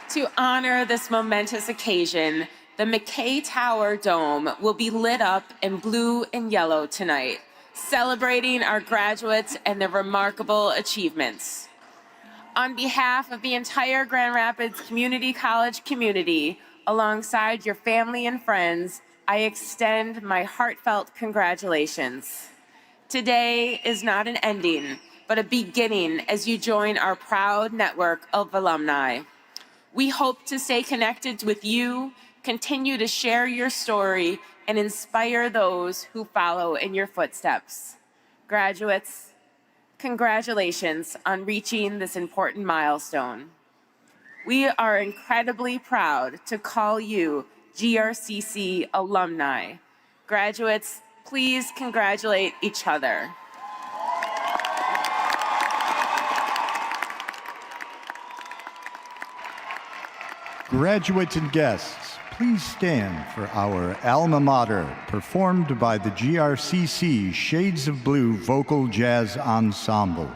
Speaker 7: To honor this momentous occasion, the McKay Tower Dome will be lit up in blue and yellow tonight, celebrating our graduates and their remarkable achievements. On behalf of the entire Grand Rapids Community College community, alongside your family and friends, I extend my heartfelt congratulations. Today is not an ending, but a beginning as you join our proud network of alumni. We hope to stay connected with you, continue to share your story, and inspire those who follow in your footsteps. Graduates, congratulations on reaching this important milestone. We are incredibly proud to call you GRCC alumni. Graduates, please congratulate each other.
Speaker 24: Graduates and guests, please stand for our alma mater, performed by the GRCC Shades of Blue Vocal Jazz Ensemble.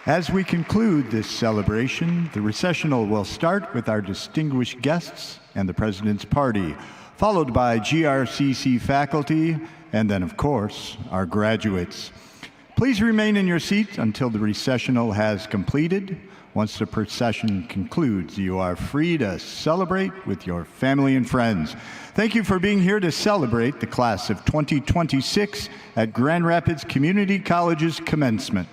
Speaker 24: As we conclude this celebration, the recessional will start with our distinguished guests and the President's party, followed by GRCC faculty, and then, of course, our graduates. Please remain in your seat until the recessional has completed. Once the procession concludes, you are free to celebrate with your family and friends. Thank you for being here to celebrate the class of 2026 at Grand Rapids Community College's commencement.